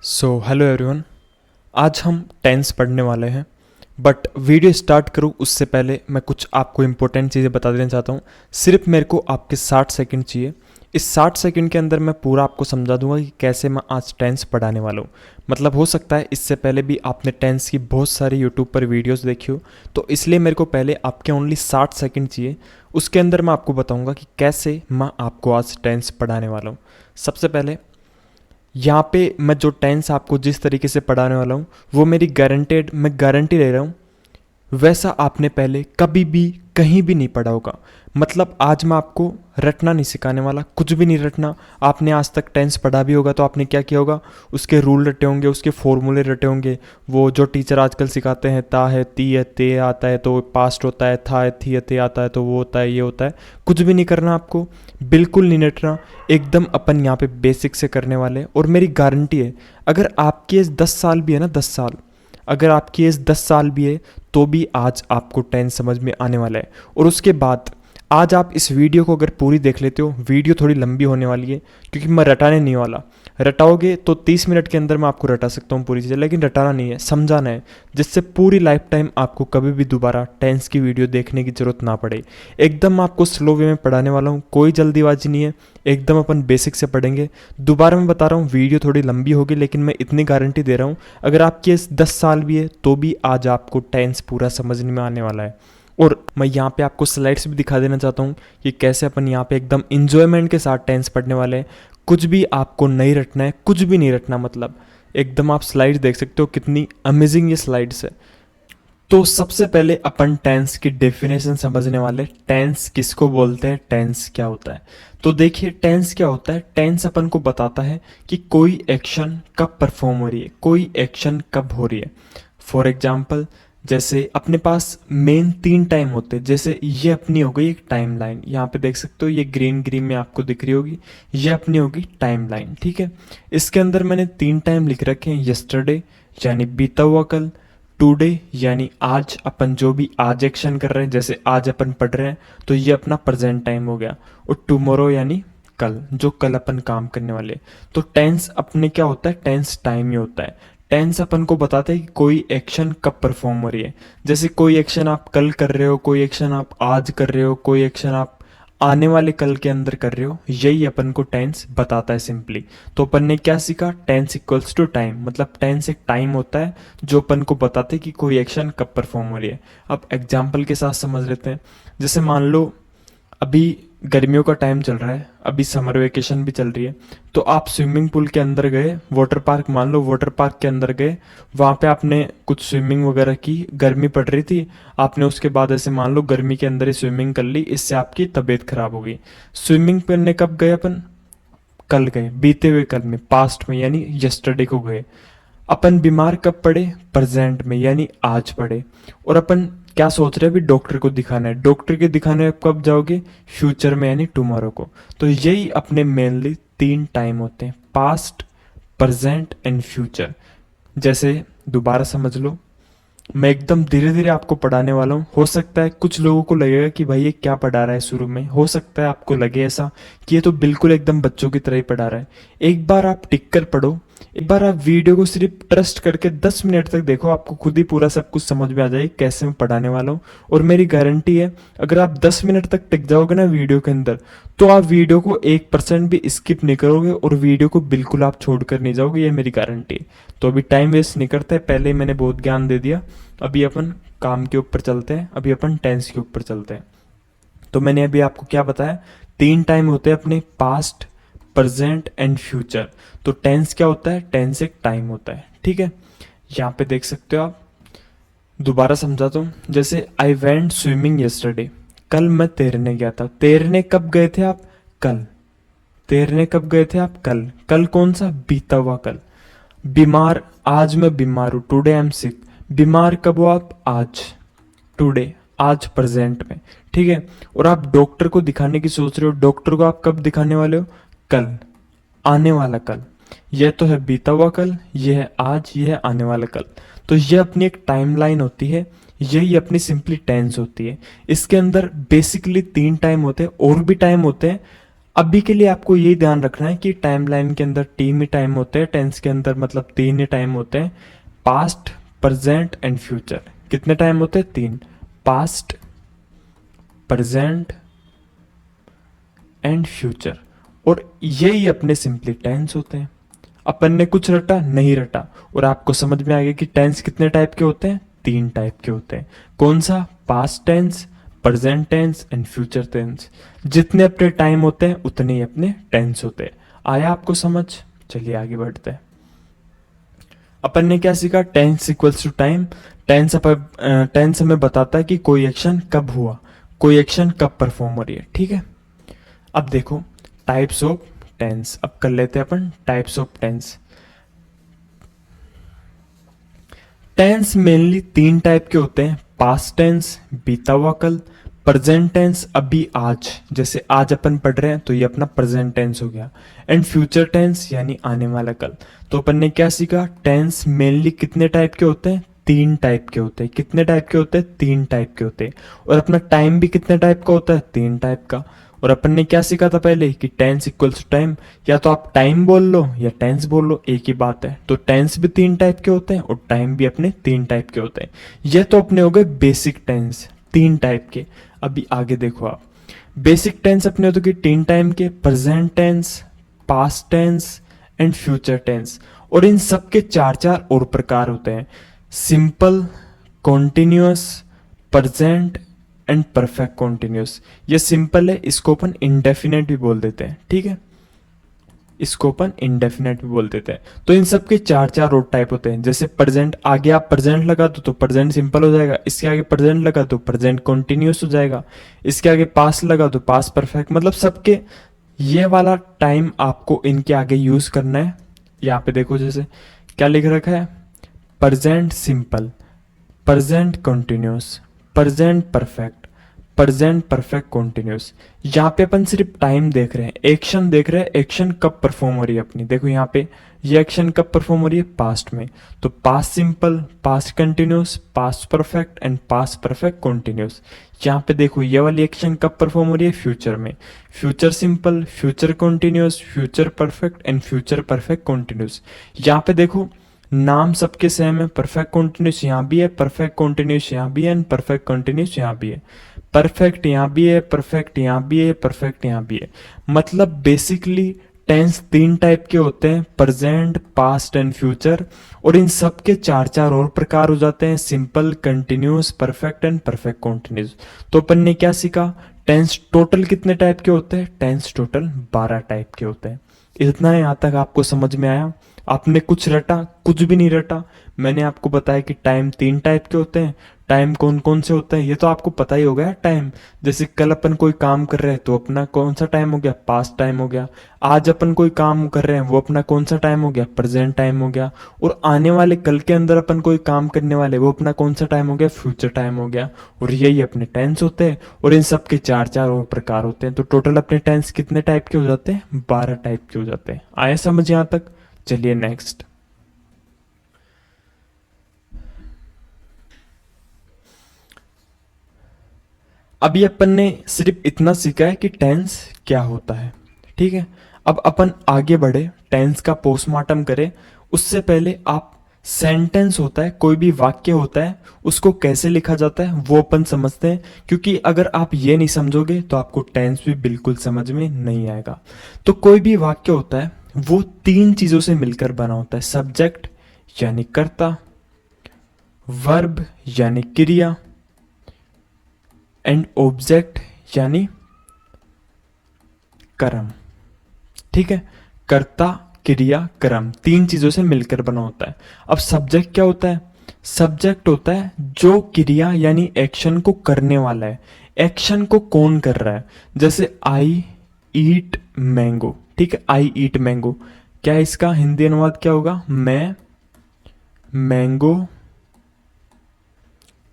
Hello everyone. आज हम tense पढ़ने वाले हैं। बट वीडियो स्टार्ट करूँ उससे पहले मैं कुछ आपको इम्पोर्टेंट चीज़ें बता देना चाहता हूँ। सिर्फ मेरे को आपके 60 सेकंड चाहिए। इस 60 सेकंड के अंदर मैं पूरा आपको समझा दूंगा कि कैसे मैं आज टेंस पढ़ाने वाला हूँ। मतलब हो सकता है इससे पहले भी आपने टेंस की बहुत सारी यूट्यूब पर वीडियोस देखी हो, तो इसलिए मेरे को पहले आपके ओनली 60 सेकंड चाहिए। उसके अंदर मैं आपको बताऊँगा कि कैसे मैं आपको आज टेंस पढ़ाने वाला हूँ। सबसे पहले यहाँ पे मैं जो टेंस आपको जिस तरीके से पढ़ाने वाला हूँ वो मेरी गारंटेड, मैं गारंटी ले रहा हूँ वैसा आपने पहले कभी भी कहीं भी नहीं पढ़ा होगा। मतलब आज मैं आपको रटना नहीं सिखाने वाला, कुछ भी नहीं रटना। आपने आज तक टेंस पढ़ा भी होगा तो आपने क्या किया होगा, उसके रूल रटे होंगे, उसके फॉर्मूले रटे होंगे। वो जो टीचर आजकल सिखाते हैं, ता है, ती है, ते आता है तो पास्ट होता है, था है, थी है, ते आता है तो वो होता है, ये होता है। कुछ भी नहीं करना आपको, बिल्कुल नहीं रटना। एकदम अपन यहाँ पे बेसिक से करने वाले हैं। और मेरी गारंटी है अगर आपकी एज 10 साल भी है ना, 10 साल, अगर आपकी एज 10 साल भी है तो भी आज आपको टेंस समझ में आने वाला है। और उसके बाद आज आप इस वीडियो को अगर पूरी देख लेते हो, वीडियो थोड़ी लंबी होने वाली है क्योंकि मैं रटाने नहीं वाला। रटाओगे तो 30 मिनट के अंदर मैं आपको रटा सकता हूँ पूरी चीज़ें, लेकिन रटाना नहीं है, समझाना है, जिससे पूरी लाइफ टाइम आपको कभी भी दोबारा टेंस की वीडियो देखने की ज़रूरत ना पड़े। एकदम आपको स्लो वे में पढ़ाने वाला हूँ, कोई जल्दीबाजी नहीं है, एकदम अपन बेसिक से पढ़ेंगे। दोबारा मैं बता रहा हूँ वीडियो थोड़ी लंबी होगी, लेकिन मैं इतनी गारंटी दे रहा हूँ अगर आपकी एज 10 साल भी है तो भी आज आपको टेंस पूरा समझने में आने वाला है। और मैं यहाँ पे आपको स्लाइड्स भी दिखा देना चाहता हूँ कि कैसे अपन यहाँ पे एकदम इंजॉयमेंट के साथ टेंस पढ़ने वाले हैं। कुछ भी आपको नहीं रटना है, कुछ भी नहीं रटना। मतलब एकदम आप स्लाइड्स देख सकते हो कितनी अमेजिंग ये स्लाइड्स है। तो सबसे पहले अपन टेंस की डेफिनेशन समझने वाले। टेंस किसको बोलते हैं, टेंस क्या होता है। तो देखिए टेंस क्या होता है। टेंस अपन को बताता है कि कोई एक्शन कब परफॉर्म हो रही है, कोई एक्शन कब हो रही है। फॉर एग्जाम्पल जैसे अपने पास मेन 3 टाइम होते हैं। जैसे ये अपनी हो गई एक टाइम लाइन, यहाँ पे देख सकते हो, ये ग्रीन ग्रीन में आपको दिख रही होगी, ये अपनी होगी टाइम लाइन। ठीक है, इसके अंदर मैंने 3 टाइम लिख रखे हैं। यस्टरडे यानी बीता हुआ कल, टुडे यानी आज, अपन जो भी आज एक्शन कर रहे हैं, जैसे आज अपन पढ़ रहे हैं तो ये अपना प्रेजेंट टाइम हो गया। और टुमारो यानी कल, जो कल अपन काम करने वाले। तो टेंस अपने क्या होता है, टेंस टाइम ही होता है। टेंस अपन को बताता है कि कोई एक्शन कब परफॉर्म हो रही है। जैसे कोई एक्शन आप कल कर रहे हो, कोई एक्शन आप आज कर रहे हो, कोई एक्शन आप आने वाले कल के अंदर कर रहे हो, यही अपन को टेंस बताता है सिंपली। तो अपन ने क्या सीखा, टेंस इक्वल्स टू टाइम। मतलब टेंस एक टाइम होता है जो अपन को बताते हैं कि कोई एक्शन कब परफॉर्म हो रही है। अब एग्जाम्पल के साथ समझ लेते हैं। जैसे मान लो अभी गर्मियों का टाइम चल रहा है, अभी समर वेकेशन भी चल रही है, तो आप स्विमिंग पूल के अंदर गए, वाटर पार्क, मान लो वाटर पार्क के अंदर गए, वहाँ पे आपने कुछ स्विमिंग वगैरह की, गर्मी पड़ रही थी, आपने उसके बाद ऐसे मान लो गर्मी के अंदर ही स्विमिंग कर ली, इससे आपकी तबीयत खराब हो गई। स्विमिंग करने कब गए अपन, कल गए, बीते हुए कल में, पास्ट में यानी यस्टरडे को गए। अपन बीमार कब पड़े, प्रेजेंट में यानी आज पड़े। और अपन क्या सोच रहे हैं, अभी डॉक्टर को दिखाना है, डॉक्टर के दिखाने कब जाओगे, फ्यूचर में यानी टुमारो को। तो यही अपने मेनली 3 टाइम होते हैं, पास्ट, प्रेजेंट एंड फ्यूचर। जैसे दोबारा समझ लो, मैं एकदम धीरे धीरे आपको पढ़ाने वाला हूँ। हो सकता है कुछ लोगों को लगेगा कि भाई ये क्या पढ़ा रहा है शुरू में, हो सकता है आपको लगे ऐसा कि ये तो बिल्कुल एकदम बच्चों की तरह ही पढ़ा रहा है। एक बार आप टिक कर पढ़ो, एक बार आप वीडियो को सिर्फ ट्रस्ट करके 10 मिनट तक देखो, आपको खुद ही पूरा सब कुछ समझ में आ जाएगी कैसे मैं पढ़ाने वाला हूँ। और मेरी गारंटी है अगर आप 10 मिनट तक टिक जाओगे ना वीडियो के अंदर, तो आप वीडियो को 1% भी स्किप नहीं करोगे और वीडियो को बिल्कुल आप छोड़ कर नहीं जाओगे, ये मेरी गारंटी है। तो अभी टाइम वेस्ट नहीं करते, पहले ही मैंने बहुत ज्ञान दे दिया, अभी अपन काम के ऊपर चलते हैं, अभी अपन टेंस के ऊपर चलते हैं। तो मैंने अभी आपको क्या बताया, 3 टाइम होते हैं अपने, पास्ट, प्रेजेंट एंड फ्यूचर। तो टेंस क्या होता है, टेंस एक टाइम होता है। ठीक है, यहाँ पे देख सकते हो आप, दोबारा समझाता हूँ। जैसे आई वेंट स्विमिंग यस्टरडे, कल मैं तैरने गया था। तैरने कब गए थे आप, कल। तैरने कब गए थे आप, कल। कल कौन सा, बीता हुआ कल। बीमार, आज मैं बीमार हूँ, टुडे आई एम सिक। बीमार कब हो आप, आज, टुडे, आज प्रेजेंट में। ठीक है, और आप डॉक्टर को दिखाने की सोच रहे हो, डॉक्टर को आप कब दिखाने वाले हो, कल, आने वाला कल। यह तो है बीता हुआ कल, यह है आज, यह है आने वाला कल। तो यह अपनी एक टाइमलाइन होती है, यही अपनी सिंपली टेंस होती है। इसके अंदर बेसिकली 3 टाइम होते हैं, और भी टाइम होते हैं। अभी के लिए आपको यही ध्यान रखना है कि टाइमलाइन के अंदर तीन ही टाइम होते हैं, टेंस के अंदर मतलब तीन ही टाइम होते हैं, पास्ट, प्रेजेंट एंड फ्यूचर। कितने टाइम होते हैं? तीन, पास्ट, प्रेजेंट एंड फ्यूचर। और यही अपने सिंपली टेंस होते हैं। अपन ने कुछ रटा नहीं रटा, और आपको समझ में आ गया कि टेंस कितने टाइप के होते हैं? तीन टाइप के होते हैं। कौन सा? Past tense, present tense and future tense. जितने अपने टाइम होते हैं उतने ही अपने टेंस होते हैं। आया आपको समझ? चलिए आगे बढ़ते हैं। अपन ने क्या सीखा? Tense equals to time. Tense हमें बताता है कि कोई एक्शन कब हुआ, कोई एक्शन कब परफॉर्म हो रही है। ठीक है, अब देखो टाइप्स ऑफ टेंस। अब कर लेते हैं अपन types of tense. Tense mainly तीन टाइप के होते हैं, पास्ट टेंस, बीता हुआ कल, प्रेजेंट टेंस अभी आज, जैसे आज अपन पढ़ रहे हैं तो ये अपना प्रेजेंट टेंस हो गया, एंड फ्यूचर टेंस यानी आने वाला कल। तो अपन ने क्या सीखा? टेंस मेनली कितने टाइप के होते हैं? तीन टाइप के होते हैं। कितने टाइप के होते हैं? तीन टाइप के होते हैं। और अपना टाइम भी कितने टाइप का होता है? तीन टाइप का। और अपन ने क्या सीखा था पहले कि टेंस इक्वल्स टू टाइम, या तो आप टाइम बोल लो या टेंस बोल लो, एक ही बात है। तो टेंस भी तीन टाइप के होते हैं और टाइम भी अपने तीन टाइप के होते हैं। ये तो अपने हो गए बेसिक टेंस, तीन टाइप के। अभी आगे देखो आप, बेसिक टेंस अपने होते कि तीन टाइम के, present tense, past tense and future tense. और इन सब के चार चार और प्रकार होते हैं, simple, continuous, present and perfect continuous. ये सिंपल है, इसको अपन इंडेफिनेट भी बोल देते हैं। ठीक है, इसको अपन इंडेफिनेट भी बोल देते हैं। तो इन सब के चार चार और टाइप होते हैं। जैसे प्रेजेंट, आगे आप प्रेजेंट लगा दो तो प्रेजेंट सिंपल हो जाएगा, इसके आगे प्रेजेंट लगा दो प्रेजेंट कॉन्टिन्यूअस हो जाएगा, इसके आगे पास्ट लगा दो पास्ट परफेक्ट। मतलब सबके ये वाला टाइम आपको इनके आगे यूज करना है। यहाँ पे देखो जैसे क्या लिख रखा है, present simple, present continuous, present perfect, present perfect continuous. यहाँ पे अपन सिर्फ टाइम देख रहे हैं, एक्शन देख रहे हैं, एक्शन कब परफॉर्म हो रही है अपनी। देखो यहाँ पे ये एक्शन कब परफॉर्म हो रही है? पास्ट में। तो past simple, past continuous, past perfect and past perfect continuous. यहाँ पे देखो ये वाली एक्शन कब परफॉर्म हो रही है? फ्यूचर में। Future simple, future continuous, future perfect and future perfect continuous. यहाँ पे देखो नाम सबके सेम है, परफेक्ट कॉन्टिन्यूस यहाँ भी है, परफेक्ट कॉन्टिन्यूस यहाँ भी है एंड परफेक्ट कॉन्टिन्यूस यहाँ भी है। परफेक्ट यहाँ भी है, परफेक्ट यहाँ भी है, परफेक्ट यहाँ भी है। मतलब बेसिकली टेंस तीन टाइप के होते हैं, प्रेजेंट, पास्ट एंड फ्यूचर। और इन सब के चार चार और प्रकार हो जाते हैं, simple, continuous, perfect and perfect continuous. तो अपन ने क्या सीखा? टेंस टोटल कितने टाइप के होते हैं? टेंस टोटल 12 टाइप के होते हैं। इतना यहाँ तक आपको समझ में आया? आपने कुछ रटा? कुछ भी नहीं रटा। मैंने आपको बताया कि टाइम तीन टाइप के होते हैं। टाइम कौन कौन से होते हैं ये तो आपको पता ही हो गया। टाइम जैसे कल अपन कोई काम कर रहे हैं तो अपना कौन सा टाइम हो गया? पास्ट टाइम हो गया। आज अपन कोई काम कर रहे हैं वो अपना कौन सा टाइम हो गया? प्रेजेंट टाइम हो गया। और आने वाले कल के अंदर अपन कोई काम करने वाले वो अपना कौन सा टाइम हो गया? फ्यूचर टाइम हो गया। और यही अपने टेंस होते हैं। और इन सब के चार चार और प्रकार होते हैं। तो टोटल अपने टेंस कितने टाइप के हो जाते हैं? 12 टाइप के हो जाते हैं। आया समझ यहाँ तक? चलिए नेक्स्ट। अभी अपन ने सिर्फ इतना सीखा है कि टेंस क्या होता है। ठीक है, अब अपन आगे बढ़े, टेंस का पोस्टमार्टम करें। उससे पहले आप सेंटेंस होता है, कोई भी वाक्य होता है, उसको कैसे लिखा जाता है वो अपन समझते हैं। क्योंकि अगर आप ये नहीं समझोगे तो आपको टेंस भी बिल्कुल समझ में नहीं आएगा। तो कोई भी वाक्य होता है वो तीन चीजों से मिलकर बना होता है, सब्जेक्ट यानी कर्ता, वर्ब यानी क्रिया एंड ऑब्जेक्ट यानी कर्म। ठीक है, कर्ता, क्रिया, कर्म, तीन चीजों से मिलकर बना होता है। अब सब्जेक्ट क्या होता है? सब्जेक्ट होता है जो क्रिया यानी एक्शन को करने वाला है। एक्शन को कौन कर रहा है? जैसे आई ईट मैंगो। ठीक है, आई ईट मैंगो, क्या इसका हिंदी अनुवाद क्या होगा? मैं मैंगो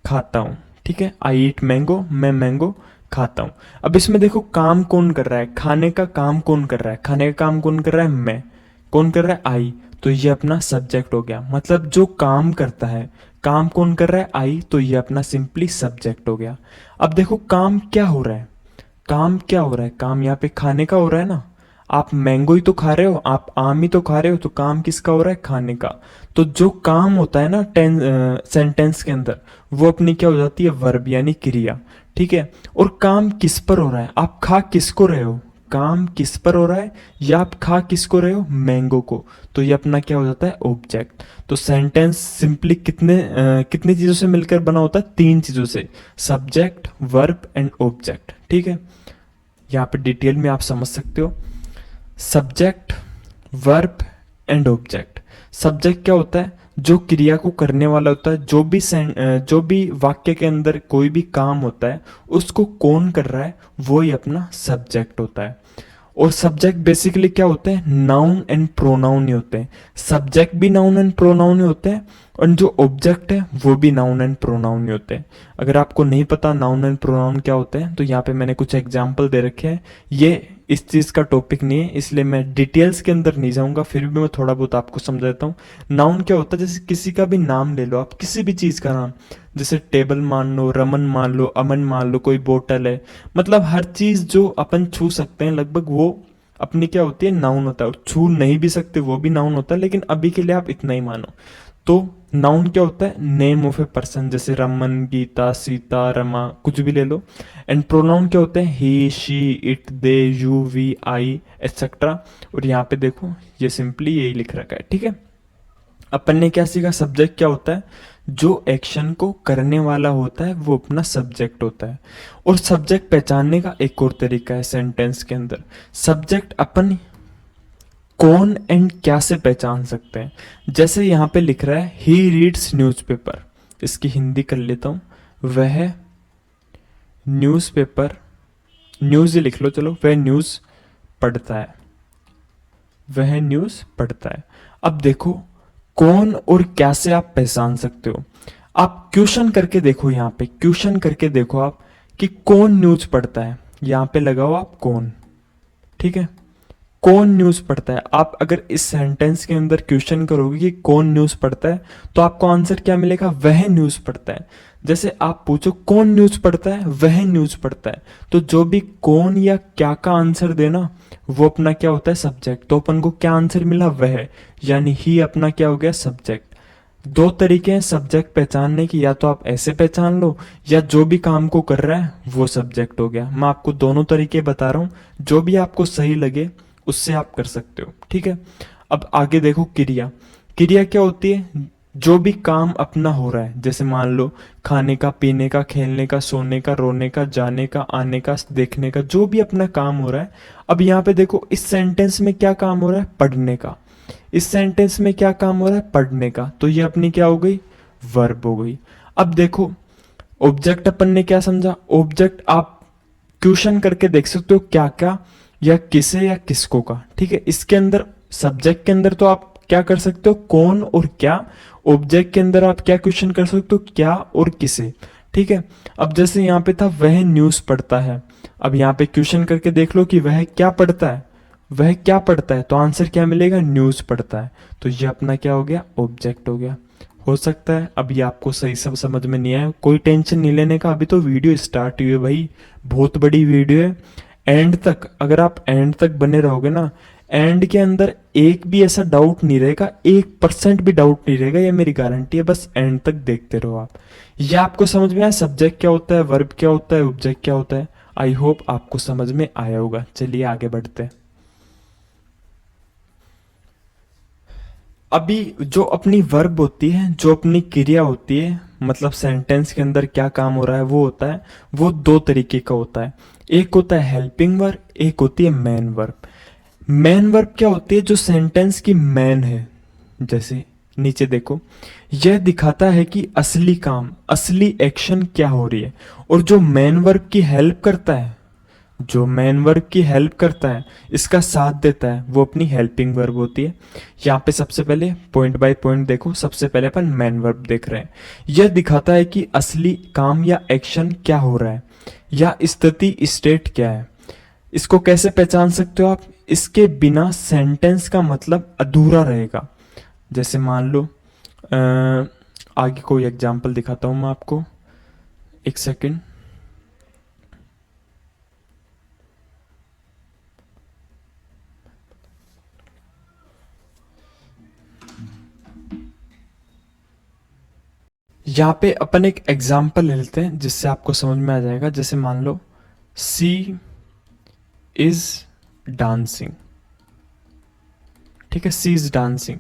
खाता हूं। ठीक है, आई ईट मैंगो, मैं मैंगो खाता हूं। अब इसमें देखो काम कौन कर रहा है? खाने का काम कौन कर रहा है? खाने का काम कौन कर रहा है? मैं। कौन कर रहा है? आई। तो ये अपना सब्जेक्ट हो गया। मतलब जो काम करता है, काम कौन कर रहा है? आई। तो ये अपना सिंपली सब्जेक्ट हो गया। अब देखो काम क्या हो रहा है? काम क्या हो रहा है? काम यहाँ पे खाने का हो रहा है ना। आप मैंगो ही तो खा रहे हो, आप आम ही तो खा रहे हो, तो काम किसका हो रहा है? खाने का। तो जो काम होता है ना सेंटेंस के अंदर, वो अपनी क्या हो जाती है? वर्ब यानी क्रिया। ठीक है। और काम किस पर हो रहा है? आप खा किसको रहे हो? काम किस पर हो रहा है? या आप खा किसको रहे हो? मैंगो को। तो ये अपना क्या हो जाता है? ऑब्जेक्ट। तो सेंटेंस सिंपली कितनी चीजों से मिलकर बना होता है? तीन चीजों से, सब्जेक्ट, वर्ब एंड ऑब्जेक्ट। ठीक है। यहाँ पे डिटेल में आप समझ सकते हो। Subject, verb and object. Subject क्या होता है? जो क्रिया को करने वाला होता है, जो भी वाक्य के अंदर कोई भी काम होता है, उसको कौन कर रहा है, वो ही अपना सब्जेक्ट होता है। और सब्जेक्ट बेसिकली क्या होते हैं? नाउन एंड प्रोनाउन ही होते हैं। सब्जेक्ट भी नाउन एंड प्रोनाउन ही होते हैं, और जो ऑब्जेक्ट है वो भी नाउन एंड प्रोनाउन ही होते हैं। अगर आपको नहीं पता नाउन एंड प्रोनाउन क्या होते हैं, तो यहाँ पे मैंने कुछ एग्जाम्पल दे रखे हैं। ये इस चीज़ का टॉपिक नहीं है, इसलिए मैं डिटेल्स के अंदर नहीं जाऊंगा, फिर भी मैं थोड़ा बहुत आपको समझा देता हूँ। नाउन क्या होता है? जैसे किसी का भी नाम ले लो आप, किसी भी चीज़ का नाम, जैसे टेबल मान लो, रमन मान लो, अमन मान लो, कोई बोतल है, मतलब हर चीज़ जो अपन छू सकते हैं लगभग, वो अपनी क्या होती है? नाउन होता है। और छू नहीं भी सकते, वो भी नाउन होता है, लेकिन अभी के लिए आप इतना ही मानो। तो नाउन क्या होता है? नेम ऑफ ए पर्सन, जैसे रमन, गीता, सीता, रमा, कुछ भी ले लो। एंड प्रोनाउन क्या होते हैं? He, she, it, they, you, we, I, etcetera. और यहाँ पे देखो, ये सिंपली यही लिख रखा है। ठीक है। अपन ने क्या सीखा? सब्जेक्ट क्या होता है? जो एक्शन को करने वाला होता है वो अपना सब्जेक्ट होता है। और सब्जेक्ट पहचानने का एक और तरीका है सेंटेंस के अंदर। सब्जेक्ट अपन कौन एंड क्या से पहचान सकते हैं। जैसे यहाँ पे लिख रहा है ही रीड्स न्यूज़पेपर, इसकी हिंदी कर लेता हूँ। वह न्यूज़पेपर, न्यूज़ ही लिख लो चलो, वह न्यूज़ पढ़ता है, वह न्यूज़ पढ़ता है। अब देखो, कौन और क्या से आप पहचान सकते हो। आप क्वेश्चन करके देखो, यहाँ पे क्वेश्चन करके देखो आप कि कौन न्यूज़ पढ़ता है। यहाँ पे लगाओ आप कौन। ठीक है। कौन न्यूज़ पढ़ता है। आप अगर इस सेंटेंस के अंदर क्वेश्चन करोगे कि कौन न्यूज़ पढ़ता है, तो आपको आंसर क्या मिलेगा? वह न्यूज़ पढ़ता है। जैसे आप पूछो कौन न्यूज़ पढ़ता है, वह न्यूज़ पढ़ता है, तो जो भी कौन या क्या का आंसर देना, वो अपना क्या होता है? सब्जेक्ट। तो अपन को क्या आंसर मिला? वह, यानी ही अपना क्या हो गया? सब्जेक्ट। दो तरीके हैं सब्जेक्ट पहचानने की, या तो आप ऐसे पहचान लो, या जो भी काम को कर रहा है वो सब्जेक्ट हो गया। मैं आपको दोनों तरीके बता रहा हूँ, जो भी आपको सही लगे उससे आप कर सकते हो। ठीक है। अब आगे देखो, क्रिया। क्रिया क्या होती है? जो भी काम अपना हो रहा है, जैसे मान लो खाने का, पीने का, खेलने का, सोने का, रोने का, जाने का, आने का, देखने का, जो भी अपना काम हो रहा है। अब यहाँ पे देखो, इस सेंटेंस में क्या काम हो रहा है? पढ़ने का। इस सेंटेंस में क्या काम हो रहा है? पढ़ने का। तो ये अपनी क्या हो गई? वर्ब हो गई। अब देखो, ऑब्जेक्ट अपन ने क्या समझा? ऑब्जेक्ट आप क्वेश्चन करके देख सकते हो क्या क्या, या किसे या किसको का। ठीक है। इसके अंदर सब्जेक्ट के अंदर तो आप क्या कर सकते हो? कौन और क्या। ऑब्जेक्ट के अंदर आप क्या क्वेश्चन कर सकते हो? क्या और किसे। ठीक है। अब जैसे यहाँ पे था वह न्यूज़ पढ़ता है, अब यहाँ पे क्वेश्चन करके देख लो कि वह क्या पढ़ता है। वह क्या पढ़ता है, तो आंसर क्या मिलेगा? न्यूज़ पढ़ता है। तो ये अपना क्या हो गया? ऑब्जेक्ट हो गया। हो सकता है अभी आपको सही सब समझ में नहीं आया, कोई टेंशन नहीं लेने का, अभी तो वीडियो स्टार्ट हुई है भाई, बहुत बड़ी वीडियो है। एंड तक, अगर आप एंड तक बने रहोगे ना, एंड के अंदर एक भी ऐसा डाउट नहीं रहेगा, 1% भी डाउट नहीं रहेगा, ये मेरी गारंटी है। बस एंड तक देखते रहो आप। ये आपको समझ में आया सब्जेक्ट क्या होता है, वर्ब क्या होता है, ऑब्जेक्ट क्या होता है। आई होप आपको समझ में आया होगा। चलिए आगे बढ़ते हैं। अभी जो अपनी वर्ब होती है, जो अपनी क्रिया होती है, मतलब सेंटेंस के अंदर क्या काम हो रहा है वो होता है, वो दो तरीके का होता है। एक होता है हेल्पिंग वर्ब, एक होती है मेन वर्ब। मेन वर्ब क्या होती है? जो सेंटेंस की मेन है। जैसे नीचे देखो, यह दिखाता है कि असली काम, असली एक्शन क्या हो रही है। और जो मेन वर्ब की हेल्प करता है, जो मेन वर्ब की हेल्प करता है, इसका साथ देता है, वो अपनी हेल्पिंग वर्ब होती है। यहाँ पे सबसे पहले पॉइंट बाय पॉइंट देखो। सबसे पहले अपन मेन वर्ब देख रहे हैं। यह दिखाता है कि असली काम या एक्शन क्या हो रहा है, या स्थिति, स्टेट क्या है। इसको कैसे पहचान सकते हो आप? इसके बिना सेंटेंस का मतलब अधूरा रहेगा। जैसे मान लो आगे कोई एग्जांपल दिखाता हूं मैं आपको, एक सेकंड। यहाँ पे अपन एक एग्जाम्पल ले लेते हैं जिससे आपको समझ में आ जाएगा। जैसे मान लो सी इज डांसिंग, ठीक है, सी इज डांसिंग।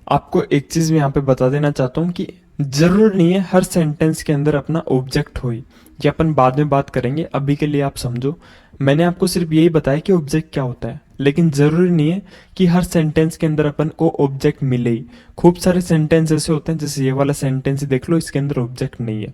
आपको एक चीज मैं यहाँ पे बता देना चाहता हूँ कि जरूर नहीं है हर सेंटेंस के अंदर अपना ऑब्जेक्ट हो, ये अपन बाद में बात करेंगे, अभी के लिए आप समझो। मैंने आपको सिर्फ यही बताया कि ऑब्जेक्ट क्या होता है, लेकिन जरूरी नहीं है कि हर सेंटेंस के अंदर अपन को ऑब्जेक्ट मिले ही। खूब सारे सेंटेंस ऐसे होते हैं, जैसे ये वाला सेंटेंस ही देख लो, इसके अंदर ऑब्जेक्ट नहीं है,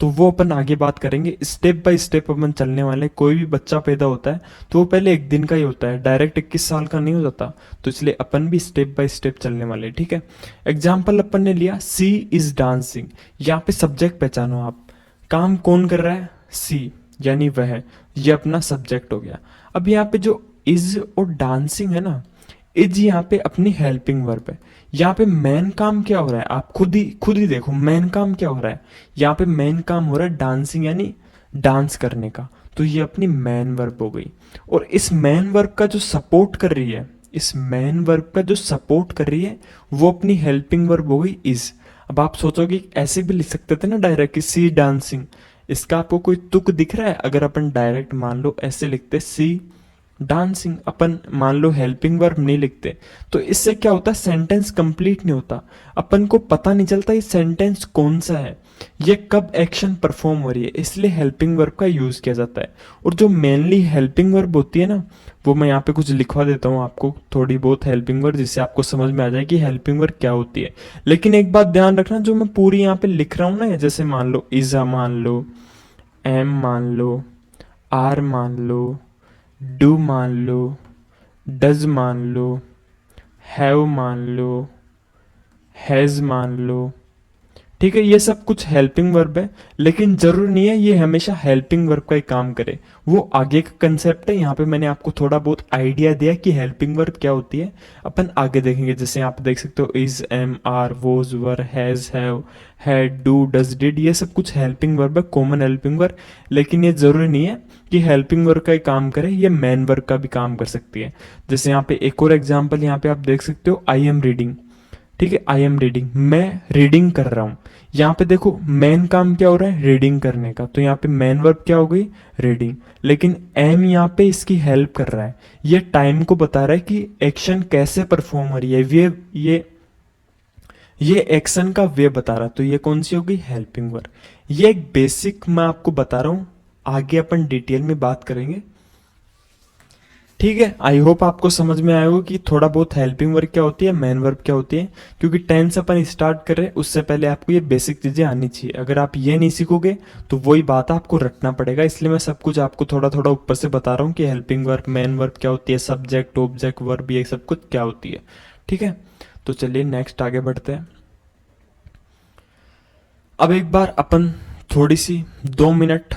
तो वो अपन आगे बात करेंगे। स्टेप बाय स्टेप अपन चलने वाले। कोई भी बच्चा पैदा होता है तो वो पहले एक दिन का ही होता है, डायरेक्ट 21 साल का नहीं हो जाता, तो इसलिए अपन भी स्टेप बाय स्टेप चलने वाले, ठीक है। एग्जाम्पल अपन ने लिया सी इज डांसिंग, यहाँ पे सब्जेक्ट पहचानो आप, काम कौन कर रहा है, सी यानी वह, ये अपना सब्जेक्ट हो गया। अब यहाँ पे जो इज और डांसिंग है ना, इज यहाँ पे अपनी हेल्पिंग वर्ब है। यहाँ पे मेन काम क्या हो रहा है, आप खुद ही देखो, मेन काम क्या हो रहा है, यहाँ पे मेन काम हो रहा है डांसिंग यानी डांस करने का, तो ये अपनी मेन वर्ब हो गई। और इस मेन वर्ब का जो सपोर्ट कर रही है, इस मेन वर्ब का जो सपोर्ट कर रही है वो अपनी हेल्पिंग वर्ब हो गई इज। अब आप सोचोगे ऐसे भी लिख सकते थे ना डायरेक्ट, सी डांसिंग, इसका आपको कोई तुक दिख रहा है? अगर अपन डायरेक्ट मान लो ऐसे लिखते सी डांसिंग, अपन मान लो हेल्पिंग वर्ब नहीं लिखते, तो इससे क्या होता है, सेंटेंस कंप्लीट नहीं होता, अपन को पता नहीं चलता ये सेंटेंस कौन सा है, ये कब एक्शन परफॉर्म हो रही है, इसलिए हेल्पिंग वर्ब का यूज किया जाता है। और जो मेनली हेल्पिंग वर्ब होती है ना, वो मैं यहाँ पे कुछ लिखवा देता हूँ आपको, थोड़ी बहुत हेल्पिंग वर्ब, जिससे आपको समझ में आ जाए कि हेल्पिंग वर्ब क्या होती है। लेकिन एक बात ध्यान रखना, जो मैं पूरी यहाँ पे लिख रहा हूँ ना, जैसे मान लो इजा मान लो, एम मान लो, आर मान लो, डू मान लो, डज मान लो, हैव मान लो, हैज मान लो, ठीक है, ये सब कुछ हेल्पिंग वर्ब है, लेकिन जरूर नहीं है ये हमेशा हेल्पिंग वर्ब का ही काम करे, वो आगे का कंसेप्ट है। यहाँ पे मैंने आपको थोड़ा बहुत आइडिया दिया कि हेल्पिंग वर्ब क्या होती है, अपन आगे देखेंगे। जैसे यहाँ पे देख सकते हो is, am, are, was, were, has, have, had, do, does, did, ये सब कुछ हेल्पिंग वर्ब है, कॉमन हेल्पिंग वर्ब, लेकिन ये जरूरी नहीं है कि हेल्पिंग वर्ब का ही काम करे, ये मेन वर्ब का भी काम कर सकती है। जैसे यहाँ पे एक और एग्जाम्पल यहाँ पे आप देख सकते हो, आई एम रीडिंग, ठीक है, आई एम रीडिंग, मैं रीडिंग कर रहा हूं। यहाँ पे देखो मेन काम क्या हो रहा है, रीडिंग करने का, तो यहाँ पे मेन वर्ब क्या हो गई, रीडिंग, लेकिन एम यहाँ पे इसकी हेल्प कर रहा है, ये टाइम को बता रहा है कि एक्शन कैसे परफॉर्म हो रही है, ये एक्शन का वे बता रहा है, तो ये कौन सी होगी, हेल्पिंग वर्ब। ये एक बेसिक मैं आपको बता रहा हूं, आगे अपन डिटेल में बात करेंगे, ठीक है। आई होप आपको समझ में आया होगा कि थोड़ा बहुत हेल्पिंग वर्ब क्या होती है, मेन वर्ब क्या होती है, क्योंकि टेंस अपन स्टार्ट कर रहे हैं उससे पहले आपको ये बेसिक चीजें आनी चाहिए। अगर आप ये नहीं सीखोगे तो वही बात आपको रटना पड़ेगा, इसलिए मैं सब कुछ आपको थोड़ा थोड़ा ऊपर से बता रहा हूँ कि हेल्पिंग वर्ब, मेन वर्ब क्या होती है, सब्जेक्ट, ऑब्जेक्ट, वर्ब, ये सब कुछ क्या होती है, ठीक है। तो चलिए नेक्स्ट आगे बढ़ते हैं। अब एक बार अपन थोड़ी सी 2 मिनट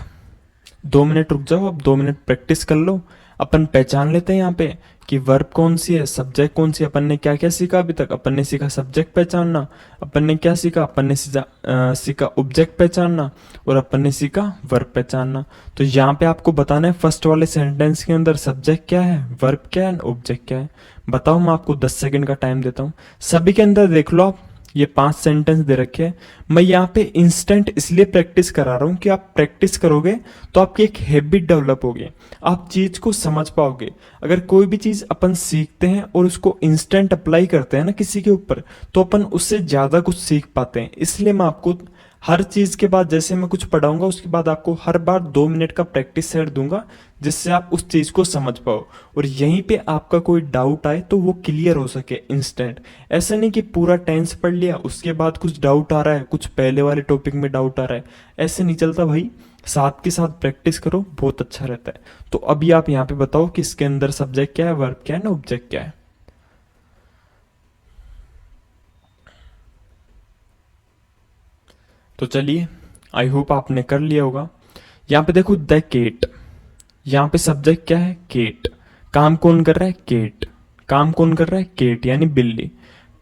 रुक जाओ, अब 2 मिनट प्रैक्टिस कर लो। अपन पहचान लेते हैं यहाँ पे कि वर्ब कौन सी है, सब्जेक्ट कौन सी है। अपन ने क्या क्या सीखा अभी तक, अपन ने सीखा सब्जेक्ट पहचानना, अपन ने क्या सीखा, अपन ने सीखा ऑब्जेक्ट पहचानना, और अपन ने सीखा वर्ब पहचानना। तो यहाँ पे आपको बताना है फर्स्ट वाले सेंटेंस के अंदर सब्जेक्ट क्या है, वर्ब क्या है, ऑब्जेक्ट क्या है। बताओ, मैं आपको 10 सेकंड का टाइम देता हूँ, सभी के अंदर देख लो आप, ये 5 सेंटेंस दे रखे हैं। मैं यहाँ पे इंस्टेंट इसलिए प्रैक्टिस करा रहा हूँ कि आप प्रैक्टिस करोगे तो आपकी एक हैबिट डेवलप होगी, आप चीज को समझ पाओगे। अगर कोई भी चीज अपन सीखते हैं और उसको इंस्टेंट अप्लाई करते हैं ना किसी के ऊपर, तो अपन उससे ज्यादा कुछ सीख पाते हैं। इसलिए मैं आपको हर चीज के बाद, जैसे मैं कुछ पढ़ाऊंगा उसके बाद आपको हर बार 2 मिनट का प्रैक्टिस सेट दूंगा, जिससे आप उस चीज को समझ पाओ, और यहीं पे आपका कोई डाउट आए तो वो क्लियर हो सके इंस्टेंट। ऐसा नहीं कि पूरा टेंस पढ़ लिया उसके बाद कुछ डाउट आ रहा है, कुछ पहले वाले टॉपिक में डाउट आ रहा है, ऐसे नहीं चलता भाई। साथ के साथ प्रैक्टिस करो, बहुत अच्छा रहता है। तो अभी आप यहाँ पे बताओ कि इसके अंदर सब्जेक्ट क्या है, वर्ब क्या है ना, ऑब्जेक्ट क्या है। तो चलिए, आई होप आपने कर लिया होगा। यहाँ पे देखो द केट, यहाँ पे सब्जेक्ट क्या है, केट, काम कौन कर रहा है, केट, काम कौन कर रहा है, केट यानी बिल्ली,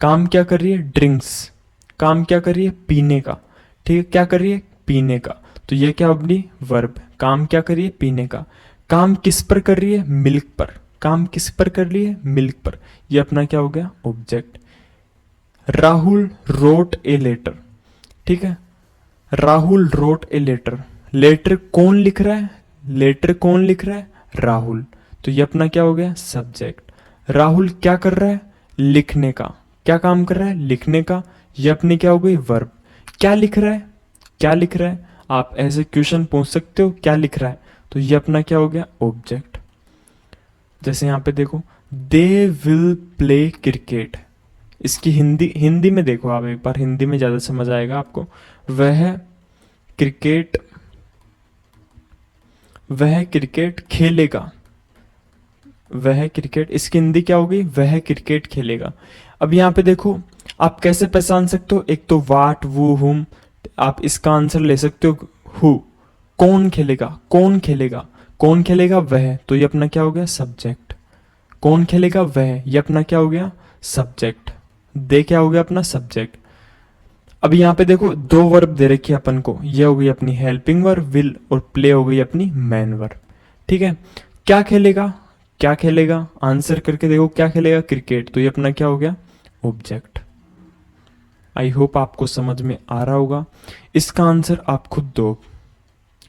काम क्या कर रही है, ड्रिंक्स, काम क्या कर रही है, पीने का, ठीक है, क्या कर रही है, पीने का, तो ये क्या होगी, वर्ब, काम क्या कर रही है, पीने का, काम किस पर कर रही है, मिल्क पर, काम किस पर कर रही है, मिल्क पर, ये अपना क्या हो गया, object. Rahul wrote a letter, ठीक है, Rahul wrote a letter. Letter कौन लिख रहा है? लेटर कौन लिख रहा है? राहुल। तो ये अपना क्या हो गया? सब्जेक्ट। राहुल क्या कर रहा है? लिखने का। क्या काम कर रहा है? लिखने का। ये अपनी क्या हो गई? वर्ब। क्या लिख रहा है? क्या लिख रहा है? आप ऐसे क्वेश्चन पूछ सकते हो, क्या लिख रहा है? तो ये अपना क्या हो गया? ऑब्जेक्ट। जैसे यहाँ पे देखो, दे विल प्ले क्रिकेट। इसकी हिंदी हिंदी में देखो आप एक बार, हिंदी में ज़्यादा समझ आएगा आपको। वह क्रिकेट वह क्रिकेट खेलेगा। वह क्रिकेट, इसकी हिंदी क्या होगी? वह क्रिकेट खेलेगा। अब यहाँ पे देखो, आप कैसे पहचान सकते हो? एक तो वाट, वो, हुम। आप इसका आंसर ले सकते हो हु। कौन खेलेगा? कौन खेलेगा? कौन खेलेगा? वह। तो ये अपना क्या हो गया? सब्जेक्ट। कौन खेलेगा? वह। ये अपना क्या हो गया? सब्जेक्ट। दे क्या हो गया? अपना सब्जेक्ट। अब यहाँ पे देखो, दो वर्ब दे रखी है अपन को। ये हो गई अपनी हेल्पिंग वर्ब विल, और प्ले हो गई अपनी मेन वर्ब। ठीक है। क्या खेलेगा? क्या खेलेगा? आंसर करके देखो, क्या खेलेगा? क्रिकेट। तो ये अपना क्या हो गया? ऑब्जेक्ट। आई होप आपको समझ में आ रहा होगा। इसका आंसर आप खुद दो।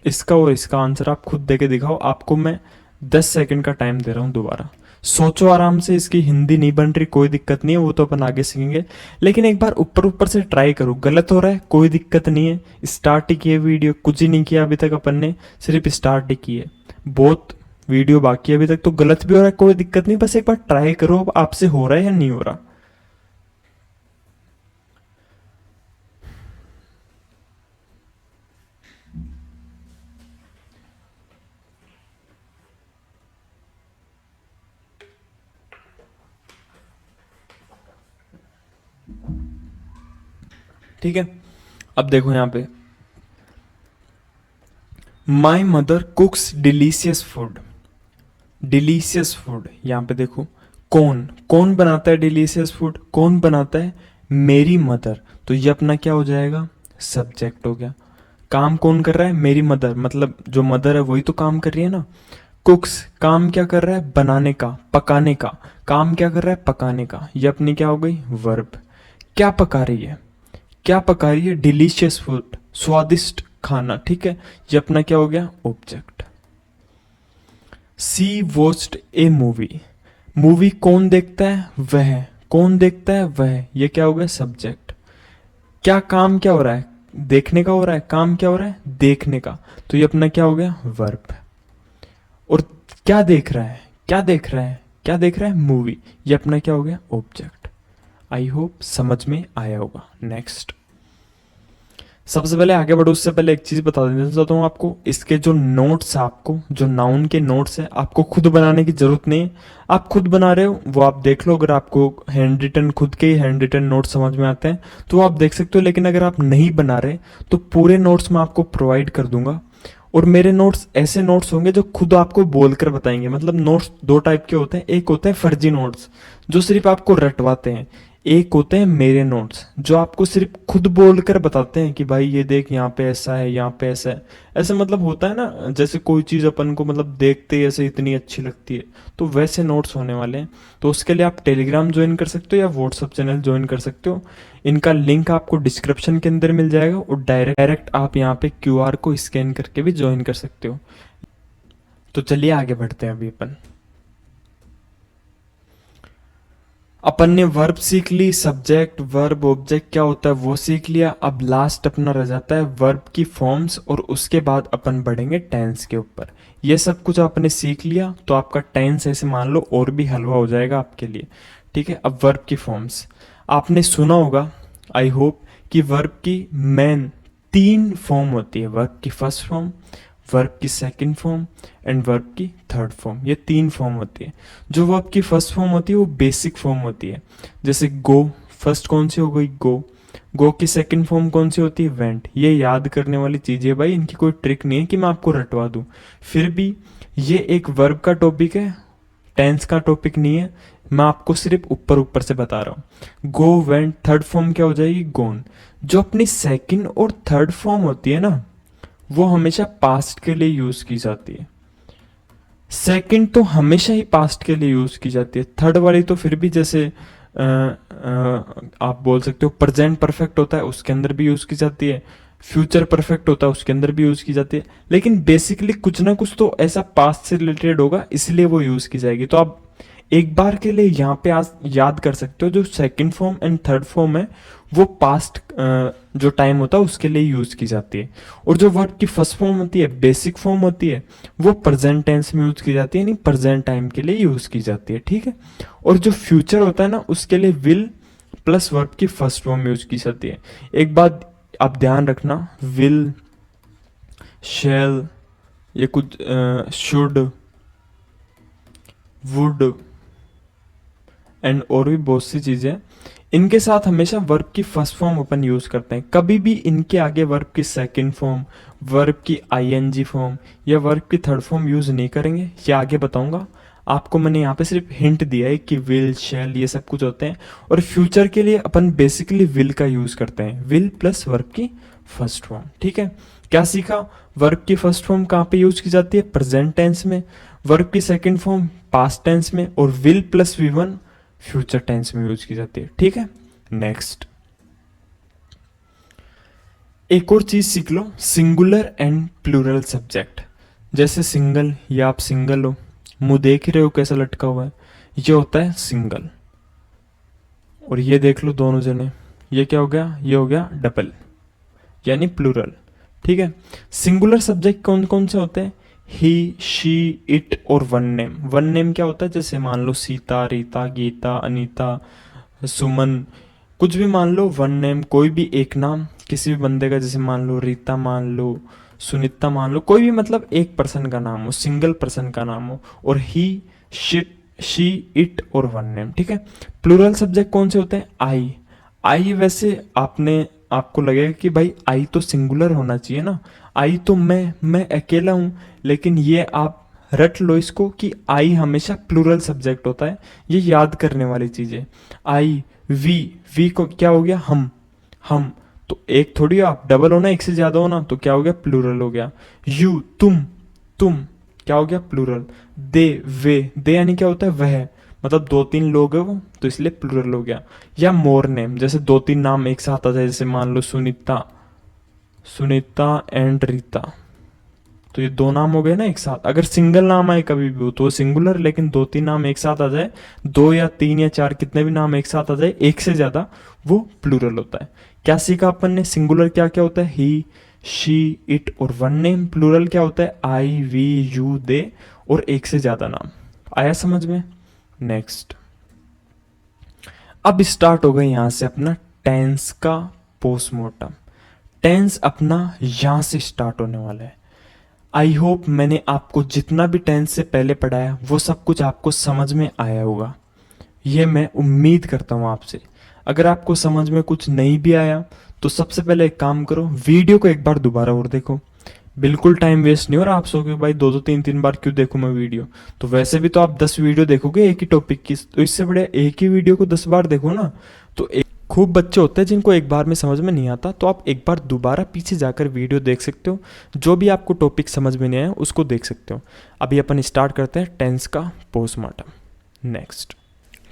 इसका और इसका आंसर आप खुद दे के दिखाओ। आपको मैं 10 सेकंड का टाइम दे रहा हूं दोबारा। सोचो आराम से। इसकी हिंदी नहीं बन रही, कोई दिक्कत नहीं है, वो तो अपन आगे सीखेंगे। लेकिन एक बार ऊपर ऊपर से ट्राई करो। गलत हो रहा है, कोई दिक्कत नहीं है। स्टार्ट ही किए वीडियो, कुछ ही नहीं किया अभी तक अपन ने, सिर्फ स्टार्ट ही किए। बहुत वीडियो बाकी है अभी तक, तो गलत भी हो रहा है, कोई दिक्कत नहीं। बस एक बार ट्राई करो, अब आपसे हो रहा है या नहीं हो रहा। ठीक है। अब देखो यहाँ पे, my mother कुक्स delicious food. Delicious food, यहाँ पे देखो, कौन कौन बनाता है डिलीशियस फूड? कौन बनाता है? मेरी मदर। तो ये अपना क्या हो जाएगा? सब्जेक्ट हो गया। काम कौन कर रहा है? मेरी मदर, मतलब जो मदर है वही तो काम कर रही है ना। कुक्स, काम क्या कर रहा है? बनाने का, पकाने का। काम क्या कर रहा है? पकाने का। ये अपनी क्या हो गई? वर्ब। क्या पका रही है? क्या पका रही है? डिलीशियस फूड, स्वादिष्ट खाना। ठीक है। ये अपना क्या हो गया? ऑब्जेक्ट। सी वॉच्ड ए मूवी। मूवी कौन देखता है? वह। कौन देखता है? वह। ये क्या हो गया? सब्जेक्ट। क्या काम क्या हो रहा है? देखने का हो रहा है। काम क्या हो रहा है? देखने का। तो ये अपना क्या हो गया? वर्ब। और क्या देख रहा है? क्या देख रहा है? क्या देख रहा है? मूवी। ये अपना क्या हो गया? ऑब्जेक्ट। आई होप समझ में आया होगा। नेक्स्ट, सबसे पहले आगे बढ़ो उससे पहले एक चीज बता देना चाहता हूँ आपको। इसके जो नोट्स, आपको जो नाउन के नोट्स है, आपको खुद बनाने की जरूरत नहीं है। आप खुद बना रहे हो वो आप देख लो। अगर आपको हैंड रिटन, खुद के ही हैंड रिटन नोट्स समझ में आते हैं तो आप देख सकते हो। लेकिन अगर आप नहीं बना रहे तो पूरे नोट्स मैं आपको प्रोवाइड कर दूंगा। और मेरे नोट्स ऐसे नोट्स होंगे जो खुद आपको बोलकर बताएंगे। मतलब नोट्स दो टाइप के होते हैं। एक होते हैं फर्जी नोट्स जो सिर्फ आपको रटवाते हैं। एक होते हैं मेरे नोट्स जो आपको सिर्फ खुद बोलकर बताते हैं कि भाई ये देख, यहाँ पे ऐसा है, यहाँ पे ऐसा है। ऐसे मतलब होता है ना, जैसे कोई चीज़ अपन को मतलब देखते ही ऐसे इतनी अच्छी लगती है, तो वैसे नोट्स होने वाले हैं। तो उसके लिए आप टेलीग्राम ज्वाइन कर सकते हो या व्हाट्सअप चैनल ज्वाइन कर सकते हो। इनका लिंक आपको डिस्क्रिप्शन के अंदर मिल जाएगा। और डायरेक्ट आप यहाँ पे क्यूआर को स्कैन करके भी ज्वाइन कर सकते हो। तो चलिए आगे बढ़ते हैं। अभी अपन ने वर्ब सीख ली, सब्जेक्ट वर्ब ऑब्जेक्ट क्या होता है वो सीख लिया। अब लास्ट अपना रह जाता है वर्ब की फॉर्म्स, और उसके बाद अपन बढ़ेंगे टेंस के ऊपर। ये सब कुछ आपने सीख लिया तो आपका टेंस ऐसे मान लो और भी हलवा हो जाएगा आपके लिए। ठीक है। अब वर्ब की फॉर्म्स आपने सुना होगा, आई होप, कि वर्ब की मेन 3 फॉर्म होती है। वर्ब की फर्स्ट फॉर्म, वर्ब की सेकंड फॉर्म एंड वर्ब की थर्ड फॉर्म। ये 3 फॉर्म होती है। जो वर्ब की फर्स्ट फॉर्म होती है वो बेसिक फॉर्म होती है। जैसे गो, फर्स्ट कौन सी हो गई? गो। गो की सेकंड फॉर्म कौन सी होती है? वेंट। ये याद करने वाली चीज़ है भाई, इनकी कोई ट्रिक नहीं है कि मैं आपको रटवा दूं। फिर भी ये एक वर्ब का टॉपिक है, टेंस का टॉपिक नहीं है। मैं आपको सिर्फ ऊपर ऊपर से बता रहा हूँ। गो, वेंट, थर्ड फॉर्म क्या हो जाएगी? गोन। जो अपनी सेकंड और थर्ड फॉर्म होती है ना, वो हमेशा पास्ट के लिए यूज की जाती है। सेकंड तो हमेशा ही पास्ट के लिए यूज की जाती है। थर्ड वाली तो फिर भी जैसे आप बोल सकते हो प्रेजेंट परफेक्ट होता है, उसके अंदर भी यूज की जाती है। फ्यूचर परफेक्ट होता है उसके अंदर भी यूज़ की जाती है, लेकिन बेसिकली कुछ ना कुछ तो ऐसा पास्ट से रिलेटेड होगा इसलिए वो यूज़ की जाएगी। तो आप एक बार के लिए यहाँ पे आज याद कर सकते हो, जो second form and third form है वो पास्ट जो टाइम होता है उसके लिए यूज़ की जाती है, और जो वर्ब की फर्स्ट फॉर्म होती है, बेसिक फॉर्म होती है, वो प्रेजेंट टेंस में यूज़ की जाती है, यानी प्रेजेंट टाइम के लिए यूज़ की जाती है, ठीक है। और जो फ्यूचर होता है ना, उसके लिए विल प्लस वर्ब की फर्स्ट फॉर्म यूज़ की जाती है। एक बात आप ध्यान रखना, विल, शैल, ये कुछ शुड, वुड एंड और भी बहुत सी चीज़ें, इनके साथ हमेशा वर्ब की फर्स्ट फॉर्म अपन यूज़ करते हैं। कभी भी इनके आगे वर्ब की सेकंड फॉर्म, वर्ब की आईएनजी फॉर्म या वर्ब की थर्ड फॉर्म यूज़ नहीं करेंगे, ये आगे बताऊंगा आपको। मैंने यहाँ पे सिर्फ हिंट दिया है कि विल, शैल ये सब कुछ होते हैं, और फ्यूचर के लिए अपन बेसिकली विल का यूज़ करते हैं, विल प्लस वर्ब की फर्स्ट फॉर्म, ठीक है। क्या सीखा? वर्ब की फर्स्ट फॉर्म कहाँ पे यूज़ की जाती है? प्रेजेंट टेंस में। वर्ब की सेकंड फॉर्म पास्ट टेंस में, और will plus V one future tense में यूज की जाती है, ठीक है। नेक्स्ट, एक और चीज सीख लो, सिंगुलर एंड प्लूरल सब्जेक्ट। जैसे सिंगल, या आप सिंगल हो, मुंह देख ही रहे हो कैसा लटका हुआ है, ये होता है सिंगल। और ये देख लो दोनों जने, ये क्या हो गया? ये हो गया डबल, यानी प्लूरल, ठीक है। सिंगुलर सब्जेक्ट कौन कौन से होते हैं? ही, शी, इट और वन नेम। वन नेम क्या होता है? जैसे मान लो सीता, रीता, गीता, अनीता, सुमन, कुछ भी मान लो वन नेम, कोई भी एक नाम किसी भी बंदे का, जैसे मान लो रीता, मान लो सुनीता, मान लो कोई भी, मतलब एक पर्सन का नाम हो, सिंगल पर्सन का नाम हो। और ही, शिट, शी, इट और वन नेम, ठीक है। प्लूरल सब्जेक्ट कौन से होते हैं? आई। आई वैसे आपको लगेगा कि भाई आई तो सिंगुलर होना चाहिए ना, आई तो मैं अकेला हूं, लेकिन ये आप रट लो इसको कि आई हमेशा प्लूरल सब्जेक्ट होता है, ये याद करने वाली चीज है। आई, वी को क्या हो गया? हम तो एक थोड़ी हो आप, डबल हो ना, एक से ज्यादा हो ना, तो क्या हो गया? प्लूरल हो गया। यू, तुम क्या हो गया? प्लूरल। दे यानी क्या होता है? वह, मतलब दो तीन लोग है वो, तो इसलिए प्लूरल हो गया। या मोर नेम, जैसे दो तीन नाम एक साथ आ जाए, जैसे मान लो सुनीता एंड रीता, तो ये दो नाम हो गए ना एक साथ। अगर सिंगल नाम आए कभी भी हो तो वो सिंगुलर, लेकिन दो तीन नाम एक साथ आ जाए, दो या तीन या चार कितने भी नाम एक साथ आ जाए, एक से ज्यादा, वो प्लूरल होता है। क्या सीखा अपन ने? सिंगुलर क्या क्या होता है? ही, शी, इट और वन नेम। प्लूरल क्या होता है? आई, वी, यू, दे और एक से ज्यादा नाम। आया समझ में? नेक्स्ट, अब स्टार्ट हो गया यहां से अपना टेंस का पोस्टमार्टम। टेंस अपना यहां से स्टार्ट होने वाला है। आई होप मैंने आपको जितना भी टेंस से पहले पढ़ाया वो सब कुछ आपको समझ में आया होगा, ये मैं उम्मीद करता हूं आपसे। अगर आपको समझ में कुछ नहीं भी आया तो सबसे पहले एक काम करो, वीडियो को एक बार दोबारा और देखो। बिल्कुल टाइम वेस्ट नहीं हो रहा। आप सोचोगे भाई दो दो तीन तीन बार क्यों देखूं मैं वीडियो, तो वैसे भी तो आप 10 वीडियो देखोगे एक ही टॉपिक की, तो इससे बड़े एक ही वीडियो को 10 बार देखो ना। तो खूब बच्चे होते हैं जिनको एक बार में समझ में नहीं आता, तो आप एक बार दोबारा पीछे जाकर वीडियो देख सकते हो, जो भी आपको टॉपिक समझ में नहीं आया उसको देख सकते हो। अभी अपन स्टार्ट करते हैं टेंस का पोस्टमार्टम। नेक्स्ट,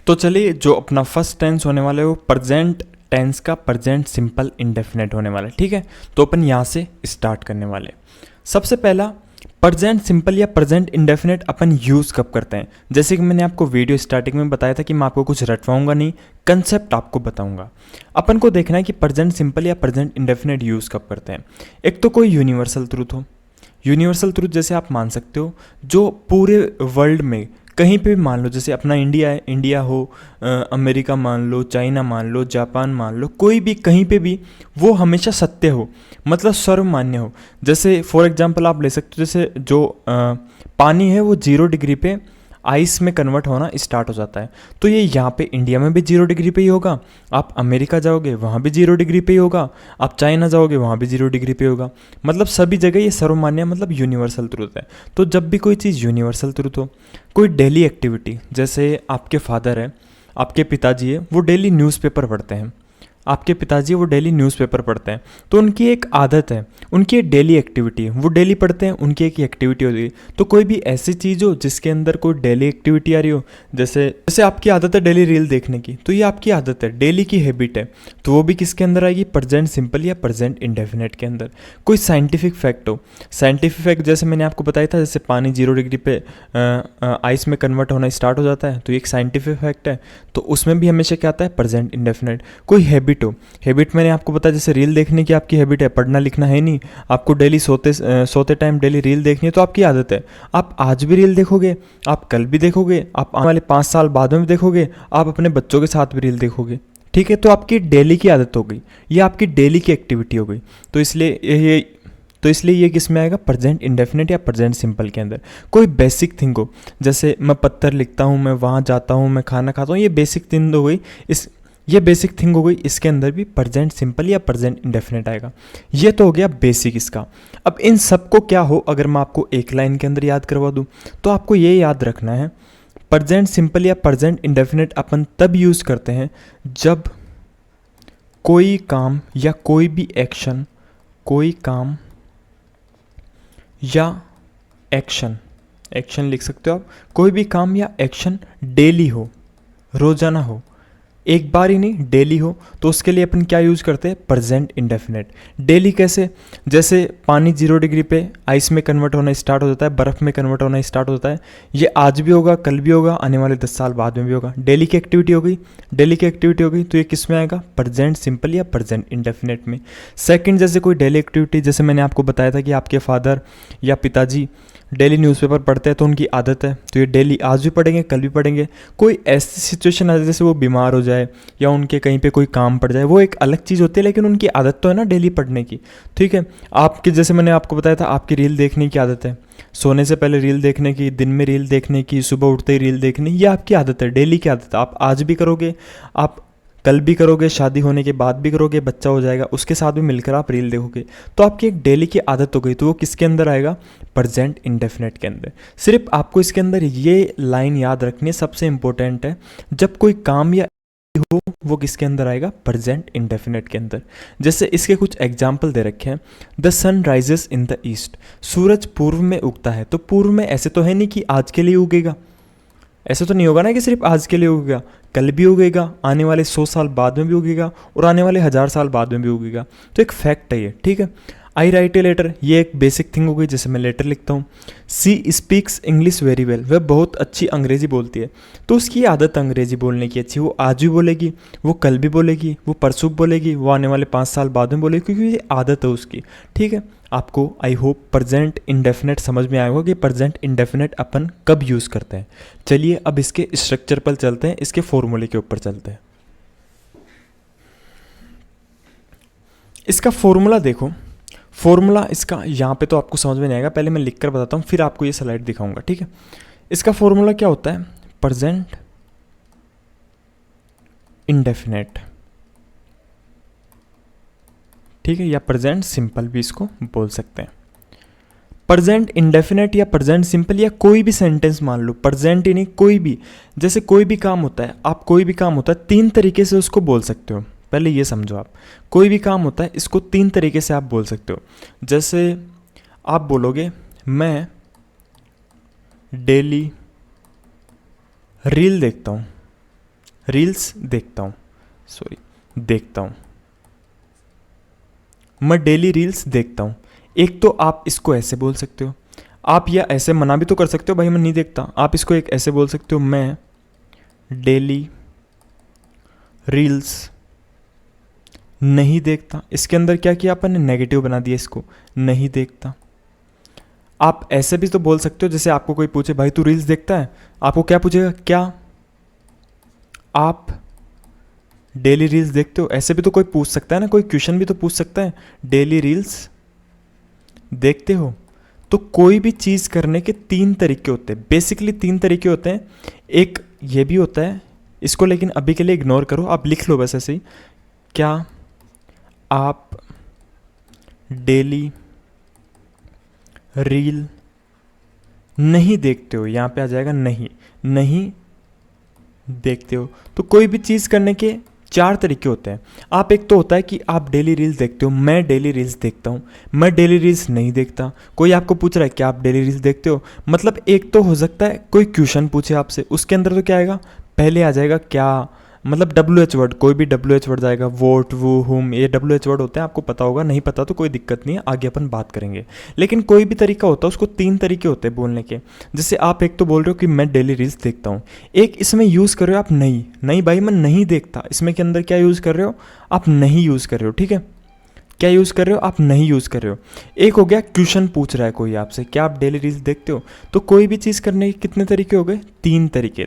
तो चलिए, जो अपना फर्स्ट टेंस होने वाला है वो प्रेजेंट टेंस का प्रेजेंट सिंपल इंडेफिनेट होने वाला है, ठीक है। तो अपन यहाँ से स्टार्ट करने वाले। सबसे पहला, प्रेजेंट सिंपल या प्रेजेंट इंडेफिनेट अपन यूज़ कब करते हैं? जैसे कि मैंने आपको वीडियो स्टार्टिंग में बताया था कि मैं आपको कुछ रटवाऊंगा नहीं, कंसेप्ट आपको बताऊंगा। अपन को देखना है कि प्रेजेंट सिंपल या प्रेजेंट इंडेफिनेट यूज़ कब करते हैं। एक तो कोई यूनिवर्सल ट्रूथ हो, यूनिवर्सल ट्रूथ जैसे आप मान सकते हो जो पूरे वर्ल्ड में कहीं पे भी मान लो, जैसे अपना इंडिया है, इंडिया हो, अमेरिका मान लो, चाइना मान लो, जापान मान लो, कोई भी कहीं पे भी वो हमेशा सत्य हो, मतलब सर्वमान्य हो। जैसे फॉर एग्जांपल आप ले सकते हो, जैसे जो पानी है वो 0 डिग्री पे आइस में कन्वर्ट होना स्टार्ट हो जाता है, तो ये यहाँ पे इंडिया में भी 0 डिग्री पे ही होगा। आप अमेरिका जाओगे वहाँ भी 0 डिग्री पे ही होगा, आप चाइना जाओगे वहाँ भी 0 डिग्री पे होगा। मतलब सभी जगह ये सर्वमान्य, मतलब यूनिवर्सल ट्रूथ है। तो जब भी कोई चीज़ यूनिवर्सल ट्रूथ हो, कोई डेली एक्टिविटी, जैसे आपके फादर है, आपके पिताजी है, वो डेली न्यूज़पेपर पढ़ते हैं, आपके पिताजी वो डेली न्यूज़पेपर पढ़ते हैं, तो उनकी एक आदत है, उनकी एक डेली एक्टिविटी है, वो डेली पढ़ते हैं, उनकी एक एक्टिविटी होती है। तो कोई भी ऐसी चीज़ हो जिसके अंदर कोई डेली एक्टिविटी आ रही हो, जैसे जैसे आपकी आदत है डेली रील देखने की, तो ये आपकी आदत है, डेली की हैबिट है, तो वो भी किसके अंदर आएगी, प्रेजेंट सिंपल या प्रेजेंट इंडेफिनेट के अंदर। कोई साइंटिफिक फैक्ट हो, साइंटिफिक फैक्ट जैसे मैंने आपको बताया था, जैसे पानी 0 डिग्री पे आइस में कन्वर्ट होना स्टार्ट हो जाता है, तो ये एक साइंटिफिक फैक्ट है, तो उसमें भी हमेशा क्या आता है, प्रेजेंट इंडेफिनेट। कोई हैबिट हो, हैबिट मैंने आपको बताया जैसे रील देखने की आपकी हैबिट है, पढ़ना लिखना है नहीं, आपको डेली सोते टाइम डेली रील देखनी है, तो आपकी आदत है, आप आज भी रील देखोगे, आप कल भी देखोगे, आप आने वाले 5 साल बाद में भी देखोगे, आप अपने बच्चों के साथ भी रील देखोगे। ठीक है, तो आपकी डेली की आदत हो गई, ये आपकी डेली की एक्टिविटी हो गई। तो इसलिए ये किस में आएगा, प्रेजेंट इंडेफिनिट या प्रेजेंट सिंपल के अंदर। कोई बेसिक थिंग हो, जैसे मैं पत्थर लिखता हूँ, मैं वहाँ जाता हूँ, मैं खाना खाता हूँ, ये बेसिक थिंग हो गई, ये बेसिक थिंग हो गई, इसके अंदर भी प्रेजेंट सिंपल या प्रेजेंट इंडेफिनिट आएगा। ये तो हो गया बेसिक इसका। अब इन सबको क्या हो, अगर मैं आपको एक लाइन के अंदर याद करवा दूँ, तो आपको ये याद रखना है, प्रेजेंट सिंपल या प्रेजेंट इंडेफिनिट अपन तब यूज़ करते हैं जब कोई काम या कोई भी एक्शन, कोई काम या एक्शन लिख सकते हो आप, कोई भी काम या एक्शन डेली हो, रोजाना हो, एक बार ही नहीं डेली हो, तो उसके लिए अपन क्या यूज़ करते हैं, प्रेजेंट इंडेफिनेट। डेली कैसे, जैसे पानी 0 डिग्री पे आइस में कन्वर्ट होना स्टार्ट हो जाता है, बर्फ़ में कन्वर्ट होना स्टार्ट होता है, ये आज भी होगा, कल भी होगा, आने वाले 10 साल बाद में भी होगा। डेली की एक्टिविटी हो गई, डेली की एक्टिविटी हो गई, तो ये किस में आएगा, प्रेजेंट सिंपल या प्रेजेंट इंडेफिनेट में। सेकंड, जैसे कोई डेली एक्टिविटी, जैसे मैंने आपको बताया था कि आपके फादर या पिताजी डेली न्यूज़पेपर पढ़ते हैं, तो उनकी आदत है, तो ये डेली आज भी पढ़ेंगे, कल भी पढ़ेंगे। कोई ऐसी सिचुएशन आ जाए जैसे वो बीमार हो जाए या उनके कहीं पे कोई काम पड़ जाए, वो एक अलग चीज़ होती है, लेकिन उनकी आदत तो है ना डेली पढ़ने की। ठीक है, आपकी जैसे मैंने आपको बताया था, आपकी रील देखने की आदत है, सोने से पहले रील देखने की, दिन में रील देखने की, सुबह उठते ही रील देखने, ये आपकी आदत है, डेली की आदत है। आप आज भी करोगे, आप कल भी करोगे, शादी होने के बाद भी करोगे, बच्चा हो जाएगा उसके साथ भी मिलकर आप रील देखोगे, तो आपकी एक डेली की आदत हो गई, तो वो किसके अंदर आएगा, प्रेजेंट इंडेफिनेट के अंदर। सिर्फ आपको इसके अंदर ये लाइन याद रखनी है, सबसे इंपॉर्टेंट है, जब कोई काम या हो वो किसके अंदर आएगा, प्रेजेंट इंडेफिनेट के अंदर। जैसे इसके कुछ एग्जाम्पल दे रखे हैं, the sun rises in the east, सूरज पूर्व में उगता है, तो पूर्व में ऐसे तो है नहीं कि आज के लिए उगेगा, ऐसे तो नहीं होगा ना कि सिर्फ आज के लिए उगेगा, कल भी उगेगा, आने वाले 100 साल बाद में भी उगेगा, और आने वाले 1000 साल बाद में भी उगेगा। तो एक फैक्ट है ये, ठीक है। आई राइट ए लेटर, ये एक बेसिक थिंग हो गई, जैसे मैं लेटर लिखता हूँ। She speaks English very well, वह बहुत अच्छी अंग्रेजी बोलती है, तो उसकी आदत अंग्रेजी बोलने की अच्छी, वो आज भी बोलेगी, वो कल भी बोलेगी, वो परसों बोलेगी, वो आने वाले 5 साल बाद में बोलेगी, क्योंकि ये आदत है उसकी। ठीक है, आपको आई होप प्रेजेंट इंडेफिनेट समझ में आया होगा कि प्रेजेंट इंडेफिनेट अपन कब यूज़ करते हैं। चलिए अब इसके स्ट्रक्चर पर चलते हैं, इसके फॉर्मूले के ऊपर चलते हैं। इसका फॉर्मूला देखो, फॉर्मूला इसका यहाँ पे तो आपको समझ में नहीं आएगा, पहले मैं लिख कर बताता हूँ, फिर आपको ये स्लाइड दिखाऊंगा। ठीक है, इसका फॉर्मूला क्या होता है, प्रेजेंट इंडेफिनेट, ठीक है, या प्रेजेंट सिंपल भी इसको बोल सकते हैं। प्रेजेंट इंडेफिनेट या प्रेजेंट सिंपल या कोई भी सेंटेंस मान लो, प्रेजेंट ही नहीं कोई भी, जैसे कोई भी काम होता है, आप कोई भी काम होता है 3 तरीके से उसको बोल सकते हो। पहले ये समझो, आप कोई भी काम होता है इसको 3 तरीके से आप बोल सकते हो। जैसे आप बोलोगे मैं डेली रील देखता हूँ, रील्स देखता हूँ, देखता हूँ, मैं डेली रील्स देखता हूँ। एक तो आप इसको ऐसे बोल सकते हो, आप या ऐसे मना भी तो कर सकते हो, भाई मैं नहीं देखता, आप इसको एक ऐसे बोल सकते हो, मैं डेली रील्स नहीं देखता। इसके अंदर क्या किया अपन ने, नेगेटिव बना दिया इसको, नहीं देखता। आप ऐसे भी तो बोल सकते हो, जैसे आपको कोई पूछे भाई तू रील्स देखता है, आपको क्या पूछेगा, क्या आप डेली रील्स देखते हो। ऐसे भी तो कोई पूछ सकता है ना, कोई क्वेश्चन भी तो पूछ सकता है, डेली रील्स देखते हो। तो कोई भी चीज़ करने के 3 तरीके होते हैं, बेसिकली 3 तरीके होते हैं। एक ये भी होता है, इसको लेकिन अभी के लिए इग्नोर करो, आप लिख लो बस ऐसे ही, क्या आप डेली रील नहीं देखते हो, यहाँ पे आ जाएगा नहीं, नहीं देखते हो। तो कोई भी चीज़ करने के 4 तरीके होते हैं। आप एक तो होता है कि आप डेली रील्स देखते हो, मैं डेली रील्स देखता हूँ, मैं डेली रील्स नहीं देखता। कोई आपको पूछ रहा है कि आप डेली रील्स देखते हो, मतलब एक तो हो सकता है कोई क्वेश्चन पूछे आपसे, उसके अंदर तो क्या आएगा, पहले आ जाएगा क्या, मतलब WH वर्ड, कोई भी WH वर्ड आएगा, वोट वो हुम, ये WH वर्ड होते हैं, आपको पता होगा, नहीं पता तो कोई दिक्कत नहीं है, आगे अपन बात करेंगे। लेकिन कोई भी तरीका होता है, उसको 3 तरीके होते हैं बोलने के। जैसे आप एक तो बोल रहे हो कि मैं डेली रील्स देखता हूँ, एक इसमें यूज़ कर रहे हो आप नहीं, नहीं भाई मैं नहीं देखता, इसमें के अंदर क्या यूज़ कर रहे हो आप, नहीं यूज़ कर रहे हो, ठीक है, क्या यूज़ कर रहे हो आप, नहीं यूज़ कर रहे हो। एक हो गया क्वेश्चन पूछ रहा है कोई आपसे, क्या आप डेली रील्स देखते हो, तो कोई भी चीज़ करने के कितने तरीके हो गए, 3 तरीके।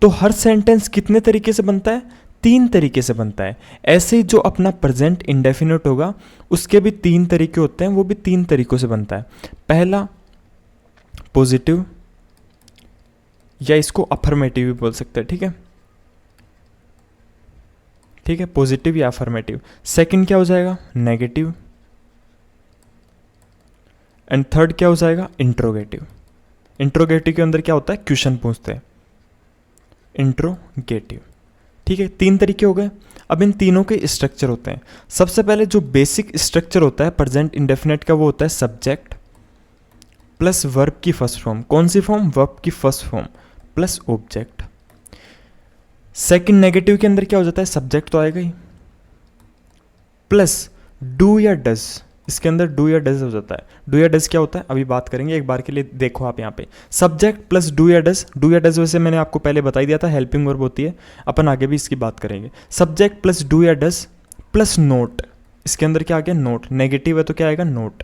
तो हर सेंटेंस कितने तरीके से बनता है, 3 तरीके से बनता है। ऐसे ही जो अपना प्रेजेंट इंडेफिनिट होगा उसके भी 3 तरीके होते हैं, वो भी 3 तरीकों से बनता है। पहला पॉजिटिव, या इसको अफर्मेटिव भी बोल सकते हैं, ठीक है, ठीक है, पॉजिटिव या अफर्मेटिव। सेकंड क्या हो जाएगा, नेगेटिव, एंड थर्ड क्या हो जाएगा, इंट्रोगेटिव। इंट्रोगेटिव के अंदर क्या होता है, क्वेश्चन पूछते हैं, इंट्रोगेटिव, ठीक है। 3 तरीके हो गए। अब इन तीनों के स्ट्रक्चर होते हैं। सबसे पहले जो बेसिक स्ट्रक्चर होता है प्रेजेंट इंडेफिनिट का, वो होता है सब्जेक्ट प्लस वर्ब की फर्स्ट फॉर्म। कौन सी फॉर्म, वर्ब की first form plus object. Second negative के अंदर क्या हो जाता है, सब्जेक्ट तो आएगा ही, प्लस डू या डज, इसके अंदर डू या डज हो जाता है। डू या डज क्या होता है अभी बात करेंगे, एक बार के लिए देखो आप यहाँ पे, सब्जेक्ट प्लस डू या डज। डू या डज वैसे मैंने आपको पहले बता ही दिया था, हेल्पिंग वर्ब होती है, अपन आगे भी इसकी बात करेंगे। सब्जेक्ट प्लस डू या डज प्लस नोट, इसके अंदर क्या आ गया, नोट। नेगेटिव है तो क्या आएगा, नोट,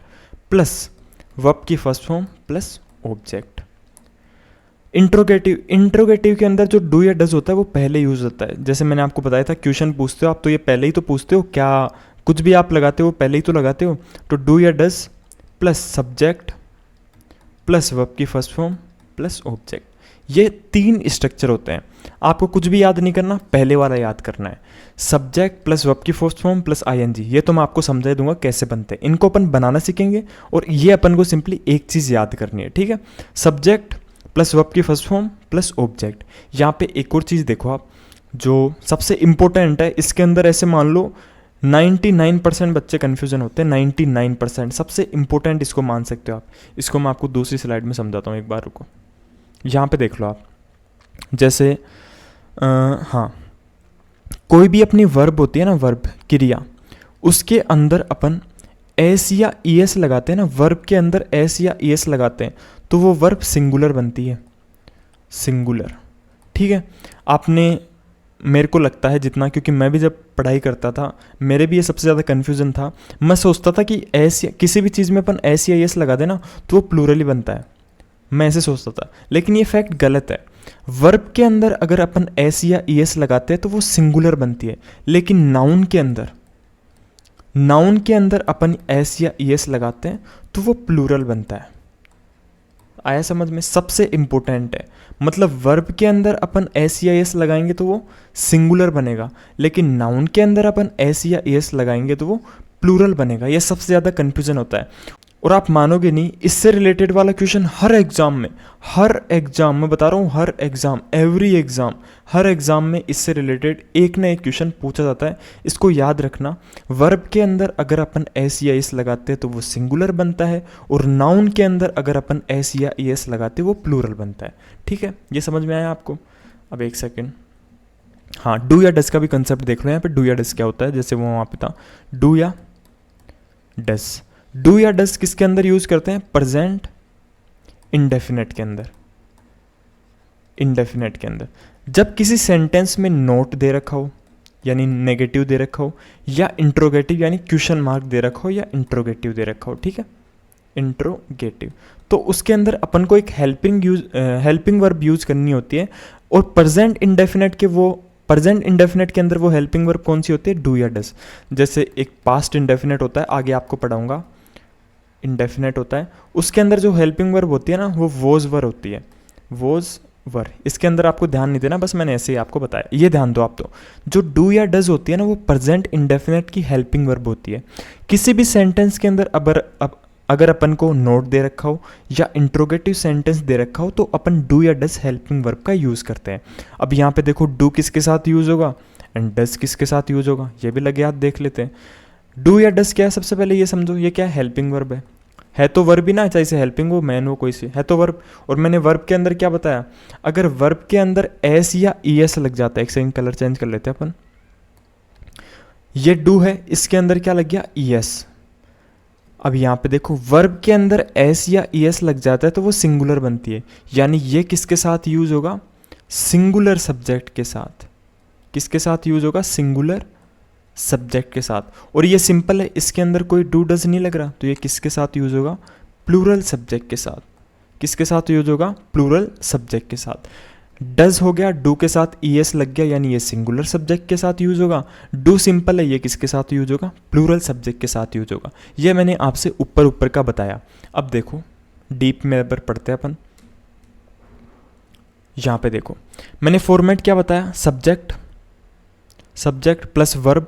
प्लस वर्ब की first form plus object. Interrogative, interrogative के अंदर जो डू या डज होता है वो पहले यूज होता है। जैसे मैंने आपको बताया था, क्वेश्चन पूछते हो आप तो ये पहले ही तो पूछते हो, क्या कुछ भी आप लगाते हो पहले ही तो लगाते हो। तो डू या does plus subject plus verb की फर्स्ट फॉर्म प्लस ऑब्जेक्ट, ये 3 स्ट्रक्चर होते हैं। आपको कुछ भी याद नहीं करना, पहले वाला याद करना है, सब्जेक्ट प्लस वर्ब की फर्स्ट फॉर्म प्लस ING। ये तो मैं आपको समझा दूंगा कैसे बनते हैं, इनको अपन बनाना सीखेंगे, और ये अपन को सिंपली एक चीज़ याद करनी है, ठीक है, सब्जेक्ट प्लस वर्ब की फर्स्ट फॉर्म प्लस ऑब्जेक्ट। यहाँ पे एक और चीज़ देखो आप, जो सबसे इंपॉर्टेंट है, इसके अंदर ऐसे मान लो 99% बच्चे कन्फ्यूजन होते हैं, 99% सबसे इंपॉर्टेंट इसको मान सकते हो आप। इसको मैं आपको दूसरी स्लाइड में समझाता हूँ, एक बार रुको, यहाँ पे देख लो आप। जैसे हाँ, कोई भी अपनी वर्ब होती है ना, वर्ब क्रिया, उसके अंदर अपन एस या ES लगाते हैं ना, वर्ब के अंदर एस या ES लगाते हैं तो वो वर्ब सिंगुलर बनती है, सिंगुलर, ठीक है। आपने, मेरे को लगता है जितना, क्योंकि मैं भी जब पढ़ाई करता था मेरे भी ये सबसे ज़्यादा कन्फ्यूज़न था, मैं सोचता था कि एस या किसी भी चीज़ में अपन एस या ES लगा देना तो वो प्लूरल ही बनता है, मैं ऐसे सोचता था, लेकिन ये फैक्ट गलत है। वर्ब के अंदर अगर अपन एस या ES लगाते हैं तो वो सिंगुलर बनती है, लेकिन नाउन के अंदर, नाउन के अंदर अपन एस या ES लगाते हैं तो वो प्लूरल बनता है। आया समझ में, सबसे इंपॉर्टेंट है, मतलब वर्ब के अंदर अपन एस या ES लगाएंगे तो वो सिंगुलर बनेगा, लेकिन नाउन के अंदर अपन एस या ES लगाएंगे तो वो प्लूरल बनेगा। ये सबसे ज़्यादा कन्फ्यूजन होता है। और आप मानोगे नहीं, इससे रिलेटेड वाला क्वेश्चन हर एग्जाम में, हर एग्जाम में बता रहा हूँ, हर एग्जाम, एवरी एग्जाम, हर एग्जाम में इससे रिलेटेड एक ना एक क्वेश्चन पूछा जाता है। इसको याद रखना, वर्ब के अंदर अगर अपन एस या ES लगाते हैं तो वो सिंगुलर बनता है, और नाउन के अंदर अगर अपन एस या ES लगाते हैं वो प्लूरल बनता है, ठीक है। ये समझ में आया आपको। अब एक सेकेंड, हाँ, डू या डस का भी कंसेप्ट देख लो यहाँ पे। डू या डस क्या होता है, जैसे वो वहाँ पे था, डू या डस। डू या डस किसके अंदर यूज करते हैं, प्रेजेंट इंडेफिनेट के अंदर, इंडेफिनेट के अंदर। जब किसी सेंटेंस में नोट दे रखा हो, यानी नेगेटिव दे रखा हो, या इंट्रोगेटिव यानी क्वेश्चन मार्क दे रखा हो, या इंट्रोगेटिव दे रखा हो, ठीक है, इंट्रोगेटिव, तो उसके अंदर अपन को एक हेल्पिंग वर्ब यूज करनी होती है। और प्रेजेंट इंडेफिनेट के, वो प्रेजेंट इंडेफिनेट के अंदर वो हेल्पिंग वर्ब कौन सी होती है, डू या डस। जैसे एक पास्ट इंडेफिनेट होता है, आगे आपको पढ़ाऊंगा, इंडेफिनेट होता है, उसके अंदर जो हेल्पिंग वर्ब होती है ना, वो वोज वर होती है, वोज वर। इसके अंदर आपको ध्यान नहीं देना, बस मैंने ऐसे ही आपको बताया, ये ध्यान दो आप। तो जो डू या डज होती है ना, वो प्रेजेंट इंडेफिनेट की हेल्पिंग वर्ब होती है। किसी भी सेंटेंस के अंदर अगर अपन को नोट दे रखा हो या इंट्रोगेटिव सेंटेंस दे रखा हो तो अपन डू या डज हेल्पिंग वर्ब का यूज़ करते हैं। अब यहाँ पे देखो, डू किसके साथ यूज़ होगा, एंड डज किसके साथ यूज होगा, ये भी लगे हाथ देख लेते हैं। डू या डज क्या है, सबसे पहले ये समझो, ये क्या है, हेल्पिंग वर्ब है तो वर्ब ही ना, चाहे से हेल्पिंग हो, मैन हो, कोई से, है तो वर्ब। और मैंने वर्ब के अंदर क्या बताया, अगर वर्ब के अंदर एस या ई एस लग जाता है, एक सेकंड कलर चेंज कर लेते हैं अपन, ये डू है, इसके अंदर क्या लग गया, ई एस। अब यहाँ पे देखो वर्ब के अंदर एस या ई एस लग जाता है तो वो सिंगुलर बनती है, यानी ये किसके साथ यूज होगा, सिंगुलर सब्जेक्ट के साथ। किसके साथ यूज होगा, सिंगुलर सब्जेक्ट के साथ। और ये सिंपल है, इसके अंदर कोई डू डज नहीं लग रहा, तो ये किसके साथ यूज होगा, प्लूरल सब्जेक्ट के साथ। किसके साथ यूज होगा, प्लूरल सब्जेक्ट के साथ। डज हो गया, डू के साथ ई एस लग गया, यानी ये सिंगुलर सब्जेक्ट के साथ यूज होगा। डू सिंपल है, ये किसके साथ यूज होगा, प्लूरल सब्जेक्ट के साथ यूज होगा। ये मैंने आपसे ऊपर ऊपर का बताया। अब देखो डीप में पर पढ़ते हैं अपन। यहाँ पे देखो मैंने फॉर्मेट क्या बताया, सब्जेक्ट प्लस वर्ब।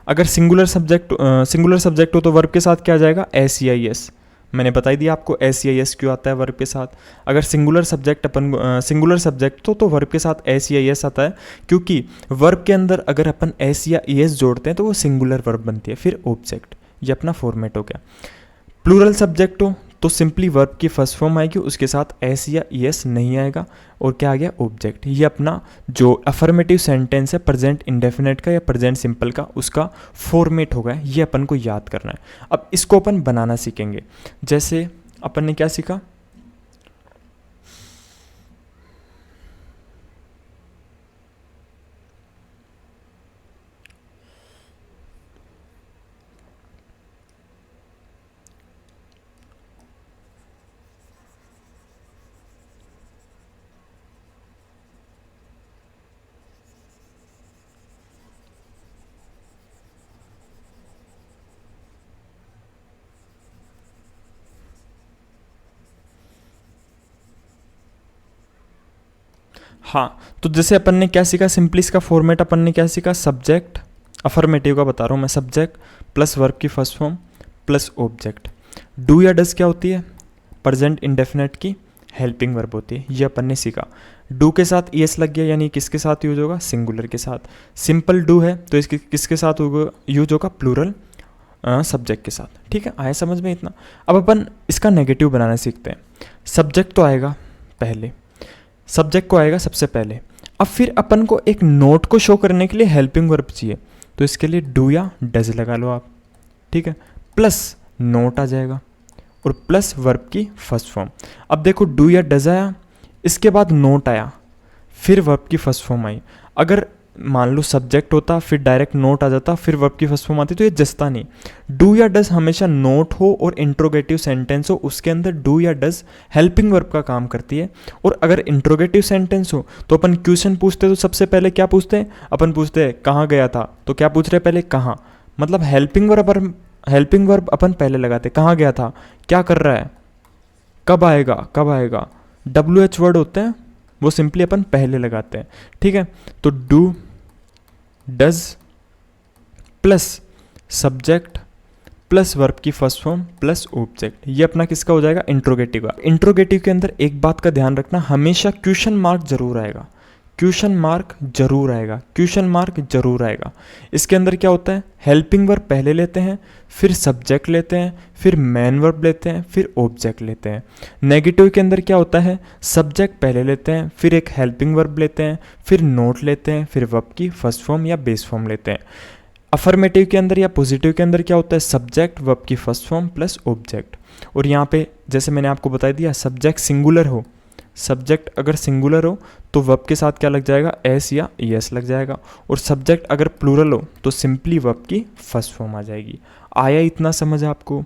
अगर सिंगुलर सब्जेक्ट हो तो वर्ब के साथ क्या आ जाएगा, एस या एस। मैंने बताई दिया आपको एस या एस क्यों आता है वर्ब के साथ। अगर सिंगुलर सब्जेक्ट तो वर्ब के साथ एस या एस आता है, क्योंकि वर्ब के अंदर अगर अपन एस या एस जोड़ते हैं तो वो सिंगुलर वर्ब बनती है, फिर ऑब्जेक्ट। ये अपना फॉर्मेट हो गया। प्लूरल सब्जेक्ट हो तो सिंपली वर्ब की फर्स्ट फॉर्म आएगी, उसके साथ एस या एस नहीं आएगा, और क्या आ गया, ऑब्जेक्ट। ये अपना जो अफर्मेटिव सेंटेंस है प्रेजेंट इंडेफिनेट का या प्रेजेंट सिंपल का, उसका फॉर्मेट होगा। ये अपन को याद करना है। अब इसको अपन बनाना सीखेंगे। जैसे अपन ने क्या सीखा, हाँ, तो जैसे अपन ने क्या सीखा, सिंपली इसका फॉर्मेट अपन ने क्या सीखा, सब्जेक्ट, अफर्मेटिव का बता रहा हूँ मैं, सब्जेक्ट प्लस वर्ब की first form plus object. Do या डज क्या होती है, प्रेजेंट इंडेफिनेट की हेल्पिंग वर्ब होती है। ये अपन ने सीखा। डू के साथ एस लग गया, यानी किसके साथ यूज होगा, सिंगुलर के साथ। सिंपल डू है तो इसके किसके साथ यूज होगा, प्लूरल सब्जेक्ट के साथ। ठीक है, आया समझ में इतना। अब अपन इसका नेगेटिव बनाना सीखते हैं। सब्जेक्ट तो आएगा पहले, सब्जेक्ट को आएगा सबसे पहले। अब फिर अपन को एक नोट को शो करने के लिए हेल्पिंग वर्ब चाहिए, तो इसके लिए डू या डज लगा लो आप। ठीक है, प्लस नोट आ जाएगा और प्लस वर्ब की फर्स्ट फॉर्म। अब देखो डू या डज आया, इसके बाद नोट आया, फिर वर्ब की फर्स्ट फॉर्म आई। अगर मान लो सब्जेक्ट होता फिर डायरेक्ट नोट आ जाता फिर वर्ब की फर्स्ट फॉर्म आती, तो ये जचता नहीं। डू या डज हमेशा नोट हो और इंट्रोगेटिव सेंटेंस हो, उसके अंदर डू या डज हेल्पिंग वर्ब का काम करती है। और अगर इंट्रोगेटिव सेंटेंस हो तो अपन क्वेश्चन पूछते तो सबसे पहले क्या पूछते हैं, अपन पूछते हैं कहाँ गया था, तो क्या पूछ रहे हैं पहले, कहाँ। मतलब हेल्पिंग वर्ब अपन पहले लगाते, कहाँ गया था, क्या कर रहा है, कब आएगा। WH वर्ड होते हैं वो सिंपली अपन पहले लगाते हैं। ठीक है, तो do does plus subject plus verb की फर्स्ट फॉर्म प्लस ऑब्जेक्ट, ये अपना किसका हो जाएगा, इंट्रोगेटिव का। इंट्रोगेटिव के अंदर एक बात का ध्यान रखना, हमेशा क्वेश्चन मार्क जरूर आएगा, क्वेश्चन मार्क जरूर आएगा। इसके अंदर क्या होता है, हेल्पिंग वर्ब पहले लेते हैं, फिर सब्जेक्ट लेते हैं, फिर मेन वर्ब लेते हैं, फिर ऑब्जेक्ट लेते हैं। नेगेटिव के अंदर क्या होता है, सब्जेक्ट पहले लेते हैं, फिर एक हेल्पिंग वर्ब लेते हैं, फिर नोट लेते हैं, फिर वर्ब की फर्स्ट फॉर्म या बेस फॉर्म लेते हैं। अफर्मेटिव के अंदर या पॉजिटिव के अंदर क्या होता है, सब्जेक्ट वर्ब की फर्स्ट फॉर्म प्लस ऑब्जेक्ट। और यहाँ पे जैसे मैंने आपको बता दिया, सब्जेक्ट अगर सिंगुलर हो तो वर्ब के साथ क्या लग जाएगा, एस या एस लग जाएगा। और सब्जेक्ट अगर प्लूरल हो तो सिंपली वर्ब की फर्स्ट फॉर्म आ जाएगी। आया इतना समझ आपको,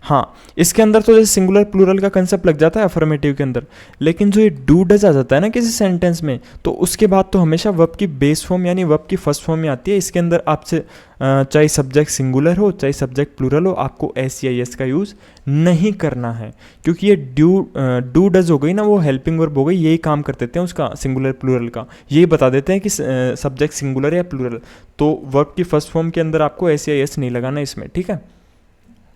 हाँ। इसके अंदर तो जैसे सिंगुलर प्लूरल का कंसेप्ट लग जाता है अफर्मेटिव के अंदर, लेकिन जो ये डू डज आ जाता है ना किसी सेंटेंस में, तो उसके बाद तो हमेशा वर्ब की बेस फॉर्म यानी वर्ब की फर्स्ट फॉर्म में आती है। इसके अंदर आपसे चाहे सब्जेक्ट सिंगुलर हो चाहे सब्जेक्ट प्लूरल हो, आपको एस या एस का यूज़ नहीं करना है, क्योंकि ये डू डज हो गई ना, वो हेल्पिंग वर्ब हो गई, यही काम कर देते हैं उसका, सिंगुलर प्लूरल का, यही बता देते हैं कि सब्जेक्ट सिंगुलर या प्लूरल। तो वर्ब की फर्स्ट फॉर्म के अंदर आपको एस या एस नहीं लगाना इसमें। ठीक है,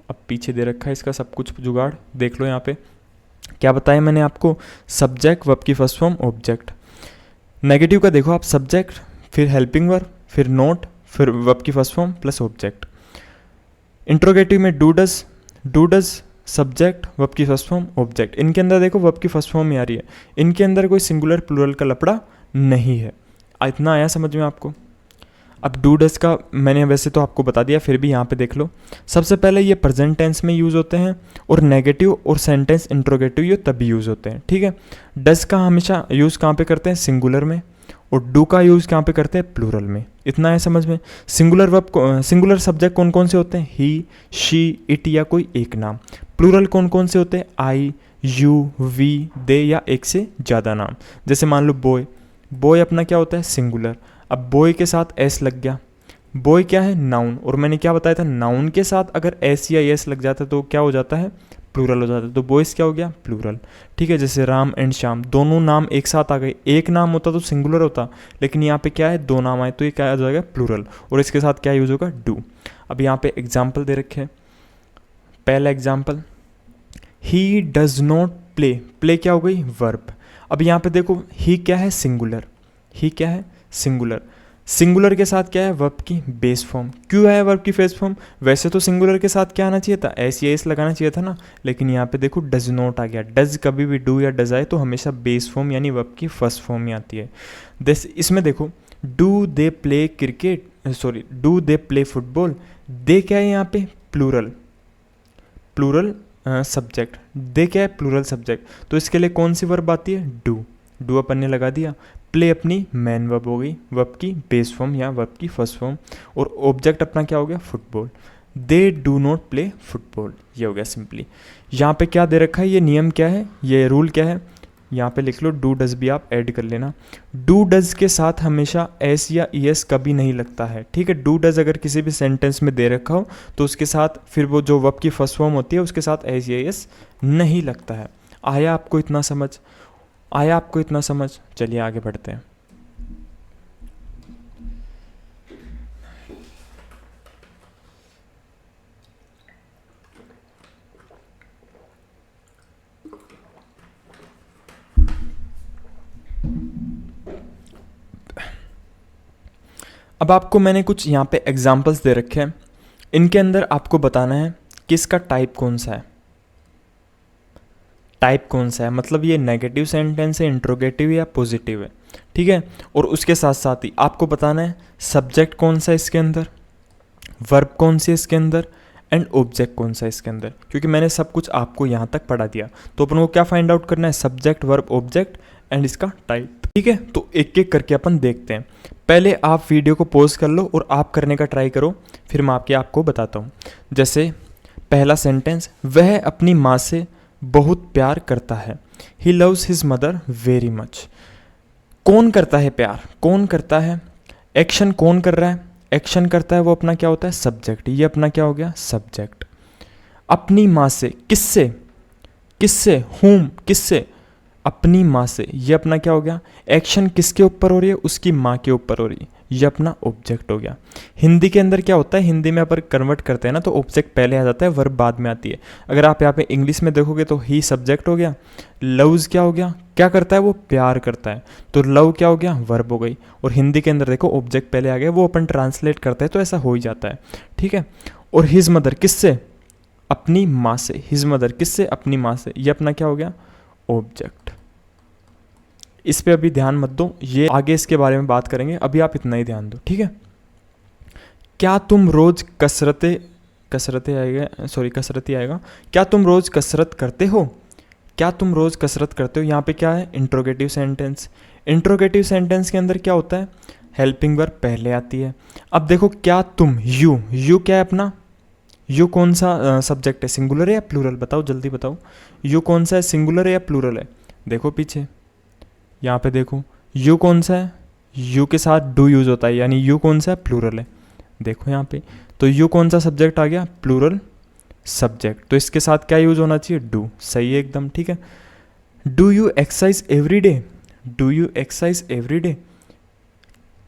अब पीछे दे रखा है इसका सब कुछ जुगाड़, देख लो यहाँ पे क्या बताया मैंने आपको, सब्जेक्ट वर्ब की फर्स्ट फॉर्म ऑब्जेक्ट। नेगेटिव का देखो आप, सब्जेक्ट फिर हेल्पिंग वर्ब, फिर नोट, फिर वर्ब की first form plus object. Interrogative में डू डज सब्जेक्ट, वर्ब की फर्स्ट फॉर्म ऑब्जेक्ट। इनके अंदर देखो वर्ब की फर्स्ट फॉर्म ही आ रही है, इनके अंदर कोई सिंगुलर प्लूरल का लपड़ा नहीं है। इतना आया समझ में आपको? अब डू डज का मैंने वैसे तो आपको बता दिया, फिर भी यहाँ पे देख लो। सबसे पहले ये प्रेजेंट टेंस में यूज़ होते हैं, और नेगेटिव और सेंटेंस इंट्रोगेटिव ये तभी यूज़ होते हैं, ठीक है। डज का हमेशा यूज़ कहाँ पे करते हैं? सिंगुलर में। और डू का यूज़ कहाँ पे करते हैं? प्लूरल में। इतना है समझ में? सिंगुलर वर्ब सिंगुलर सब्जेक्ट कौन कौन से होते हैं? ही, शी, इट या कोई एक नाम। प्लूरल कौन कौन से होते हैं? आई, यू, वी, दे या एक से ज़्यादा नाम। जैसे मान लो बॉय, बॉय अपना क्या होता है? सिंगुलर। अब बॉय के साथ एस लग गया, बॉय क्या है? नाउन। और मैंने क्या बताया था? नाउन के साथ अगर एस या एस लग जाता है तो क्या हो जाता है? प्लूरल हो जाता है। तो बॉयज़ क्या हो गया? प्लूरल, ठीक है। जैसे राम एंड श्याम, दोनों नाम एक साथ आ गए। एक नाम होता तो सिंगुलर होता, लेकिन यहाँ पे क्या है? दो नाम आए तो ये क्या आ जाएगा? प्लूरल। और इसके साथ क्या यूज़ होगा? डू। अब यहाँ पे एग्जाम्पल दे रखे हैं। पहला example, he does not play. Play क्या हो गई? वर्ब। अब यहाँ पे देखो, ही क्या है? सिंगुलर। ही क्या है? सिंगुलर। सिंगुलर के साथ क्या है? वर्ब की बेस फॉर्म। क्यों है वर्ब की बेस फॉर्म? वैसे तो सिंगुलर के साथ क्या आना चाहिए था? एस या एस लगाना चाहिए था ना, लेकिन यहाँ पे देखो डज नॉट आ गया। डज कभी भी डू या डज आए तो हमेशा बेस फॉर्म यानी वर्ब की फर्स्ट फॉर्म ही आती है। इसमें देखो, do they play cricket, sorry do they play football. They क्या है यहाँ पे? Plural, plural subject. दे क्या है? Plural subject. तो इसके लिए कौन सी वर्ब आती है? डू। डू अपन ने लगा दिया। प्ले अपनी मेन वर्ब हो गई, वर्ब की बेस फॉर्म या वर्ब की फर्स्ट फॉर्म। और ऑब्जेक्ट अपना क्या हो गया? Football. They do not play football, ये हो गया सिंपली। यहाँ पे क्या दे रखा है? ये नियम क्या है? ये रूल क्या है? यहाँ पे लिख लो, डू डज भी आप ऐड कर लेना। डू डज के साथ हमेशा एस या ई एस कभी नहीं लगता है, ठीक है। डू डज अगर किसी भी सेंटेंस में दे रखा हो तो उसके साथ फिर वो जो वर्ब की फर्स्ट फॉर्म होती है उसके साथ एस या एस नहीं लगता है। आया आपको इतना समझ? आया आपको इतना समझ? चलिए आगे बढ़ते हैं। अब आपको मैंने कुछ यहाँ पे एग्जाम्पल्स दे रखे हैं, इनके अंदर आपको बताना है कि इसका टाइप कौन सा है। टाइप कौन सा है मतलब ये नेगेटिव सेंटेंस है, इंट्रोगेटिव या पॉजिटिव है, ठीक है। और उसके साथ साथ ही आपको बताना है सब्जेक्ट कौन सा है इसके अंदर, वर्ब कौन सी है इसके अंदर, एंड ऑब्जेक्ट कौन सा है इसके अंदर। क्योंकि मैंने सब कुछ आपको यहाँ तक पढ़ा दिया, तो अपन को क्या फाइंड आउट करना है? सब्जेक्ट, वर्ब, ऑब्जेक्ट एंड इसका टाइप, ठीक है। तो एक एक करके अपन देखते हैं। पहले आप वीडियो को पॉज कर लो और आप करने का ट्राई करो, फिर मैं आपको बताता हूँ। जैसे पहला सेंटेंस, वह अपनी माँ से बहुत प्यार करता है। He loves his mother very much. कौन करता है प्यार? कौन करता है? एक्शन कौन कर रहा है? एक्शन करता है वो अपना क्या होता है? सब्जेक्ट। ये अपना क्या हो गया? सब्जेक्ट। अपनी माँ से, किससे? किससे? हुम, किससे? अपनी माँ से। ये अपना क्या हो गया? एक्शन किसके ऊपर हो रही है? उसकी माँ के ऊपर हो रही है। ये अपना ऑब्जेक्ट हो गया। हिंदी के अंदर क्या होता है? हिंदी में अपन कन्वर्ट करते हैं ना तो ऑब्जेक्ट पहले आ जाता है, वर्ब बाद में आती है। अगर आप यहाँ पे इंग्लिश में देखोगे तो ही सब्जेक्ट हो गया, लव्स क्या हो गया? क्या करता है वो? प्यार करता है। तो लव क्या हो गया? वर्ब हो गई। और हिंदी के अंदर देखो ऑब्जेक्ट पहले आ गया, वो अपन ट्रांसलेट करते हैं तो ऐसा हो ही जाता है, ठीक है। और हिज मदर किससे? अपनी माँ से। हिज मदर किससे? अपनी माँ से। ये अपना क्या हो गया? ऑब्जेक्ट। इस पे अभी ध्यान मत दो, ये आगे इसके बारे में बात करेंगे, अभी आप इतना ही ध्यान दो, ठीक है। क्या तुम रोज कसरती आएगा। क्या तुम रोज कसरत करते हो? क्या तुम रोज कसरत करते हो? यहाँ पे क्या है? Interrogative sentence. इंट्रोगेटिव सेंटेंस के अंदर क्या होता है? हेल्पिंग वर्ब पहले आती है। अब देखो, क्या तुम, यू क्या है अपना? यू कौन सा सब्जेक्ट है? सिंगुलर है या प्लूरल? बताओ जल्दी बताओ, यू कौन सा है? सिंगुलर है या प्लूरल है? देखो पीछे, यहाँ पे देखो, यू कौन सा है? यू के साथ डू यूज होता है, यानी यू कौन सा है? प्लूरल है। देखो यहाँ पे, तो यू कौन सा सब्जेक्ट आ गया? Plural subject. तो इसके साथ क्या यूज होना चाहिए? डू। सही है एकदम, ठीक है। Do you exercise every day? Do you exercise every day.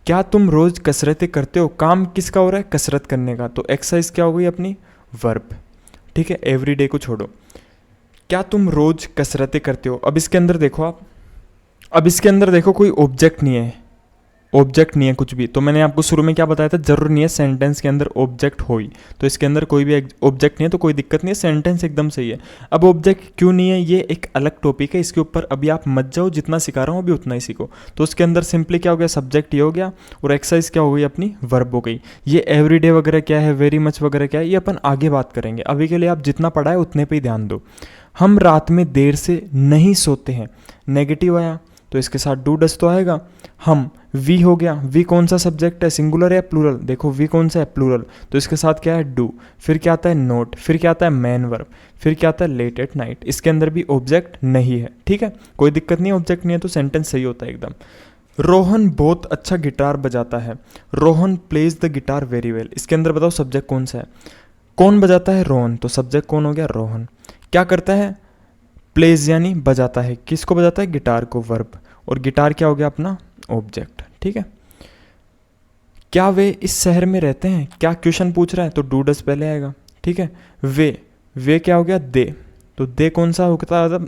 क्या तुम रोज कसरतें करते हो? काम किसका हो रहा है? कसरत करने का। तो एक्सरसाइज क्या हो गई? अपनी वर्ब, ठीक है। एवरी डे को छोड़ो। क्या तुम रोज कसरतें करते हो? अब इसके अंदर देखो आप, अब इसके अंदर देखो कोई ऑब्जेक्ट नहीं है, ऑब्जेक्ट नहीं है कुछ भी। तो मैंने आपको शुरू में क्या बताया था, जरूर नहीं है सेंटेंस के अंदर ऑब्जेक्ट हो ही, तो इसके अंदर कोई भी ऑब्जेक्ट नहीं है तो कोई दिक्कत नहीं है, सेंटेंस एकदम सही है। अब ऑब्जेक्ट क्यों नहीं है ये एक अलग टॉपिक है, इसके ऊपर अभी आप मत जाओ, जितना सिखा रहा हूँ अभी उतना ही सीखो। तो उसके अंदर सिंपली क्या हो गया, सब्जेक्ट ये हो गया और एक्सरसाइज क्या हो गई अपनी, वर्ब हो गई। ये एवरीडे वगैरह क्या है, वेरी मच वगैरह क्या है, ये अपन आगे बात करेंगे। अभी के लिए आप जितना पढ़ा है उतने पे ही ध्यान दो। हम रात में देर से नहीं सोते हैं, नेगेटिव आया तो इसके साथ डू डस तो आएगा। हम, वी हो गया, वी कौन सा सब्जेक्ट है, सिंगुलर या प्लूरल, देखो वी कौन सा है, प्लूरल, तो इसके साथ क्या है, डू। फिर क्या आता है, नोट, फिर क्या आता है, मैन वर्ब, फिर क्या आता है, लेट एट नाइट। इसके अंदर भी ऑब्जेक्ट नहीं है, ठीक है, कोई दिक्कत नहीं है, ऑब्जेक्ट नहीं है तो सेंटेंस सही होता है एकदम। रोहन बहुत अच्छा गिटार बजाता है, Rohan plays the guitar very well. इसके अंदर बताओ सब्जेक्ट कौन सा है, कौन बजाता है, रोहन, तो सब्जेक्ट कौन हो गया, रोहन। क्या करता है, प्लेज यानी बजाता है, किसको बजाता है, गिटार को, वर्ब, और गिटार क्या हो गया अपना ऑब्जेक्ट, ठीक है। क्या वे इस शहर में रहते हैं, क्या क्वेश्चन पूछ रहा है तो डू डस पहले आएगा, ठीक है। वे क्या हो गया, दे, तो दे कौन सा होता है,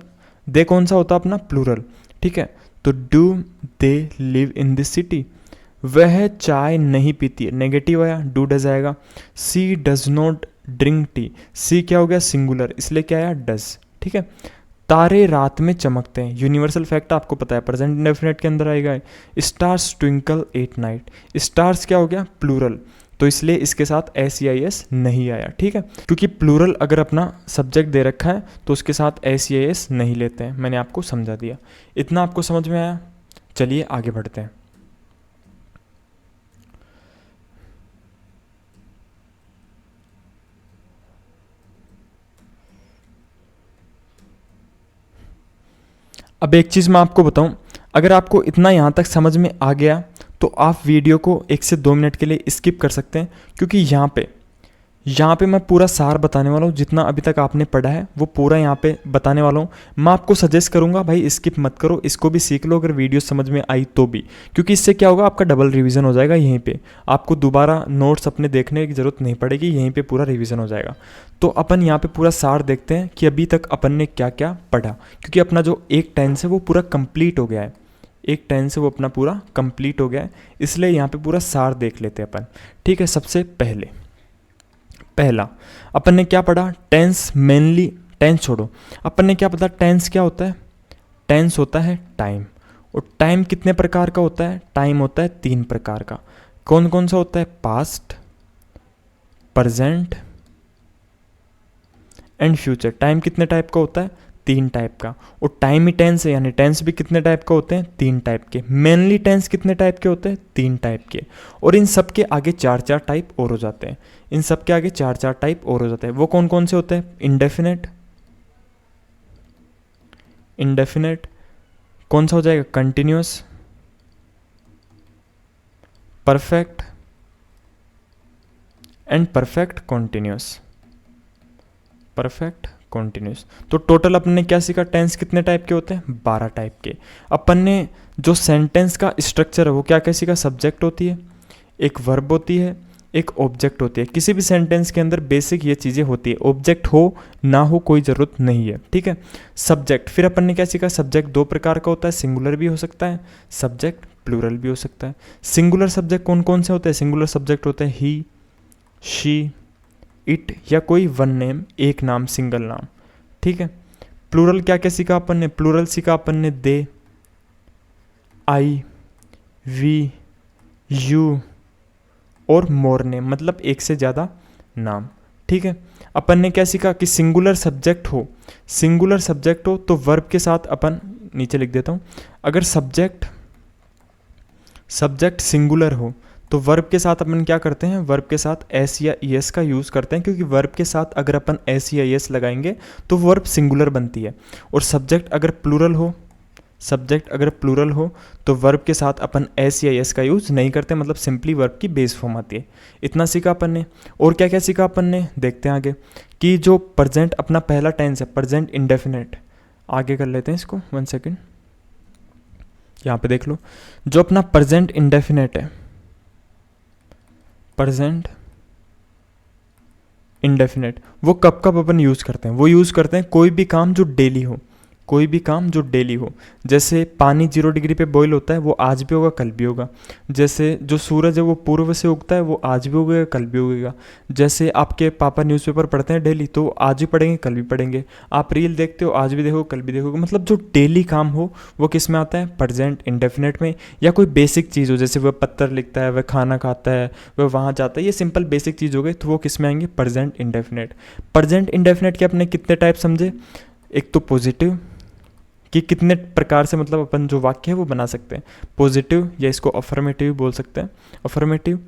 दे कौन सा होता है अपना प्लूरल, ठीक है। तो do they live in this city. वह चाय नहीं पीती है, नेगेटिव आया, डू डज आएगा। सी डज नॉट ड्रिंक टी, सी क्या हो गया, सिंगुलर, इसलिए क्या आया, डज, ठीक है। तारे रात में चमकते हैं, यूनिवर्सल फैक्ट आपको पता है, प्रेजेंट इंडेफिनिट के अंदर आएगा। Stars twinkle at night, stars क्या हो गया, प्लूरल, तो इसलिए इसके साथ एस या एस नहीं आया, ठीक है, क्योंकि प्लूरल अगर अपना सब्जेक्ट दे रखा है तो उसके साथ एस या एस नहीं लेते हैं। मैंने आपको समझा दिया, इतना आपको समझ में आया। चलिए आगे बढ़ते हैं। अब एक चीज़ मैं आपको बताऊं, अगर आपको इतना यहाँ तक समझ में आ गया तो आप वीडियो को 1 से 2 मिनट के लिए स्किप कर सकते हैं, क्योंकि यहाँ पे मैं पूरा सार बताने वाला हूँ, जितना अभी तक आपने पढ़ा है वो पूरा यहाँ पे बताने वाला हूँ। मैं आपको सजेस्ट करूँगा भाई स्किप मत करो, इसको भी सीख लो अगर वीडियो समझ में आई तो भी, क्योंकि इससे क्या होगा, आपका डबल रिवीजन हो जाएगा। यहीं पे आपको दोबारा नोट्स अपने देखने की ज़रूरत नहीं पड़ेगी, यहीं पे पूरा रिवीजन हो जाएगा। तो अपन यहाँ पे पूरा सार देखते हैं कि अभी तक अपन ने क्या क्या पढ़ा, क्योंकि अपना जो एक टेंस है वो पूरा कंप्लीट हो गया है, एक टेंस है वो अपना पूरा कंप्लीट हो गया है, इसलिए यहाँ पे पूरा सार देख लेते हैं अपन, ठीक है। सबसे पहला अपन ने क्या पढ़ा, टेंस, मेनली टेंस छोड़ो, अपन ने क्या पता, टेंस क्या होता है, टेंस होता है टाइम, और टाइम कितने प्रकार का होता है, टाइम होता है 3 प्रकार का। कौन कौन सा होता है, past, present and future. Time कितने टाइप का होता है, 3 टाइप का, और टाइम ही टेंस है, यानी टेंस भी कितने टाइप का होते हैं, 3 टाइप के। मेनली टेंस कितने टाइप के होते हैं, 3 टाइप के, और इन सब के आगे 4-4 टाइप और हो जाते हैं, इन सब के आगे 4-4 टाइप और हो जाते हैं। वो कौन कौन से होते हैं, इंडेफिनेट, कौन सा हो जाएगा, continuous, perfect and perfect continuous, perfect continuous. तो टोटल अपन ने क्या सीखा, टेंस कितने टाइप के होते हैं, 12 टाइप के। अपन ने जो सेंटेंस का स्ट्रक्चर है वो क्या क्या सीखा, सब्जेक्ट होती है, एक वर्ब होती है, एक ऑब्जेक्ट होती है। किसी भी सेंटेंस के अंदर बेसिक ये चीज़ें होती है, ऑब्जेक्ट हो ना हो कोई ज़रूरत नहीं है, ठीक है। सब्जेक्ट, फिर अपन ने क्या सीखा, सब्जेक्ट 2 प्रकार का होता है, सिंगुलर भी हो सकता है, सब्जेक्ट प्लूरल भी हो सकता है। सिंगुलर सब्जेक्ट कौन कौन से होते हैं, सिंगुलर सब्जेक्ट होते हैं ही, शी, इट, या कोई वन नेम, एक नाम, सिंगल नाम, ठीक है। प्लूरल क्या क्या सीखा अपन ने, प्लूरल सीखा अपन ने दे, आई, वी, यू और मोर नेम, मतलब एक से ज़्यादा नाम, ठीक है। अपन ने क्या सीखा कि सिंगुलर सब्जेक्ट हो तो वर्ब के साथ अपन, नीचे लिख देता हूँ, अगर सब्जेक्ट सिंगुलर हो तो वर्ब के साथ अपन क्या करते हैं, वर्ब के साथ एस या ई एस का यूज़ करते हैं, क्योंकि वर्ब के साथ अगर अपन एस या ई एस लगाएंगे तो वर्ब सिंगुलर बनती है। और सब्जेक्ट अगर प्लूरल हो तो वर्ब के साथ अपन एस या एस का यूज़ नहीं करते, मतलब सिंपली वर्ब की बेस फॉर्म आती है। इतना सीखा अपन ने। और क्या क्या सीखा अपन ने, देखते हैं आगे, कि जो प्रेजेंट अपना पहला टेंस है, प्रेजेंट इंडेफिनेट, आगे कर लेते हैं इसको, 1 सेकेंड, यहाँ पे देख लो, जो अपना प्रेजेंट इंडेफिनेट है, प्रेजेंट इंडेफिनेट, वो कब कब अपन यूज़ करते हैं, वो यूज़ करते हैं कोई भी काम जो डेली हो, कोई भी काम जो डेली हो। जैसे पानी 0 डिग्री पे बॉईल होता है, वो आज भी होगा कल भी होगा। जैसे जो सूरज है वो पूर्व से उगता है, वो आज भी उगेगा कल भी उगेगा। जैसे आपके पापा न्यूज़पेपर पढ़ते हैं डेली, तो आज भी पढ़ेंगे कल भी पढ़ेंगे। आप रील देखते हो, आज भी देखोगे कल भी देखोगे। मतलब जो डेली काम हो वो किस में आता है, प्रेजेंट इंडेफिनेट में। या कोई बेसिक चीज़ हो, जैसे वह पत्थर लिखता है, वह खाना खाता है, वह वहाँ जाता है, ये सिंपल बेसिक चीज़ हो गई, तो वो किस में आएंगे, प्रेजेंट इंडेफिनेट। प्रेजेंट इंडेफिनेट के अपने कितने टाइप समझे, एक तो पॉजिटिव, कि कितने प्रकार से मतलब अपन जो वाक्य है वो बना सकते हैं। पॉजिटिव, या इसको अफर्मेटिव बोल सकते हैं, अफर्मेटिव,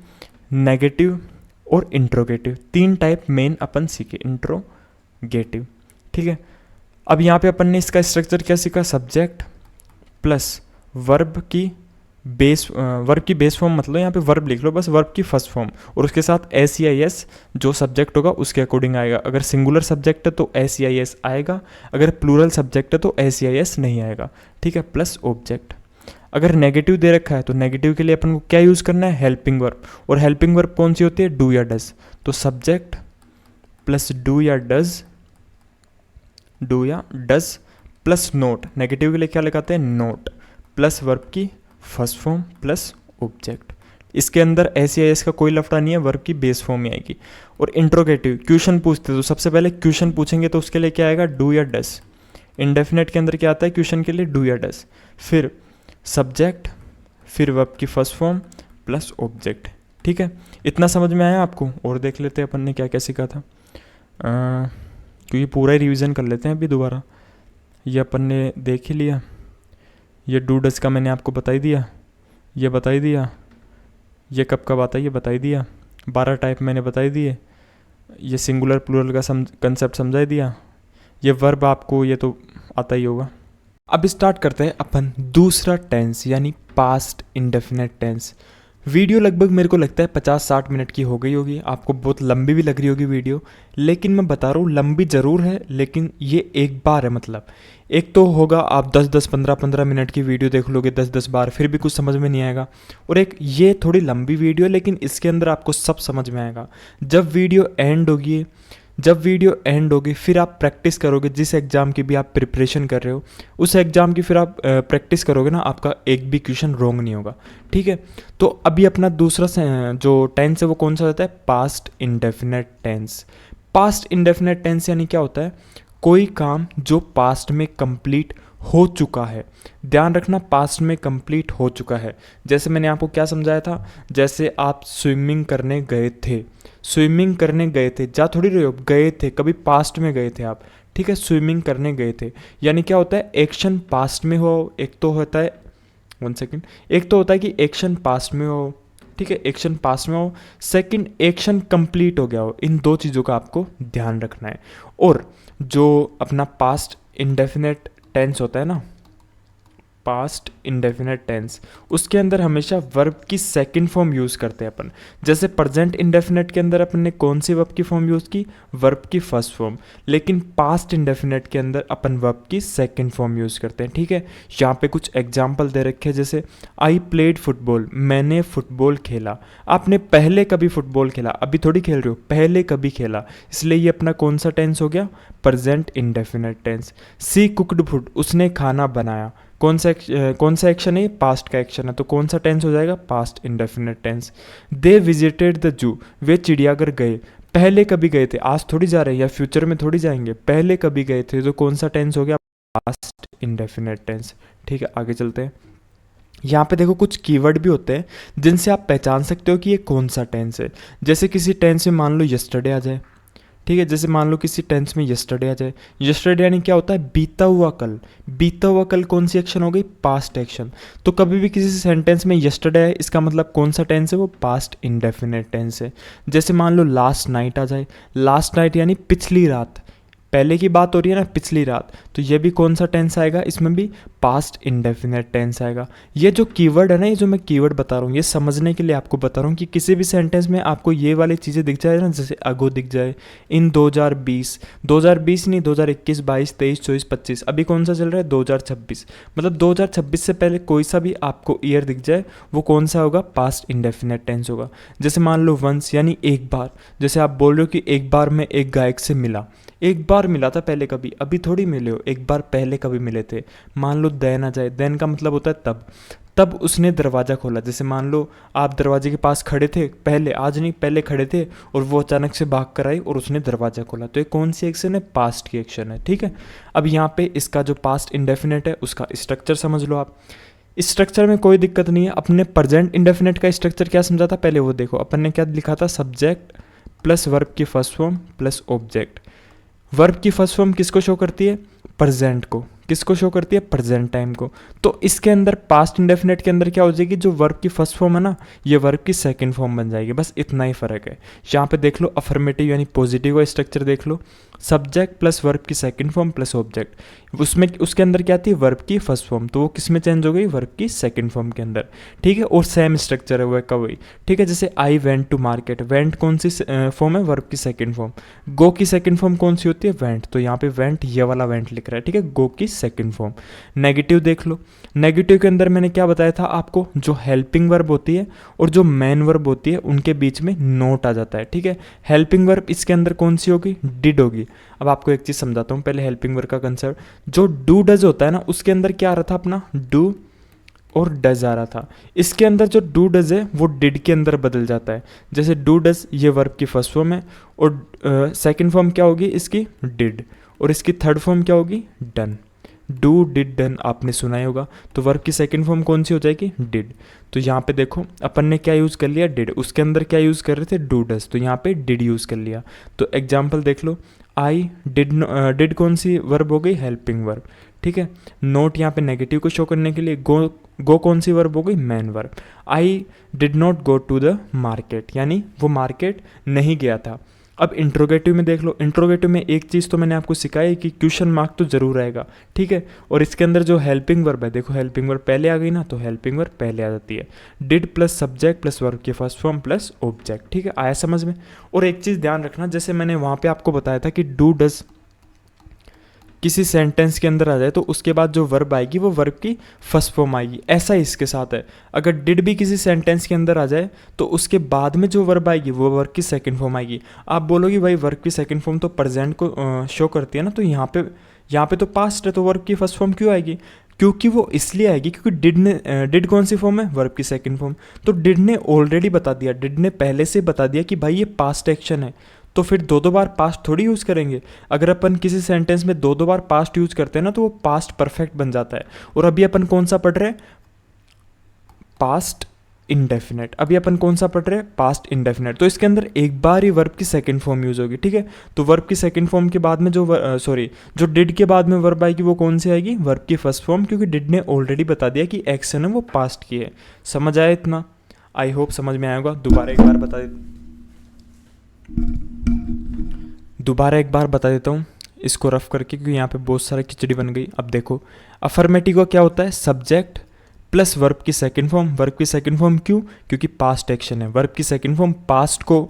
नेगेटिव और इंट्रोगेटिव। 3 टाइप मेन अपन सीखे, इंट्रोगेटिव। ठीक है, अब यहाँ पे अपन ने इसका स्ट्रक्चर क्या सीखा, सब्जेक्ट प्लस वर्ब की बेस फॉर्म, मतलब यहाँ पे वर्ब लिख लो बस, वर्ब की फर्स्ट फॉर्म, और उसके साथ एस जो सब्जेक्ट होगा उसके अकॉर्डिंग आएगा। अगर सिंगुलर सब्जेक्ट है तो एस आएगा, अगर प्लूरल सब्जेक्ट है तो एस नहीं आएगा। ठीक है, प्लस ऑब्जेक्ट। अगर नेगेटिव दे रखा है तो नेगेटिव के लिए अपन को क्या यूज़ करना है, हेल्पिंग वर्ब। और हेल्पिंग वर्ब कौन सी होती है, डू या डज। तो सब्जेक्ट प्लस डू या डज प्लस नोट। नेगेटिव के लिए क्या लगाते हैं, नोट, प्लस वर्ब की फर्स्ट फॉर्म प्लस ऑब्जेक्ट। इसके अंदर एस का कोई लफड़ा नहीं है, वर्ब की बेस फॉर्म में आएगी। और इंट्रोगेटिव, क्वेश्चन पूछते तो सबसे पहले क्वेश्चन पूछेंगे तो उसके लिए क्या आएगा, डू या डस। इंडेफिनेट के अंदर क्या आता है, क्वेश्चन के लिए डू या डस, फिर सब्जेक्ट, फिर वर्ब की फर्स्ट फॉर्म प्लस ऑब्जेक्ट। ठीक है, इतना समझ में आया आपको। और देख लेते हैं अपन ने क्या क्या सीखा था, क्योंकि पूरा ही रिवीजन कर लेते हैं अभी दोबारा। ये अपन ने देख ही लिया, ये डू डस का मैंने आपको बता ही दिया, ये बता ही दिया, ये कब कब आता है ये बता ही दिया, 12 टाइप मैंने बता ही दिए, ये सिंगुलर प्लूरल का कंसेप्ट समझा ही दिया, ये वर्ब आपको ये तो आता ही होगा। अब स्टार्ट करते हैं अपन दूसरा टेंस, यानी पास्ट इंडेफिनेट टेंस। वीडियो लगभग मेरे को लगता है 50-60 मिनट की हो गई होगी, आपको बहुत लंबी भी लग रही होगी वीडियो, लेकिन मैं बता रहा हूँ लंबी ज़रूर है, लेकिन ये एक बार है। मतलब एक तो होगा आप 10-10, 15-15 मिनट की वीडियो देख लोगे 10-10 बार, फिर भी कुछ समझ में नहीं आएगा। और एक ये थोड़ी लंबी वीडियो है, लेकिन इसके अंदर आपको सब समझ में आएगा। जब वीडियो एंड होगी फिर आप प्रैक्टिस करोगे, जिस एग्ज़ाम की भी आप प्रिपरेशन कर रहे हो उस एग्ज़ाम की फिर आप प्रैक्टिस करोगे ना, आपका एक भी क्वेश्चन रॉन्ग नहीं होगा। ठीक है, तो अभी अपना दूसरा जो टेंस है वो कौन सा होता है, past indefinite tense. Past indefinite tense यानी क्या होता है, कोई काम जो पास्ट में कंप्लीट हो चुका है। ध्यान रखना, पास्ट में कंप्लीट हो चुका है। जैसे मैंने आपको क्या समझाया था, जैसे आप स्विमिंग करने गए थे, जा थोड़ी रहे हो, गए थे, कभी पास्ट में गए थे आप। ठीक है, स्विमिंग करने गए थे, यानी क्या होता है, एक्शन पास्ट में हो। एक तो होता है एक तो होता है कि एक्शन पास्ट में हो, ठीक है, एक्शन पास्ट में हो, सेकंड एक्शन कंप्लीट हो गया हो। इन 2 चीज़ों का आपको ध्यान रखना है। और जो अपना पास्ट इंडेफिनेट टेंस होता है ना, पास्ट इंडेफिनेट टेंस, उसके अंदर हमेशा वर्ब की सेकंड फॉर्म यूज़ करते हैं अपन। जैसे प्रेजेंट इंडेफिनेट के अंदर अपन ने कौन सी वर्ब की फॉर्म यूज़ की, वर्ब की फर्स्ट फॉर्म, लेकिन पास्ट इंडेफिनेट के अंदर अपन वर्ब की सेकंड फॉर्म यूज़ करते हैं। ठीक है, यहाँ पे कुछ एग्जाम्पल दे रखे हैं, जैसे आई प्लेड फुटबॉल, मैंने फुटबॉल खेला। आपने पहले कभी फुटबॉल खेला, अभी थोड़ी खेल रहे हो, पहले कभी खेला, इसलिए ये अपना कौन सा टेंस हो गया, प्रेजेंट इंडेफिनेट टेंस। सी कुकड फूड, उसने खाना बनाया। कौन सा एक्शन है, पास्ट का एक्शन है, तो कौन सा टेंस हो जाएगा, past indefinite tense. They visited the zoo, वे चिड़ियाघर गए। पहले कभी गए थे, आज थोड़ी जा रहे हैं या फ्यूचर में थोड़ी जाएंगे, पहले कभी गए थे, तो कौन सा टेंस हो गया, पास्ट इंडेफिनेट टेंस। ठीक है, आगे चलते हैं। यहाँ पे देखो कुछ कीवर्ड भी होते हैं जिनसे आप पहचान सकते हो कि ये कौन सा टेंस है। जैसे किसी टेंस में मान लो यस्टरडे आ जाए, ठीक है, जैसे मान लो किसी टेंस में यस्टरडे आ जाए। यस्टरडे यानी क्या होता है, बीता हुआ कल। बीता हुआ कल कौन सी एक्शन हो गई, पास्ट एक्शन। तो कभी भी किसी सेंटेंस में यस्टरडे है, इसका मतलब कौन सा टेंस है, वो पास्ट इंडेफिनेट टेंस है। जैसे मान लो लास्ट नाइट आ जाए, लास्ट नाइट यानी पिछली रात, पहले की बात हो रही है ना, पिछली रात, तो ये भी कौन सा टेंस आएगा, इसमें भी पास्ट इंडेफिनेट टेंस आएगा। ये जो कीवर्ड है ना, ये जो मैं कीवर्ड बता रहा हूँ, ये समझने के लिए आपको बता रहा हूँ कि किसी भी सेंटेंस में आपको ये वाली चीज़ें दिख जाए ना, जैसे अगो दिख जाए, इन 2020 नहीं, 2021, 22, 23, 24, 25, अभी कौन सा चल रहा है, 2026, मतलब 2026 से पहले कोई सा भी आपको ईयर दिख जाए, वो कौन सा होगा, पास्ट इंडेफिनेट टेंस होगा। जैसे मान लो वंस यानी एक बार, जैसे आप बोल रहे हो कि एक बार मैं एक गायक से मिला, एक बार मिला था पहले कभी, अभी थोड़ी मिले हो, एक बार पहले कभी मिले थे। मान लो देन आ जाए, देन का मतलब होता है तब, तब उसने दरवाज़ा खोला। जैसे मान लो आप दरवाजे के पास खड़े थे पहले, आज नहीं पहले खड़े थे और वो अचानक से भाग कर आई और उसने दरवाज़ा खोला, तो ये कौन सी एक्शन है? पास्ट की एक्शन है, ठीक है। अब यहाँ पे इसका जो पास्ट इंडेफिनेट है उसका स्ट्रक्चर समझ लो आप। इस स्ट्रक्चर में कोई दिक्कत नहीं है। अपने प्रेजेंट इंडेफिनेट का स्ट्रक्चर क्या समझा था पहले वो देखो, अपन ने क्या लिखा था? सब्जेक्ट प्लस वर्ब की first form plus object. Verb की फर्स्ट फॉर्म किसको शो करती है? प्रेजेंट को। किसको शो करती है? प्रेजेंट टाइम को। तो इसके अंदर पास्ट इंडेफिनेट के अंदर क्या हो जाएगी? जो वर्ब की फर्स्ट फॉर्म है ना, ये वर्ब की सेकंड फॉर्म बन जाएगी। बस इतना ही फर्क है। यहाँ पे देख लो अफर्मेटिव यानी पॉजिटिव का स्ट्रक्चर देख लो, सब्जेक्ट प्लस वर्ब की सेकंड फॉर्म प्लस ऑब्जेक्ट। उसमें उसके अंदर क्या थी? वर्ब की फर्स्ट फॉर्म, तो वो किस में चेंज हो गई? वर्ब की सेकंड फॉर्म के अंदर, ठीक है। और सेम स्ट्रक्चर है वो का वही, ठीक है। जैसे I went to market, went कौन सी फॉर्म है? वर्ब की सेकंड फॉर्म। गो की सेकंड फॉर्म कौन सी होती है? वेंट, तो यहाँ पे वेंट ये वाला वेंट लिख रहा है, ठीक है, गो की सेकंड फॉर्म। नेगेटिव देख लो, नेगेटिव के अंदर मैंने क्या बताया था आपको? जो हेल्पिंग वर्ब होती है और जो मेन वर्ब होती है उनके बीच में नोट आ जाता है, ठीक है। हेल्पिंग वर्ब इसके अंदर कौन सी होगी? डिड होगी। अब आपको एक चीज़ समझाता हूँ पहले हेल्पिंग वर्ब का कंसेप्ट। जो डू डज होता है ना, उसके अंदर क्या आ रहा था अपना? डू और डज आ रहा था। इसके अंदर जो डू डज है वो डिड के अंदर बदल जाता है। जैसे डू डज ये वर्ब की फर्स्ट फॉर्म है और सेकंड फॉर्म क्या होगी इसकी? डिड, और इसकी थर्ड फॉर्म क्या होगी? डन। डू डिड डन आपने सुना ही होगा, तो वर्ब की सेकंड फॉर्म कौन सी हो जाएगी? डिड। तो यहाँ पे देखो अपन ने क्या यूज़ कर लिया? डिड। उसके अंदर क्या यूज़ कर रहे थे? डू डज, तो यहाँ पे डिड यूज़ कर लिया। तो एग्जाम्पल देख लो, आई डिड कौन सी वर्ब हो गई? हेल्पिंग वर्ब, ठीक है। नोट यहाँ पे नेगेटिव को शो करने के लिए, गो कौन सी वर्ब हो गई? Main verb. I did not go to the market, यानी वो मार्केट नहीं गया था। अब इंट्रोगेटिव में देख लो, इंट्रोगेटिव में एक चीज़ तो मैंने आपको सिखाई कि क्वेश्चन मार्क तो जरूर आएगा, ठीक है। और इसके अंदर जो हेल्पिंग वर्ब है, देखो हेल्पिंग वर्ब पहले आ गई ना, तो हेल्पिंग वर्ब पहले आ जाती है। Did plus subject plus verb की फर्स्ट फॉर्म प्लस ऑब्जेक्ट, ठीक है। आया समझ में? और एक चीज़ ध्यान रखना, जैसे मैंने वहाँ पे आपको बताया था कि डू डज किसी सेंटेंस के अंदर आ जाए तो उसके बाद जो वर्ब आएगी वो वर्ब की फर्स्ट फॉर्म आएगी। ऐसा ही इसके साथ है, अगर डिड भी किसी सेंटेंस के अंदर आ जाए तो उसके बाद में जो वर्ब आएगी वो वर्ब की सेकंड फॉर्म आएगी। आप बोलोगे भाई वर्ब की सेकंड फॉर्म तो प्रेजेंट को शो करती है ना, तो यहाँ पे तो पास्ट है, तो वर्ब की फर्स्ट फॉर्म क्यों आएगी? क्योंकि वो इसलिए आएगी क्योंकि डिड कौन सी फॉर्म है? वर्ब की सेकंड फॉर्म। तो डिड ने ऑलरेडी बता दिया, डिड ने पहले से बता दिया कि भाई ये पास्ट एक्शन है, तो फिर दो बार पास्ट थोड़ी यूज़ करेंगे। अगर अपन किसी सेंटेंस में दो बार पास्ट यूज़ करते हैं ना तो वो पास्ट परफेक्ट बन जाता है। और अभी अपन कौन सा पढ़ रहे हैं? Past indefinite. अभी अपन कौन सा पढ़ रहे हैं? Past indefinite. तो इसके अंदर एक बार ही वर्ब की सेकंड फॉर्म यूज़ होगी, ठीक है। तो वर्ब की सेकंड फॉर्म के बाद में जो डिड के बाद में वर्ब आएगी वो कौन सी आएगी? वर्ब की फर्स्ट फॉर्म, क्योंकि डिड ने ऑलरेडी बता दिया कि एक्शन है वो पास्ट की है। समझ आया इतना? आई होप समझ में आया होगा। दोबारा एक बार बता देता हूँ इसको रफ करके, क्योंकि यहाँ पे बहुत सारी खिचड़ी बन गई। अब देखो अफर्मेटिव का क्या होता है? सब्जेक्ट प्लस वर्ब की सेकंड फॉर्म। वर्ब की सेकंड फॉर्म क्यों? क्योंकि पास्ट एक्शन है, वर्ब की सेकंड फॉर्म पास्ट को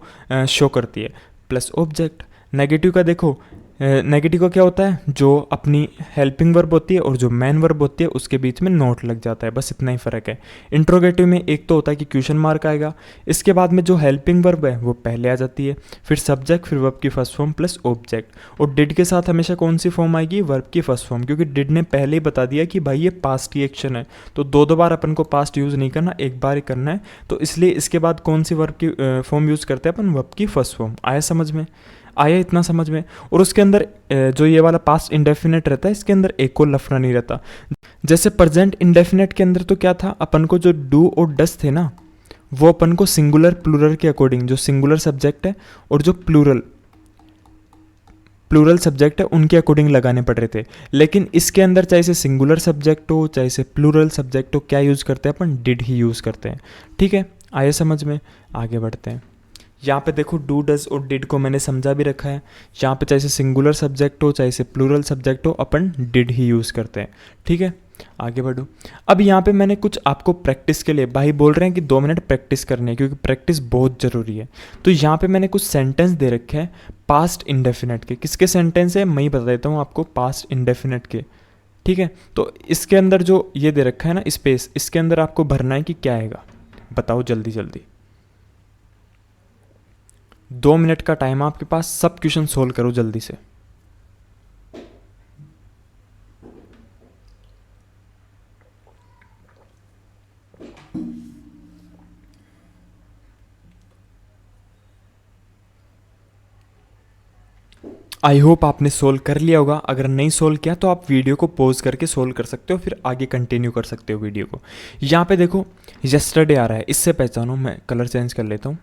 शो करती है, प्लस ऑब्जेक्ट। नेगेटिव का देखो, नेगेटिव का क्या होता है? जो अपनी हेल्पिंग वर्ब होती है और जो मेन वर्ब होती है उसके बीच में नोट लग जाता है, बस इतना ही फ़र्क है। इंट्रोगेटिव में एक तो होता है कि क्वेश्चन मार्क आएगा, इसके बाद में जो हेल्पिंग वर्ब है वो पहले आ जाती है, फिर सब्जेक्ट, फिर वर्ब की फर्स्ट फॉर्म प्लस ऑब्जेक्ट। और डिड के साथ हमेशा कौन सी फॉर्म आएगी? वर्ब की फर्स्ट फॉर्म, क्योंकि डिड ने पहले ही बता दिया कि भाई ये पास्ट की एक्शन है, तो दो बार अपन को पास्ट यूज़ नहीं करना, एक बार ही करना है। तो इसलिए इसके बाद कौन सी वर्ब की फॉर्म यूज़ करते हैं अपन? वर्ब की फर्स्ट फॉर्म। आया समझ में? आया इतना समझ में? और उसके अंदर जो ये वाला पास्ट इंडेफिनेट रहता है इसके अंदर एक और लफड़ा नहीं रहता। जैसे प्रेजेंट इंडेफिनेट के अंदर तो क्या था, अपन को जो डू और डस थे ना वो अपन को सिंगुलर प्लूरल के अकॉर्डिंग, जो सिंगुलर सब्जेक्ट है और जो प्लूरल सब्जेक्ट है उनके अकॉर्डिंग लगाने पड़ रहे थे। लेकिन इसके अंदर चाहे से सिंगुलर सब्जेक्ट हो चाहे से प्लूरल सब्जेक्ट हो, क्या यूज़ करते हैं अपन? डिड ही यूज़ करते हैं, ठीक है। आया समझ में? आगे बढ़ते हैं। यहाँ पे देखो डू डज और डिड को मैंने समझा भी रखा है। यहाँ पे चाहे से सिंगुलर सब्जेक्ट हो चाहे से प्लूरल सब्जेक्ट हो, अपन डिड ही यूज़ करते हैं, ठीक है। आगे बढ़ो। अब यहाँ पे मैंने कुछ आपको प्रैक्टिस के लिए, भाई बोल रहे हैं कि 2 मिनट प्रैक्टिस करनी है क्योंकि प्रैक्टिस बहुत ज़रूरी है। तो यहाँ पे मैंने कुछ सेंटेंस दे रखे हैं पास्ट इंडेफिनेट के। किसके सेंटेंस है मैं ही बता देता हूँ आपको, पास्ट इंडेफिनेट के, ठीक है। तो इसके अंदर जो ये दे रखा है ना स्पेस, इसके अंदर आपको भरना है कि क्या आएगा, बताओ जल्दी जल्दी। 2 मिनट का टाइम आपके पास, सब क्वेश्चन सोल्व करो जल्दी से। आई होप आपने सोल्व कर लिया होगा। अगर नहीं सोल्व किया तो आप वीडियो को पॉज करके सोल्व कर सकते हो, फिर आगे कंटिन्यू कर सकते हो वीडियो को। यहाँ पे देखो यस्टरडे आ रहा है, इससे पहचानो, मैं कलर चेंज कर लेता हूँ।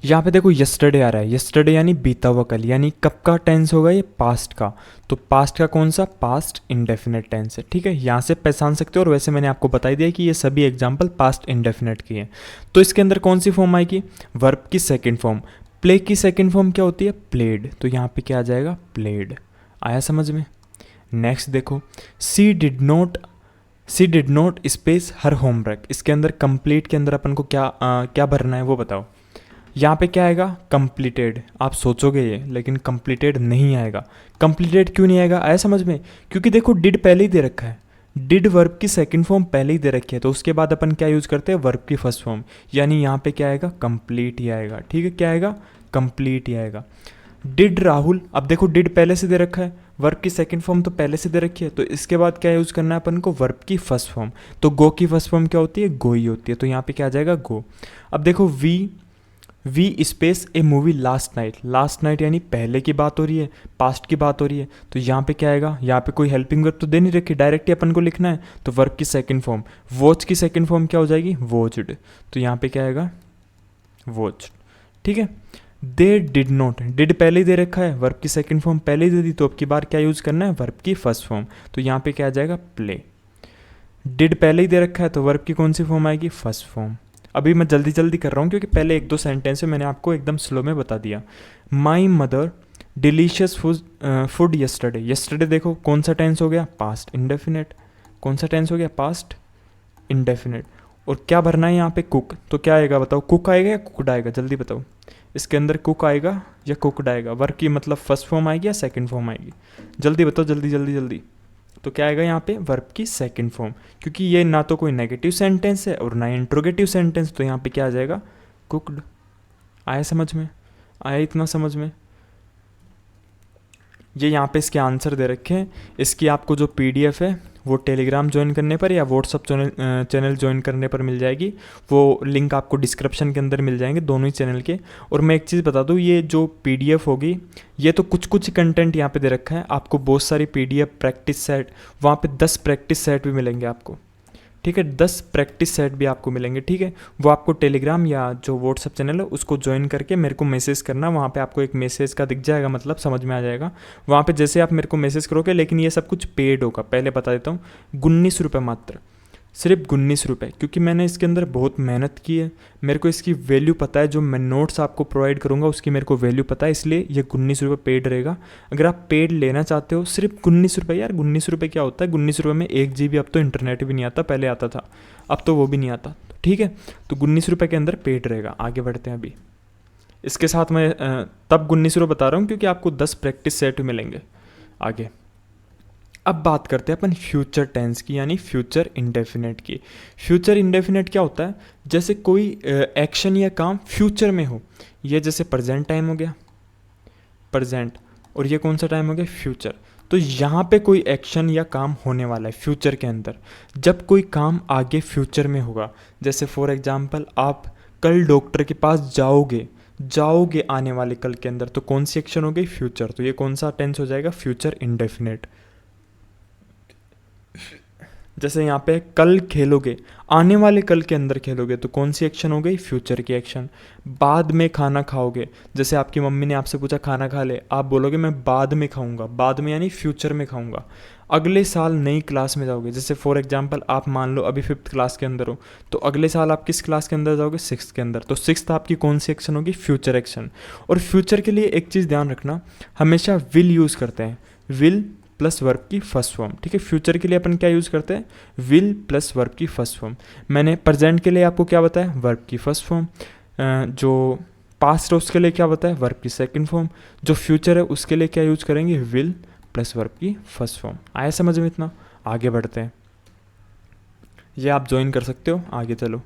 यहाँ पे देखो यस्टरडे आ रहा है, यस्टरडे यानी बीता हुआ कल, यानी कब का टेंस होगा ये, पास्ट का। तो पास्ट का कौन सा, पास्ट इंडेफिनेट टेंस है, ठीक है, यहाँ से पहचान सकते हो। और वैसे मैंने आपको बता दिया कि ये सभी एग्जाम्पल पास्ट इंडेफिनेट की हैं। तो इसके अंदर कौन सी फॉर्म आएगी, वर्ब की सेकेंड फॉर्म। प्ले की सेकेंड फॉर्म क्या होती है, प्लेड, तो यहाँ पे क्या आ जाएगा, प्लेड। आया समझ में। नेक्स्ट देखो, she did not space her homework. इसके अंदर कंप्लीट के अंदर अपन को क्या भरना है वो बताओ। यहाँ पे क्या आएगा, कंप्लीटेड। आप सोचोगे ये, लेकिन कंप्लीटेड नहीं आएगा। कंप्लीटेड क्यों नहीं आएगा, आया समझ में, क्योंकि देखो डिड पहले ही दे रखा है, डिड वर्ब की सेकंड फॉर्म पहले ही दे रखी है, तो उसके बाद अपन क्या यूज़ करते हैं, वर्ब की फर्स्ट फॉर्म, यानी यहाँ पे क्या आएगा, कंप्लीट ही आएगा, ठीक है, क्या आएगा, कंप्लीट ही आएगा। डिड राहुल, अब देखो डिड पहले से दे रखा है, वर्ब की सेकंड फॉर्म तो पहले से दे रखी है, तो इसके बाद क्या यूज़ करना है अपन को, वर्ब की फर्स्ट फॉर्म। तो गो की फर्स्ट फॉर्म क्या होती है, गो ही होती है, तो यहाँ पे क्या आ जाएगा, गो। अब देखो we space a movie last night, last night यानी पहले की बात हो रही है, पास्ट की बात हो रही है, तो यहाँ पे क्या आएगा, यहाँ पे कोई हेल्पिंग वर्ब तो दे नहीं रखी, डायरेक्ट ही अपन को लिखना है, तो वर्ब की सेकंड फॉर्म। वॉच की सेकंड फॉर्म क्या हो जाएगी, वॉच्ड, तो यहाँ पे क्या आएगा, वॉच्ड, ठीक है। दे डिड नॉट, डिड पहले ही दे रखा है, वर्ब की सेकंड फॉर्म पहले ही दे दी, तो अब की बार क्या यूज़ करना है, वर्ब की फर्स्ट फॉर्म, तो यहाँ पे क्या आ जाएगा, प्ले। डिड पहले ही दे रखा है, तो वर्ब की कौन सी फॉर्म आएगी, फर्स्ट फॉर्म। अभी मैं जल्दी जल्दी कर रहा हूँ क्योंकि पहले एक दो सेंटेंस में मैंने आपको एकदम स्लो में बता दिया। My mother delicious food yesterday, yesterday देखो कौन सा टेंस हो गया, पास्ट इंडेफिनेट, कौन सा टेंस हो गया, पास्ट इंडेफिनेट। और क्या भरना है यहाँ पे, कुक, तो क्या आएगा बताओ, कुक आएगा या कुकड आएगा, जल्दी बताओ। इसके अंदर कुक आएगा या कुकड आएगा, वर्ब की मतलब फर्स्ट फॉर्म आएगी या सेकंड फॉर्म आएगी, जल्दी बताओ, जल्दी जल्दी जल्दी। तो क्या आएगा यहाँ पे, वर्ब की सेकंड फॉर्म, क्योंकि ये ना तो कोई नेगेटिव सेंटेंस है और ना इंट्रोगेटिव सेंटेंस, तो यहाँ पे क्या आ जाएगा, कुकड। आया समझ में, आया इतना समझ में। ये यहाँ पे इसके आंसर दे रखे हैं। इसकी आपको जो पीडीएफ है वो टेलीग्राम ज्वाइन करने पर या व्हाट्सअप चैनल ज्वाइन करने पर मिल जाएगी। वो लिंक आपको डिस्क्रिप्शन के अंदर मिल जाएंगे दोनों ही चैनल के। और मैं एक चीज़ बता दूँ, ये जो पीडीएफ होगी ये तो कुछ कुछ कंटेंट यहाँ पे दे रखा है, आपको बहुत सारी पीडीएफ प्रैक्टिस सेट, वहाँ पे 10 प्रैक्टिस सेट भी मिलेंगे आपको, ठीक है, 10 प्रैक्टिस सेट भी आपको मिलेंगे, ठीक है। वो आपको टेलीग्राम या जो व्हाट्सअप चैनल है उसको ज्वाइन करके मेरे को मैसेज करना, वहाँ पे आपको एक मैसेज का दिख जाएगा, मतलब समझ में आ जाएगा वहाँ पे जैसे आप मेरे को मैसेज करोगे। लेकिन ये सब कुछ पेड होगा, पहले बता देता हूँ, 19 रुपये मात्र, सिर्फ 19 रुपये, क्योंकि मैंने इसके अंदर बहुत मेहनत की है, मेरे को इसकी वैल्यू पता है, जो मैं नोट्स आपको प्रोवाइड करूँगा उसकी मेरे को वैल्यू पता है, इसलिए ये 19 रुपये पेड रहेगा। अगर आप पेड लेना चाहते हो, सिर्फ 19 रुपये, यार 19 रुपये क्या होता है, 19 रुपये में 1 GB, अब तो इंटरनेट भी नहीं आता, पहले आता था, अब तो वो भी नहीं आता, ठीक है। तो 19 रुपये के अंदर पेड रहेगा। आगे बढ़ते हैं अभी, इसके साथ मैं तब 19 रुपये बता रहा हूँ क्योंकि आपको 10 प्रैक्टिस सेट मिलेंगे आगे। अब बात करते हैं अपन फ्यूचर टेंस की, यानी फ्यूचर इंडेफिनेट की। फ्यूचर इंडेफिनेट क्या होता है, जैसे कोई एक्शन या काम फ्यूचर में हो, ये जैसे प्रेजेंट टाइम हो गया, प्रेजेंट, और ये कौन सा टाइम हो गया, फ्यूचर। तो यहाँ पे कोई एक्शन या काम होने वाला है फ्यूचर के अंदर, जब कोई काम आगे फ्यूचर में होगा, जैसे फॉर एग्जांपल आप कल डॉक्टर के पास जाओगे आने वाले कल के अंदर, तो कौन सी एक्शन हो गई, फ्यूचर, तो ये कौन सा टेंस हो जाएगा, फ्यूचर इंडेफिनेट। जैसे यहाँ पे कल खेलोगे, आने वाले कल के अंदर खेलोगे, तो कौन सी एक्शन हो गई, फ्यूचर की एक्शन। बाद में खाना खाओगे, जैसे आपकी मम्मी ने आपसे पूछा खाना खा ले, आप बोलोगे मैं बाद में खाऊंगा, बाद में यानी फ्यूचर में खाऊंगा। अगले साल नई क्लास में जाओगे, जैसे फॉर एग्जांपल आप मान लो अभी 5th क्लास के अंदर हो, तो अगले साल आप किस क्लास के अंदर जाओगे, 6th के अंदर, तो 6th आपकी कौन सी एक्शन होगी, फ्यूचर एक्शन। और फ्यूचर के लिए एक चीज़ ध्यान रखना, हमेशा विल यूज़ करते हैं, विल प्लस वर्ब की फर्स्ट फॉर्म, ठीक है। फ्यूचर के लिए अपन क्या यूज़ करते हैं, विल प्लस वर्ब की फर्स्ट फॉर्म। मैंने प्रेजेंट के लिए आपको क्या बताया, वर्ब की फर्स्ट फॉर्म। जो पास्ट है उसके लिए क्या बताया, वर्ब की सेकंड फॉर्म। जो फ्यूचर है उसके लिए क्या यूज़ करेंगे, विल प्लस वर्ब की फर्स्ट फॉर्म। आया समझ में इतना, आगे बढ़ते हैं, ये आप ज्वाइन कर सकते हो। आगे चलो,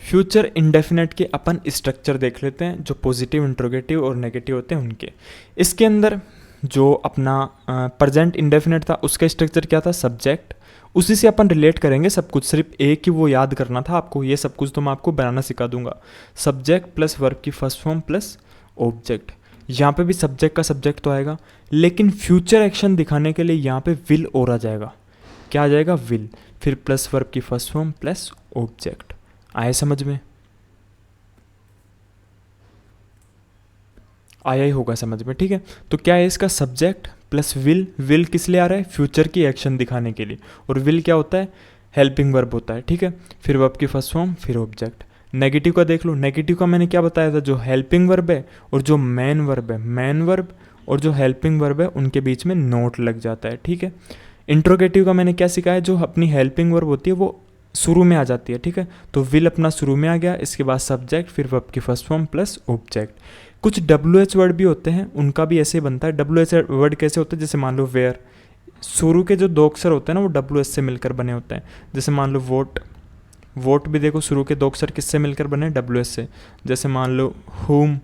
फ्यूचर इंडेफिनेट के अपन स्ट्रक्चर देख लेते हैं, जो पॉजिटिव, इंट्रोगेटिव और नेगेटिव होते हैं उनके। इसके अंदर जो अपना प्रेजेंट इंडेफिनेट था उसका स्ट्रक्चर क्या था, सब्जेक्ट, उसी से अपन रिलेट करेंगे सब कुछ, सिर्फ एक ही वो याद करना था आपको, ये सब कुछ तो मैं आपको बनाना सिखा दूंगा। सब्जेक्ट प्लस वर्ब की फर्स्ट फॉर्म प्लस ऑब्जेक्ट। यहाँ पे भी सब्जेक्ट का सब्जेक्ट तो आएगा, लेकिन फ्यूचर एक्शन दिखाने के लिए यहाँ पे विल और आ जाएगा। क्या आ जाएगा? विल, फिर प्लस वर्ब की फर्स्ट फॉर्म प्लस ऑब्जेक्ट। आए समझ में? आया ही होगा समझ में, ठीक है। तो क्या है इसका? Subject plus will. विल किस लिए आ रहा है? फ्यूचर की एक्शन दिखाने के लिए। और विल क्या होता है? हेल्पिंग वर्ब होता है, ठीक है। फिर वर्ब की फर्स्ट फॉर्म, फिर ऑब्जेक्ट। नेगेटिव का देख लो। नेगेटिव का मैंने क्या बताया था? जो हेल्पिंग वर्ब है और जो मेन वर्ब है, मेन वर्ब और जो हेल्पिंग वर्ब है उनके बीच में नोट लग जाता है, ठीक है। इंट्रोगेटिव का मैंने क्या सिखाया? जो अपनी हेल्पिंग वर्ब होती है वो शुरू में आ जाती है, ठीक है। तो विल अपना शुरू में आ गया, इसके बाद सब्जेक्ट, फिर वर्ब की फर्स्ट फॉर्म प्लस ऑब्जेक्ट। कुछ WH वर्ड भी होते हैं, उनका भी ऐसे बनता है। WH वर्ड कैसे होते हैं? जैसे मान लो वेयर, शुरू के जो दो अक्षर होते हैं ना वो WH से मिलकर बने होते हैं। जैसे मान लो वोट, वोट भी देखो शुरू के दो अक्षर किससे मिलकर बने? WH से। जैसे मान लो होम,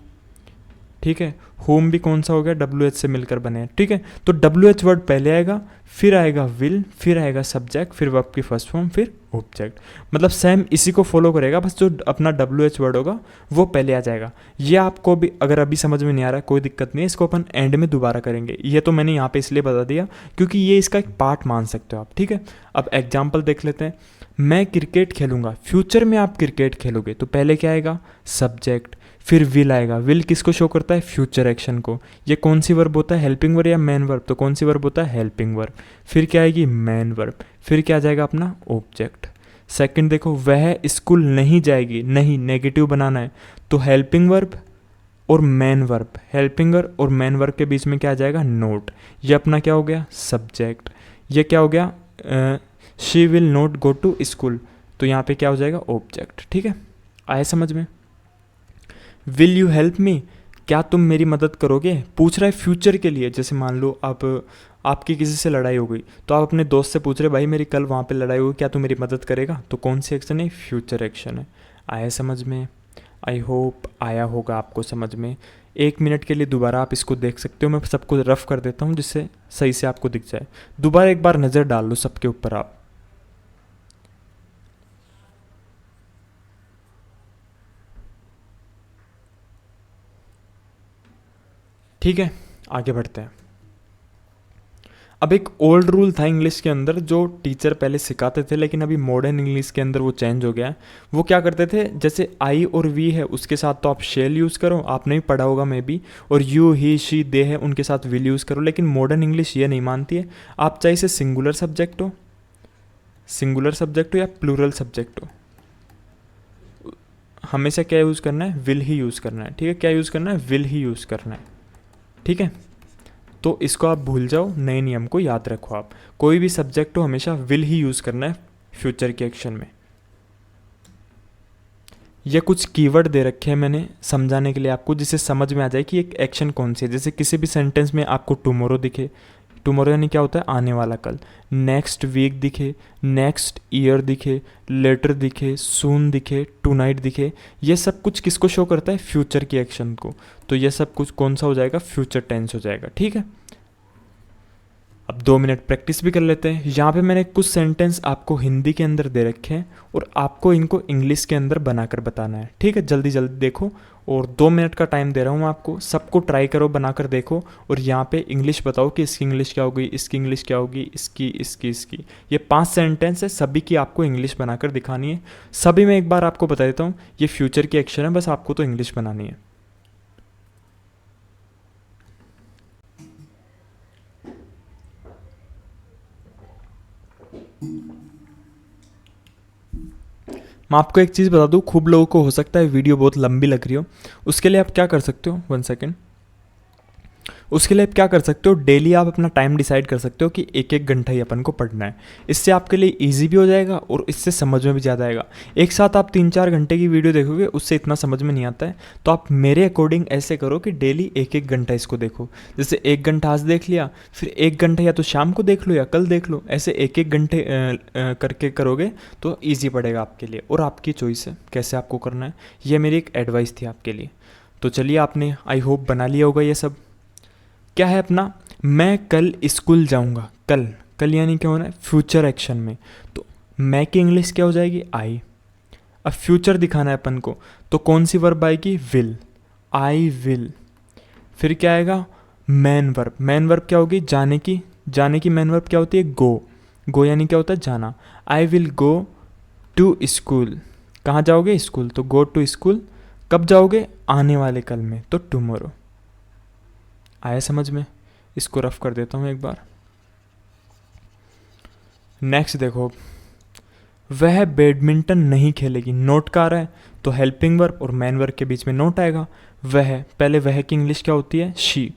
ठीक है, होम भी कौन सा हो गया? WH से मिलकर बने हैं, ठीक है। तो WH वर्ड पहले आएगा, फिर आएगा विल, फिर आएगा सब्जेक्ट, फिर वर्ब की फर्स्ट फॉर्म, फिर ऑब्जेक्ट। मतलब सेम इसी को फॉलो करेगा, बस जो अपना WH वर्ड होगा वो पहले आ जाएगा। ये आपको भी अगर अभी समझ में नहीं आ रहा है कोई दिक्कत नहीं है, इसको अपन एंड में दोबारा करेंगे। ये तो मैंने यहाँ पे इसलिए बता दिया क्योंकि ये इसका एक पार्ट मान सकते हो आप, ठीक है। अब एग्जाम्पल देख लेते हैं। मैं क्रिकेट खेलूंगा, फ्यूचर में आप क्रिकेट खेलोगे तो पहले क्या आएगा? सब्जेक्ट, फिर विल आएगा। विल किसको शो करता है? फ्यूचर एक्शन को। ये कौन सी वर्ब होता है? हेल्पिंग वर्ब या मेन वर्ब? तो कौन सी वर्ब होता है? Helping verb. फिर क्या आएगी? Main verb. फिर क्या आ जाएगा? अपना ऑब्जेक्ट। सेकंड देखो, वह स्कूल नहीं जाएगी, नहीं नेगेटिव बनाना है तो हेल्पिंग वर्ब और मेन वर्ब, हेल्पिंग वर्ब और मेन वर्ब के बीच में क्या आ जाएगा? नोट। ये अपना क्या हो गया? सब्जेक्ट। ये क्या हो गया? She will not go to school, तो यहाँ पे क्या हो जाएगा? ऑब्जेक्ट, ठीक है। आए समझ में? विल यू हेल्प मी, क्या तुम मेरी मदद करोगे? पूछ रहा है फ्यूचर के लिए। जैसे मान लो आप आपकी किसी से लड़ाई हो गई तो आप अपने दोस्त से पूछ रहे भाई मेरी कल वहाँ पे लड़ाई हुई, क्या तू मेरी मदद करेगा? तो कौन सी एक्शन है? फ्यूचर एक्शन है। आया समझ में? आई होप आया होगा आपको समझ में। 1 मिनट के लिए दोबारा आप इसको देख सकते हो, मैं सबको रफ कर देता हूँ जिससे सही से आपको दिख जाए। दोबारा एक बार नज़र डाल लो सबके ऊपर आप। ठीक है, आगे बढ़ते हैं। अब एक ओल्ड रूल था इंग्लिश के अंदर जो टीचर पहले सिखाते थे, लेकिन अभी मॉडर्न इंग्लिश के अंदर वो चेंज हो गया है। वो क्या करते थे? जैसे आई और वी है उसके साथ तो आप शेल यूज़ करो, आपने भी पढ़ा होगा मे बी, और यू ही शी दे है उनके साथ विल यूज़ करो। लेकिन मॉडर्न इंग्लिश ये नहीं मानती है। आप चाहे इसे सिंगुलर सब्जेक्ट हो या प्लूरल सब्जेक्ट हो, हमेशा क्या यूज़ करना है? विल ही यूज़ करना है, ठीक है। क्या यूज़ करना है? विल ही यूज़ करना है, ठीक है। तो इसको आप भूल जाओ, नए नियम को याद रखो। आप कोई भी सब्जेक्ट हो हमेशा विल ही यूज़ करना है फ्यूचर के एक्शन में। ये कुछ कीवर्ड दे रखे हैं मैंने समझाने के लिए आपको, जिससे समझ में आ जाए कि एक एक्शन कौन सी है। जैसे किसी भी सेंटेंस में आपको टुमारो दिखे, टुमारो यानी क्या होता है? आने वाला कल। नेक्स्ट वीक दिखे, नेक्स्ट ईयर दिखे, लेटर दिखे, सून दिखे, टुनाइट दिखे, ये सब कुछ किसको शो करता है? फ्यूचर की एक्शन को। तो ये सब कुछ कौन सा हो जाएगा? फ्यूचर टेंस हो जाएगा, ठीक है। अब 2 मिनट प्रैक्टिस भी कर लेते हैं। यहाँ पे मैंने कुछ सेंटेंस आपको हिंदी के अंदर दे रखे हैं और आपको इनको इंग्लिश के अंदर बनाकर बताना है, ठीक है। जल्दी जल्दी देखो, और 2 मिनट का टाइम दे रहा हूँ आपको, सबको ट्राई करो, बनाकर देखो, और यहाँ पे इंग्लिश बताओ कि इसकी इंग्लिश क्या होगी, इसकी इंग्लिश क्या होगी, इसकी। ये 5 सेंटेंस है, सभी की आपको इंग्लिश बनाकर दिखानी है। सभी में एक बार आपको बता देता हूँ, ये फ्यूचर की एक्शन है, बस आपको तो इंग्लिश बनानी है। मैं आपको एक चीज़ बता दूँ, खूब लोगों को हो सकता है वीडियो बहुत लंबी लग रही हो, उसके लिए आप क्या कर सकते हो? 1 सेकेंड। उसके लिए आप क्या कर सकते हो? डेली आप अपना टाइम डिसाइड कर सकते हो कि 1-1 घंटा ही अपन को पढ़ना है। इससे आपके लिए इजी भी हो जाएगा और इससे समझ में भी ज़्यादा आएगा। एक साथ आप 3-4 घंटे की वीडियो देखोगे, उससे इतना समझ में नहीं आता है। तो आप मेरे अकॉर्डिंग ऐसे करो कि डेली 1-1 घंटा इसको देखो। जैसे 1 घंटा आज देख लिया, फिर 1 घंटा या तो शाम को देख लो या कल देख लो। ऐसे 1-1 घंटे करके करोगे तो ईजी पड़ेगा आपके लिए, और आपकी चॉइस है कैसे आपको करना है। ये मेरी एक एडवाइस थी आपके लिए। तो चलिए, आपने आई होप बना लिया होगा ये सब। क्या है अपना? मैं कल स्कूल जाऊंगा। कल, कल यानी क्या होना है? फ्यूचर एक्शन में। तो मैं की इंग्लिश क्या हो जाएगी? आई। अब फ्यूचर दिखाना है अपन को, तो कौन सी वर्ब आएगी? विल। I will. फिर क्या आएगा, मैन वर्ब। मैन वर्ब क्या होगी, जाने की। जाने की मैन वर्ब क्या होती है, गो। गो यानी क्या होता है, जाना। I will go to school, कहाँ जाओगे, स्कूल, तो गो टू स्कूल। कब जाओगे, आने वाले कल में, तो टुमारो। आया समझ में? इसको रफ कर देता हूँ एक बार। नेक्स्ट देखो, वह बैडमिंटन नहीं खेलेगी। नोट का आ रहा है तो हेल्पिंग वर्ब और मैन वर्ब के बीच में नोट आएगा। वह, पहले वह की इंग्लिश क्या होती है, शी।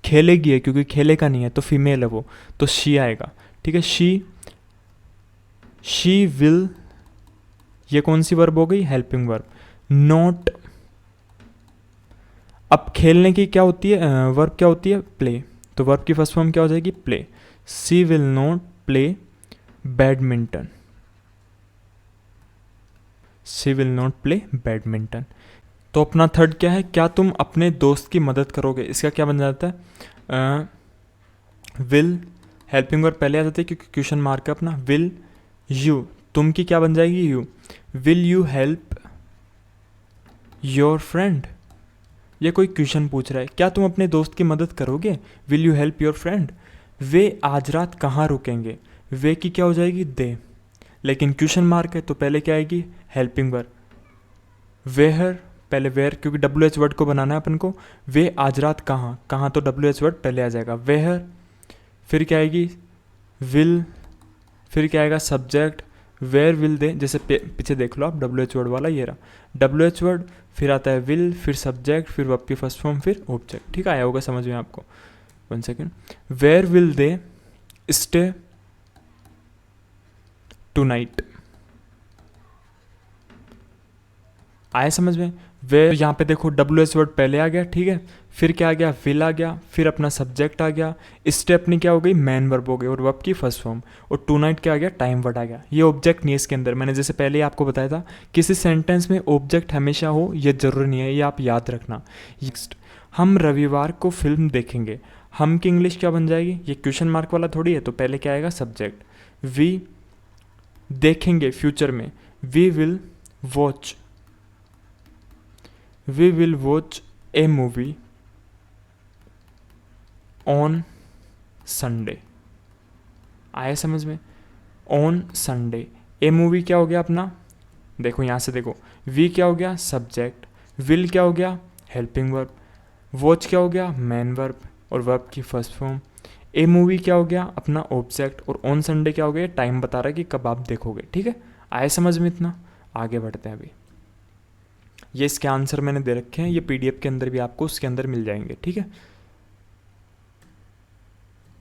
खेलेगी है क्योंकि खेलेगा नहीं है तो फीमेल है वो, तो शी आएगा। ठीक है, शी विल, ये कौन सी वर्ब हो गई, हेल्पिंग वर्ब। नॉट, अब खेलने की क्या होती है, वर्ब क्या होती है, प्ले। तो वर्ब की फर्स्ट फॉर्म क्या हो जाएगी, play. She will not play badminton. She will not play badminton. तो अपना थर्ड क्या है, क्या तुम अपने दोस्त की मदद करोगे। इसका क्या बन जाता है, विल, हेल्पिंग वर्ब पहले आ जाती है क्योंकि क्वेश्चन मार्क है अपना। विल यू, तुम की क्या बन जाएगी, you. Will you help your friend. ये कोई क्वेश्चन पूछ रहा है, क्या तुम अपने दोस्त की मदद करोगे, will you help your friend. वे आज रात कहाँ रुकेंगे। वे की क्या हो जाएगी, दे, लेकिन क्वेश्चन मार्क है तो पहले क्या आएगी, हेल्पिंग वर्ब। वेहर, पहले वेयर क्योंकि डब्ल्यू एच वर्ड को बनाना है अपन को। वे आज रात कहाँ, कहाँ तो डब्ल्यू एच वर्ड पहले आ जाएगा, वेहर। फिर क्या आएगी, विल। फिर क्या आएगा, सब्जेक्ट। वेयर विल दे, जैसे पीछे देख लो आप, डब्ल्यू एच वर्ड वाला ये रहा, डब्ल्यू एच वर्ड, फिर आता है विल, फिर सब्जेक्ट, फिर वर्ब की फर्स्ट फॉर्म, फिर ऑब्जेक्ट। ठीक आया होगा समझ में आपको। 1 second, where will they stay tonight. आया समझ में। वे, यहाँ पे देखो डब्ल्यू एच वर्ड पहले आ गया, ठीक है, फिर क्या आ गया, विल आ गया, फिर अपना सब्जेक्ट आ गया, स्टे अपनी क्या हो गई, मैन वर्ब हो गई और वर्ब की फर्स्ट फॉर्म, और टू नाइट क्या आ गया, टाइम वर्ड आ गया। ये ऑब्जेक्ट नहीं है इसके अंदर, मैंने जैसे पहले ही आपको बताया था, किसी सेंटेंस में ऑब्जेक्ट हमेशा हो ये जरूरी नहीं है, ये आप याद रखना। नेक्स्ट, हम रविवार को फिल्म देखेंगे। हम की इंग्लिश क्या बन जाएगी, ये क्वेश्चन मार्क वाला थोड़ी है, तो पहले क्या आएगा, सब्जेक्ट। वी देखेंगे फ्यूचर में, we will watch, we will watch a movie on Sunday। आया समझ में, on Sunday। ए मूवी क्या हो गया अपना, देखो यहाँ से देखो, वी क्या हो गया, सब्जेक्ट, विल क्या हो गया, हेल्पिंग वर्ब, वॉच क्या हो गया, मैन वर्ब और वर्ब की फर्स्ट फॉर्म, ए मूवी क्या हो गया अपना ऑब्जेक्ट, और ऑन संडे क्या हो गया, टाइम बता रहा है कि कब आप देखोगे। ठीक है, आया समझ में इतना। आगे बढ़ते हैं अभी। ये इसके आंसर मैंने दे रखे हैं, ये पीडीएफ के अंदर भी आपको उसके अंदर मिल जाएंगे। ठीक है,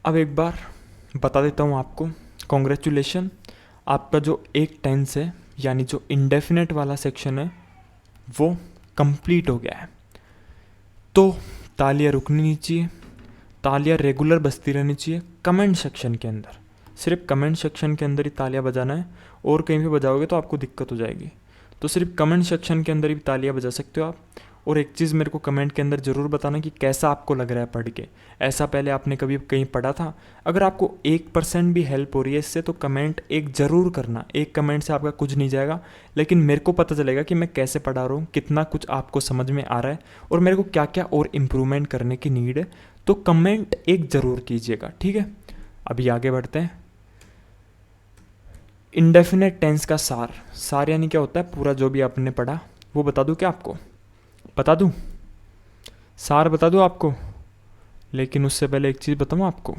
अब एक बार बता देता हूँ आपको, कॉन्ग्रेचुलेशन, आपका जो एक टेंस है यानी जो इंडेफिनेट वाला सेक्शन है वो कंप्लीट हो गया है। तो तालियां रुकनी नहीं चाहिए, तालियां रेगुलर बजती रहनी चाहिए कमेंट सेक्शन के अंदर, सिर्फ कमेंट सेक्शन के अंदर ही तालियां बजाना है, और कहीं पे बजाओगे तो आपको दिक्कत हो जाएगी। तो सिर्फ कमेंट सेक्शन के अंदर ही तालियां बजा सकते हो आप। और एक चीज़ मेरे को कमेंट के अंदर ज़रूर बताना कि कैसा आपको लग रहा है पढ़ के, ऐसा पहले आपने कभी कहीं पढ़ा था। अगर आपको 1% भी हेल्प हो रही है इससे तो कमेंट एक ज़रूर करना, एक कमेंट से आपका कुछ नहीं जाएगा, लेकिन मेरे को पता चलेगा कि मैं कैसे पढ़ा रहा हूँ, कितना कुछ आपको समझ में आ रहा है और मेरे को क्या क्या और इम्प्रूवमेंट करने की नीड है। तो कमेंट एक ज़रूर कीजिएगा, ठीक है। अभी आगे बढ़ते हैं। इंडेफिनेट टेंस का सार, सार यानी क्या होता है, पूरा जो भी आपने पढ़ा वो बता दूँ क्या आपको, बता दूँ, सार बता दूँ आपको, लेकिन उससे पहले एक चीज़ बताऊँ आपको,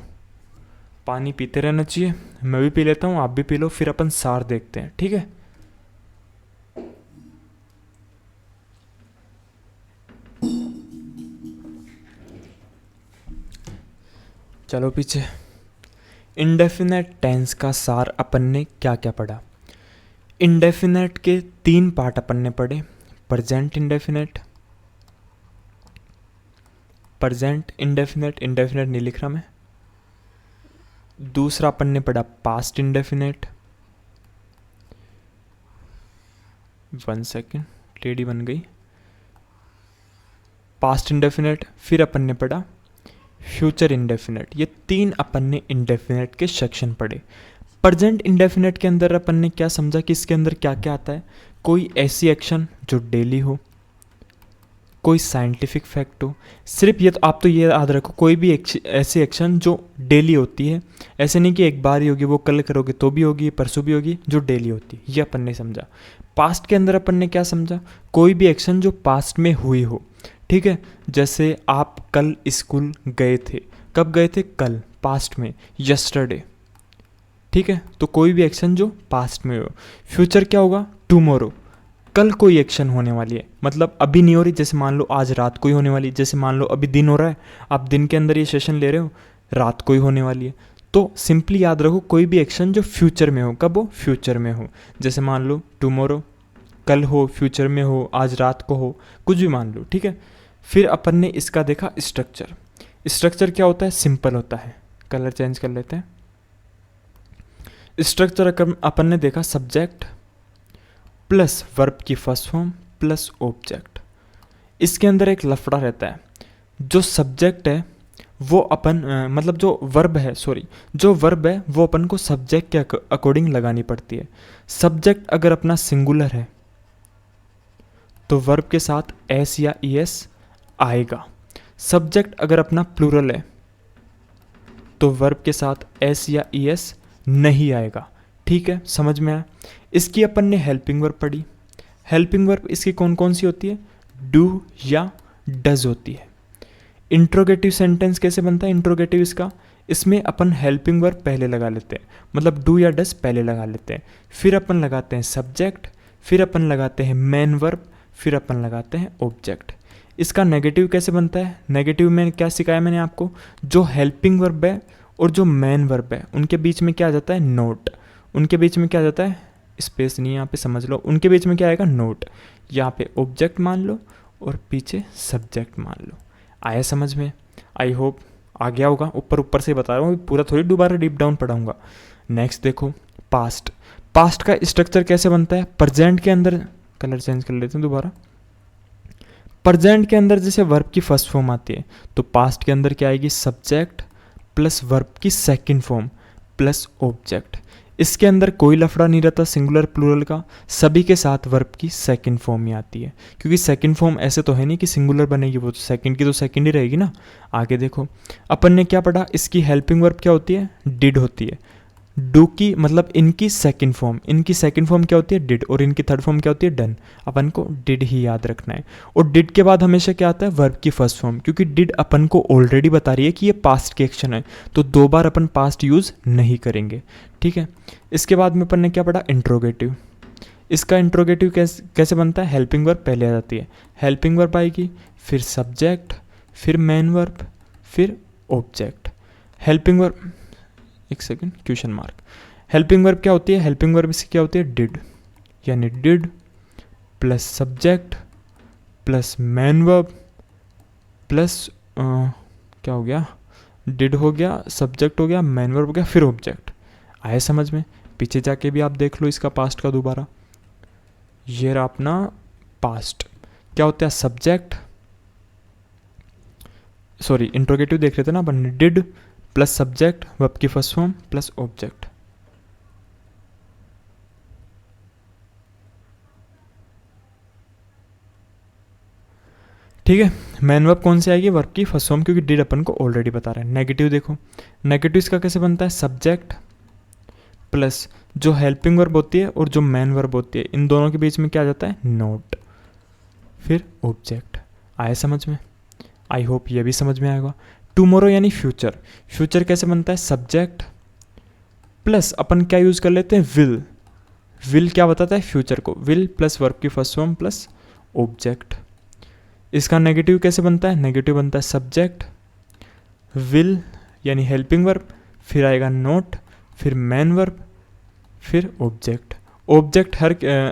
पानी पीते रहना चाहिए, मैं भी पी लेता हूँ, आप भी पी लो, फिर अपन सार देखते हैं, ठीक है। चलो पीछे। इंडेफिनेट टेंस का सार अपन ने क्या क्या पढ़ा। इंडेफिनेट के 3 पार्ट अपन ने पढ़े, present indefinite, present indefinite, indefinite नहीं लिख रहा मैं, दूसरा अपन ने पढ़ा पास्ट इंडेफिनेट, 1 सेकेंड टेढ़ी बन गई, पास्ट इंडेफिनेट, फिर अपन ने पढ़ा फ्यूचर इंडेफिनेट। ये 3 अपन ने इंडेफिनेट के सेक्शन पढ़े। प्रेजेंट इंडेफिनेट के अंदर अपन ने क्या समझा कि इसके अंदर क्या क्या आता है, कोई ऐसी एक्शन जो डेली हो, कोई साइंटिफिक फैक्ट हो, सिर्फ ये तो आप तो ये याद रखो, कोई भी ऐसी एक्शन जो डेली होती है, ऐसे नहीं कि एक बार ही होगी, वो कल करोगे तो भी होगी, परसों भी होगी, जो डेली होती है, ये अपन ने समझा। पास्ट के अंदर अपन ने क्या समझा, कोई भी एक्शन जो पास्ट में हुई हो, ठीक है। जैसे आप कल स्कूल गए थे, कब गए थे, कल, पास्ट में, यस्टरडे, ठीक है। तो कोई भी एक्शन जो पास्ट में हो। फ्यूचर क्या होगा, टुमारो, कल कोई एक्शन होने वाली है, मतलब अभी नहीं हो रही, जैसे मान लो आज रात को ही होने वाली है, जैसे मान लो अभी दिन हो रहा है, आप दिन के अंदर ये सेशन ले रहे हो, रात को ही होने वाली है। तो सिंपली याद रखो, कोई भी एक्शन जो फ्यूचर में हो, कब हो, फ्यूचर में हो, जैसे मान लो टुमारो, कल हो, फ्यूचर में हो, आज रात को हो, कुछ भी मान लो, ठीक है। फिर अपन ने इसका देखा स्ट्रक्चर। स्ट्रक्चर क्या होता है, सिंपल होता है। कलर चेंज कर लेते हैं। स्ट्रक्चर अपन ने देखा सब्जेक्ट प्लस वर्ब की फर्स्ट फॉर्म प्लस ऑब्जेक्ट। इसके अंदर एक लफड़ा रहता है, जो सब्जेक्ट है वो अपन मतलब जो वर्ब है वो अपन को सब्जेक्ट के अकॉर्डिंग लगानी पड़ती है। सब्जेक्ट अगर अपना सिंगुलर है तो वर्ब के साथ एस या ई एस आएगा। सब्जेक्ट अगर अपना प्लूरल है तो वर्ब के साथ एस या ई एस नहीं आएगा। ठीक है, समझ में आया। इसकी अपन ने हेल्पिंग वर्ब पढ़ी। हेल्पिंग वर्ब इसकी कौन कौन सी होती है, डू या डज होती है। इंट्रोगेटिव सेंटेंस कैसे बनता है, इंट्रोगेटिव इसमें अपन हेल्पिंग वर्ब पहले लगा लेते हैं, मतलब डू या डज पहले लगा लेते हैं, फिर अपन लगाते हैं सब्जेक्ट, फिर अपन लगाते हैं मेन वर्ब, फिर अपन लगाते हैं ऑब्जेक्ट। इसका नेगेटिव कैसे बनता है, नेगेटिव में क्या सिखाया मैंने आपको, जो हेल्पिंग वर्ब है और जो मेन वर्ब है उनके बीच में क्या आ जाता है, नोट। उनके बीच में क्या आ जाता है, स्पेस नहीं, यहाँ पे समझ लो, उनके बीच में क्या आएगा, नोट। यहाँ पे ऑब्जेक्ट मान लो और पीछे सब्जेक्ट मान लो। आया समझ में, आई होप आ गया होगा। ऊपर ऊपर से बता रहा हूँ, पूरा थोड़ी दोबारा डीप डाउन पढ़ाऊंगा। नेक्स्ट देखो पास्ट। पास्ट का स्ट्रक्चर कैसे बनता है, प्रेजेंट के अंदर, कलर चेंज कर लेते हैं दोबारा। प्रेजेंट के अंदर जैसे वर्ब की फर्स्ट फॉर्म आती है, तो पास्ट के अंदर क्या आएगी, सब्जेक्ट प्लस वर्ब की सेकंड फॉर्म प्लस ऑब्जेक्ट। इसके अंदर कोई लफड़ा नहीं रहता सिंगुलर प्लूरल का, सभी के साथ वर्ब की सेकंड फॉर्म ही आती है, क्योंकि सेकंड फॉर्म ऐसे तो है नहीं कि सिंगुलर बनेगी, वो तो सेकंड की तो सेकंड ही रहेगी ना। आगे देखो अपन ने क्या पढ़ा, इसकी हेल्पिंग वर्ब क्या होती है, डिड होती है। डू की मतलब इनकी सेकंड फॉर्म क्या होती है, डिड, और इनकी थर्ड फॉर्म क्या होती है, डन। अपन को डिड ही याद रखना है। और डिड के बाद हमेशा क्या आता है, वर्ब की फर्स्ट फॉर्म, क्योंकि डिड अपन को ऑलरेडी बता रही है कि ये पास्ट की एक्शन है, तो दो बार अपन पास्ट यूज नहीं करेंगे। ठीक है, इसके बाद में अपन ने क्या पढ़ा, इंट्रोगेटिव। इसका इंट्रोगेटिव कैसे बनता है, हेल्पिंग वर्ब पहले आ जाती है, हेल्पिंग वर्ब आएगी, फिर सब्जेक्ट, फिर मेन वर्ब, फिर ऑब्जेक्ट। हेल्पिंग वर्ब, एक second, question mark. Helping verb क्या होती है, हेल्पिंग वर्ब इसकी क्या होती है, डिड, यानी did plus subject plus main verb plus क्या हो गया, डिड हो गया, सब्जेक्ट हो गया, मेन वर्ब हो गया, फिर ऑब्जेक्ट। आए समझ में। पीछे जाके भी आप देख लो इसका पास्ट का दोबारा। ये रहा अपना पास्ट, क्या होता है, सब्जेक्ट, सॉरी इंट्रोगेटिव देख रहे थे ना अपन, डिड प्लस सब्जेक्ट वर्ब की फर्स्ट फॉर्म प्लस ऑब्जेक्ट। ठीक है, मेन वर्ब कौन सी आएगी, वर्ब की फर्स्ट फॉर्म, क्योंकि डिड अपन को ऑलरेडी बता रहा है। नेगेटिव देखो, नेगेटिव इसका कैसे बनता है, सब्जेक्ट प्लस जो हेल्पिंग वर्ब होती है और जो मेन वर्ब होती है, इन दोनों के बीच में क्या आ जाता है, नोट, फिर ऑब्जेक्ट। आए समझ में, आई होप ये भी समझ में आएगा। टुमारो यानी फ्यूचर। फ्यूचर कैसे बनता है, सब्जेक्ट प्लस अपन क्या यूज कर लेते हैं, विल। विल क्या बताता है, फ्यूचर को, विल प्लस वर्ब की फर्स्ट फॉर्म प्लस ऑब्जेक्ट। इसका नेगेटिव कैसे बनता है, नेगेटिव बनता है सब्जेक्ट, विल यानी हेल्पिंग वर्ब, फिर आएगा नोट, फिर मेन वर्ब, फिर ऑब्जेक्ट। ऑब्जेक्ट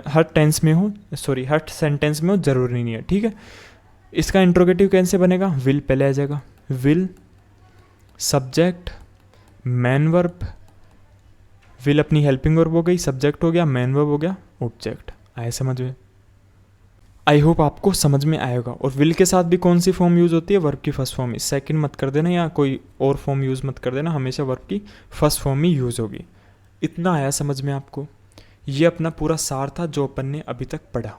हर टेंस में हो, सॉरी हर सेंटेंस में हो, जरूरी नहीं है। ठीक है, इसका इंट्रोगेटिव कैसे बनेगा, विल पहले आ जाएगा, will subject main verb, will अपनी हेल्पिंग वर्ब हो गई, सब्जेक्ट हो गया, मेन वर्ब हो गया, ऑब्जेक्ट। आए समझ में, आई होप आपको समझ में आएगा। और विल के साथ भी कौन सी फॉर्म यूज़ होती है, वर्ब की फर्स्ट फॉर्म ही, सेकंड मत कर देना या कोई और फॉर्म यूज़ मत कर देना, हमेशा वर्ब की फर्स्ट फॉर्म ही यूज़ होगी। इतना आया समझ में आपको। ये अपना पूरा सार था जो अपन ने अभी तक पढ़ा।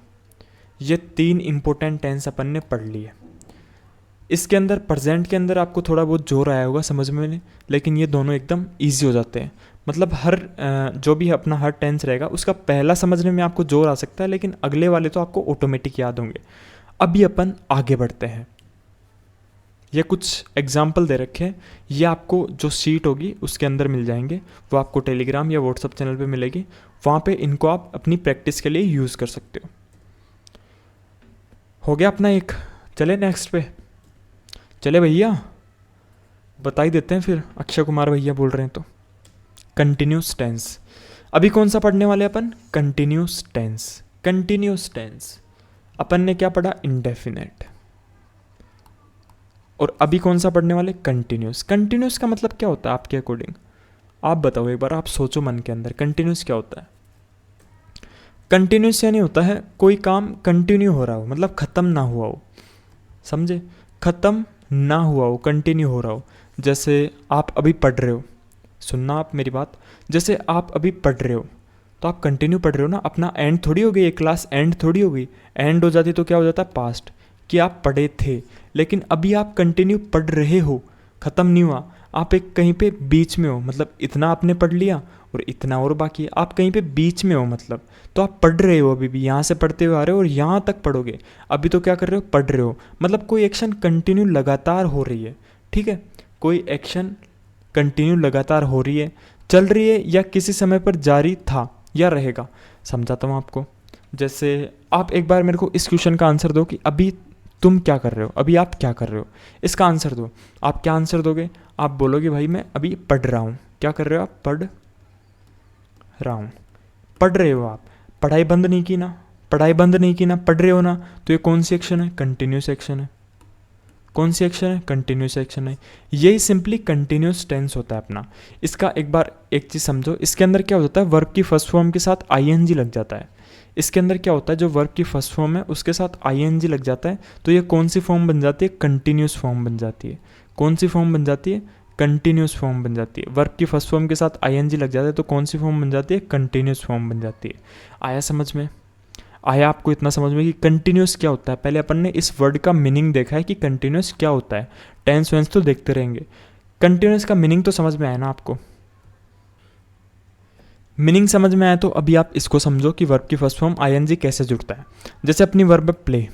ये 3 इंपॉर्टेंट टेंस अपन ने पढ़ लिए। इसके अंदर प्रेजेंट के अंदर आपको थोड़ा बहुत जोर आया होगा समझ में नहीं, लेकिन ये दोनों एकदम ईजी हो जाते हैं। मतलब हर जो भी अपना हर टेंस रहेगा उसका पहला समझने में आपको जोर आ सकता है, लेकिन अगले वाले तो आपको ऑटोमेटिक याद होंगे। अभी अपन आगे बढ़ते हैं। ये कुछ एग्जाम्पल दे रखे हैं, ये आपको जो शीट होगी उसके अंदर मिल जाएंगे, वो आपको टेलीग्राम या व्हाट्सअप चैनल पे मिलेगी, वहाँ पे इनको आप अपनी प्रैक्टिस के लिए यूज़ कर सकते हो गया अपना एक। चले नेक्स्ट पे, चले भैया बता ही देते हैं फिर, अक्षय कुमार भैया बोल रहे हैं तो। कंटिन्यूस टेंस अभी कौन सा पढ़ने वाले अपन? Continuous tense. कंटिन्यूस टेंस अपन ने क्या पढ़ा? इंडेफिनेट। और अभी कौन सा पढ़ने वाले? कंटिन्यूस। कंटिन्यूस का मतलब क्या होता है आपके अकॉर्डिंग? आप बताओ एक बार, आप सोचो मन के अंदर, कंटिन्यूस क्या होता है? कंटिन्यूस यानी होता है कोई काम कंटिन्यू हो रहा हो, मतलब ख़त्म ना हुआ हो, समझे? ख़त्म ना हुआ हो, कंटिन्यू हो रहा हो। जैसे आप अभी पढ़ रहे हो, सुनना आप मेरी बात, जैसे आप अभी पढ़ रहे हो तो आप कंटिन्यू पढ़ रहे हो ना, अपना एंड थोड़ी हो गई, ये क्लास एंड थोड़ी हो गई। एंड हो जाती तो क्या हो जाता? पास्ट, कि आप पढ़े थे, लेकिन अभी आप कंटिन्यू पढ़ रहे हो, ख़त्म नहीं हुआ। आप एक कहीं पे बीच में हो, मतलब इतना आपने पढ़ लिया और इतना और बाकी है, आप कहीं पे बीच में हो, मतलब तो आप पढ़ रहे हो, अभी भी यहाँ से पढ़ते हुए आ रहे हो और यहाँ तक पढ़ोगे। अभी तो क्या कर रहे हो? पढ़ रहे हो, मतलब कोई एक्शन कंटिन्यू लगातार हो रही है, ठीक है? कोई एक्शन कंटिन्यू लगातार हो रही है, चल रही है, या किसी समय पर जारी था या रहेगा। समझाता हूँ आपको। जैसे आप एक बार मेरे को इस क्वेश्चन का आंसर दो कि अभी तुम क्या कर रहे हो, अभी आप क्या कर रहे हो, इसका आंसर दो। आप क्या आंसर दोगे? आप बोलोगे भाई मैं अभी पढ़ रहा हूँ। क्या कर रहे हो आप? पढ़ रहा हूँ। पढ़ रहे हो आप, पढ़ाई बंद नहीं की ना, पढ़ाई बंद नहीं की ना, पढ़ रहे हो ना, तो ये कौन सी एक्शन है? कंटिन्यूस एक्शन है। कौन सी एक्शन है? कंटिन्यूस एक्शन है। यही सिंपली कंटिन्यूस टेंस होता है अपना। इसका एक बार एक चीज़ समझो, इसके अंदर क्या होता है? वर्ब की फर्स्ट फॉर्म के साथ आईएनजी लग जाता है। इसके अंदर क्या होता है? जो वर्ब की फर्स्ट फॉर्म है उसके साथ आईएनजी लग जाता है, तो ये कौन सी फॉर्म बन जाती है? कंटिन्यूस फॉर्म बन जाती है। कौन सी फॉर्म बन जाती है? कंटिन्यूस फॉर्म बन जाती है। वर्ब की फर्स्ट फॉर्म के साथ आईएनजी लग जाता है तो कौन सी फॉर्म बन जाती है? कंटिन्यूस फॉर्म बन जाती है। आया समझ में? आया आपको इतना समझ में कि कंटिन्यूस क्या होता है? पहले अपन ने इस वर्ड का मीनिंग देखा है कि कंटिन्यूस क्या होता है। टेंस वेंस तो देखते रहेंगे, कंटिन्यूस का मीनिंग तो समझ में आया ना आपको? मीनिंग समझ में आया तो अभी आप इसको समझो कि वर्ब की फर्स्ट फॉर्म आईएनजी कैसे जुड़ता है। जैसे अपनी वर्ब प्ले,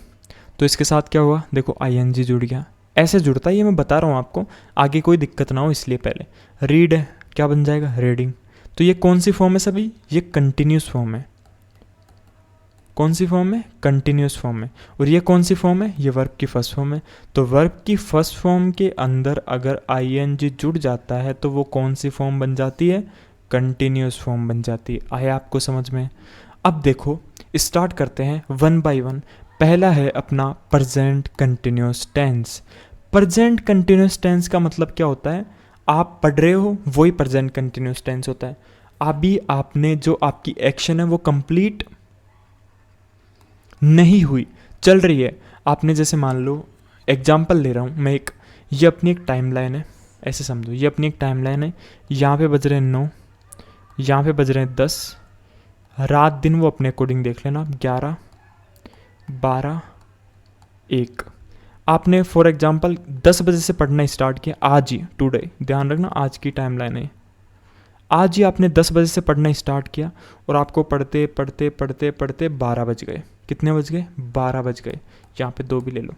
तो इसके साथ क्या हुआ? देखो आईएनजी जुड़ गया, ऐसे जुड़ता है, ये मैं बता रहा हूँ आपको, आगे कोई दिक्कत ना हो इसलिए। पहले रीड है, क्या बन जाएगा? रीडिंग। तो ये कौन सी फॉर्म है सभी? ये कंटिन्यूस फॉर्म है। कौन सी फॉर्म है? कंटिन्यूस फॉर्म है। और ये कौन सी फॉर्म है? ये वर्ब की फर्स्ट फॉर्म है। तो वर्ब की फर्स्ट फॉर्म के अंदर अगर आईएनजी जुड़ जाता है तो वो कौन सी फॉर्म बन जाती है? कंटिन्यूस फॉर्म बन जाती है। आया आपको समझ में? अब देखो स्टार्ट करते हैं वन बाय वन। पहला है अपना present continuous tense. Present continuous tense का मतलब क्या होता है? आप पढ़ रहे हो, वही प्रेजेंट कंटिन्यूस टेंस होता है। अभी आपने जो आपकी एक्शन है वो कंप्लीट नहीं हुई, चल रही है। आपने जैसे मान लो, एग्जाम्पल ले रहा हूँ मैं एक, ये अपनी एक टाइमलाइन है, ऐसे समझो ये अपनी एक टाइमलाइन है। यहाँ पे बज रहे हैं 9, यहाँ पे बज रहे हैं 10, रात दिन वो अपने अकॉर्डिंग देख लेना, 11, 12, 1। आपने फॉर एग्जांपल 10 बजे से पढ़ना स्टार्ट किया आज ही, टुडे, ध्यान रखना आज की टाइमलाइन है। आज ही आपने 10 बजे से पढ़ना स्टार्ट किया और आपको पढ़ते पढ़ते पढ़ते पढ़ते 12 बज गए। कितने बज गए? 12 बज गए। यहाँ पे 2 भी ले लो।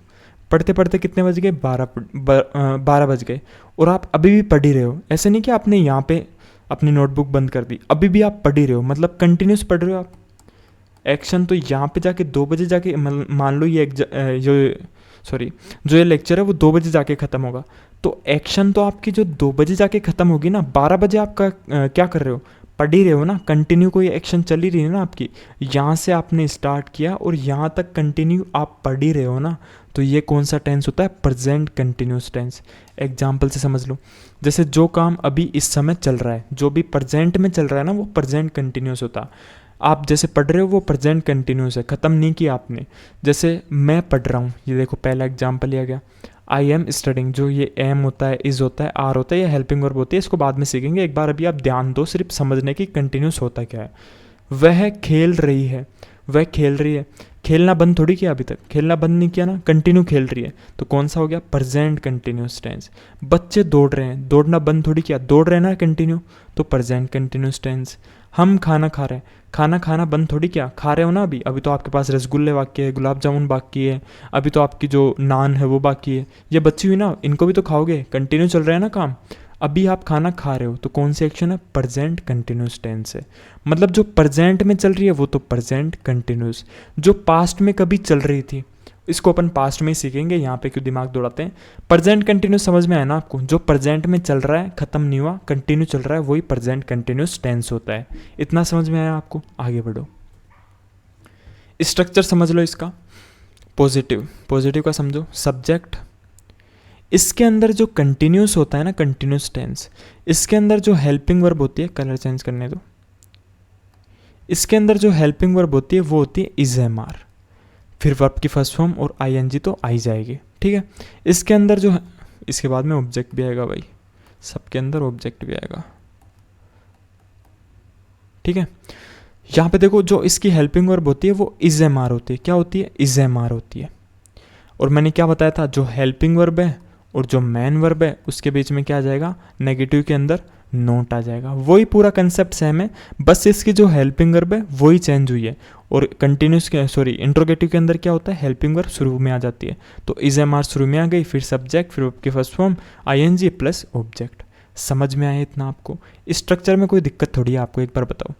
पढ़ते पढ़ते कितने बज गए? 12 बज गए। और आप अभी भी पढ़ ही रहे हो। ऐसे नहीं कि आपने यहाँ पे अपनी नोटबुक बंद कर दी, अभी भी आप पढ़ ही रहे हो, मतलब कंटिन्यूस पढ़ रहे हो आप। एक्शन तो यहाँ पे जाके 2 बजे जाके, मान लो ये जो ये लेक्चर है वो 2 बजे जाके ख़त्म होगा, तो एक्शन तो आपकी जो 2 बजे जाके ख़त्म होगी ना, 12 बजे आपका क्या कर रहे हो? पढ़ ही रहे हो ना, कंटिन्यू कोई एक्शन चल ही रही है ना आपकी। यहाँ से आपने स्टार्ट किया और यहाँ तक कंटिन्यू आप पढ़ ही रहे हो ना, तो ये कौन सा टेंस होता है? Present continuous tense. एग्जाम्पल से समझ लो, जैसे जो काम अभी इस समय चल रहा है, जो भी प्रेजेंट में चल रहा है ना, वो प्रेजेंट कंटिन्यूस होता। आप जैसे पढ़ रहे हो वो प्रेजेंट कंटिन्यूस है, ख़त्म नहीं किया आपने। जैसे मैं पढ़ रहा हूँ, ये देखो पहला एग्जाम्पल लिया गया, आई एम स्टडिंग। जो ये एम होता है, इज़ होता है, आर होता है, या हेल्पिंग वर्ब होती है, इसको बाद में सीखेंगे। एक बार अभी आप ध्यान दो सिर्फ समझने की कंटिन्यूस होता क्या है। वह खेल रही है, वह खेल रही है। खेलना बंद थोड़ी किया, अभी तक खेलना बंद नहीं किया ना, कंटिन्यू खेल रही है, तो कौन सा हो गया, प्रेजेंट कंटिन्यूस टेंस। बच्चे दौड़ रहे हैं, दौड़ना बंद थोड़ी किया, दौड़ रहे हैं ना कंटिन्यू, तो प्रेजेंट कंटिन्यूस टेंस। हम खाना खा रहे हैं, खाना खाना बंद थोड़ी किया, खा रहे हो ना अभी, अभी तो आपके पास रसगुल्ले बाकी है, गुलाब जामुन बाकी है, अभी तो आपकी जो नान है वो बाकी है, ये बची हुई ना, इनको भी तो खाओगे, कंटिन्यू चल रहा है ना काम। अभी आप खाना खा रहे हो, तो कौन सी एक्शन है, प्रेजेंट कंटिन्यूस टेंस है। मतलब जो प्रेजेंट में चल रही है वो तो प्रेजेंट कंटिन्यूस, जो पास्ट में कभी चल रही थी इसको अपन पास्ट में ही सीखेंगे, यहाँ पे क्यों दिमाग दौड़ाते हैं। प्रेजेंट कंटिन्यूस समझ में आया ना आपको, जो प्रेजेंट में चल रहा है, खत्म नहीं हुआ, कंटिन्यू चल रहा है, वही प्रेजेंट कंटिन्यूस टेंस होता है। इतना समझ में आया आपको, आगे बढ़ो। स्ट्रक्चर समझ लो इसका। पॉजिटिव, पॉजिटिव का समझो, सब्जेक्ट, इसके अंदर जो कंटिन्यूस होता है ना, कंटिन्यूस टेंस, इसके अंदर जो हेल्पिंग वर्ब होती है, कलर चेंज करने दो, इसके अंदर जो हेल्पिंग वर्ब होती है वो होती है इज एम आर, फिर वर्ब की फर्स्ट फॉर्म और आई एन जी तो आई जाएगी, ठीक है। इसके अंदर जो, इसके बाद में ऑब्जेक्ट भी आएगा भाई, सबके अंदर ऑब्जेक्ट भी आएगा, ठीक है। यहाँ पे देखो जो इसकी हेल्पिंग वर्ब होती है वो इज एम आर होती है, क्या होती है, इज एम आर होती है। और मैंने क्या बताया था, जो हेल्पिंग वर्ब है और जो मेन वर्ब है उसके बीच में क्या आ जाएगा, नेगेटिव के अंदर नोट आ जाएगा। वही पूरा कंसेप्ट सेम है, बस इसकी जो हेल्पिंग वर्ब है वही चेंज हुई है। और कंटिन्यूस के, सॉरी, इंट्रोगेटिव के अंदर क्या होता है, हेल्पिंग वर्ब शुरू में आ जाती है, तो इज एम आर शुरू में आ गई, फिर सब्जेक्ट, फिर की first form I N G plus object. समझ में आया इतना आपको। स्ट्रक्चर में कोई दिक्कत थोड़ी है, आपको एक बार बताओ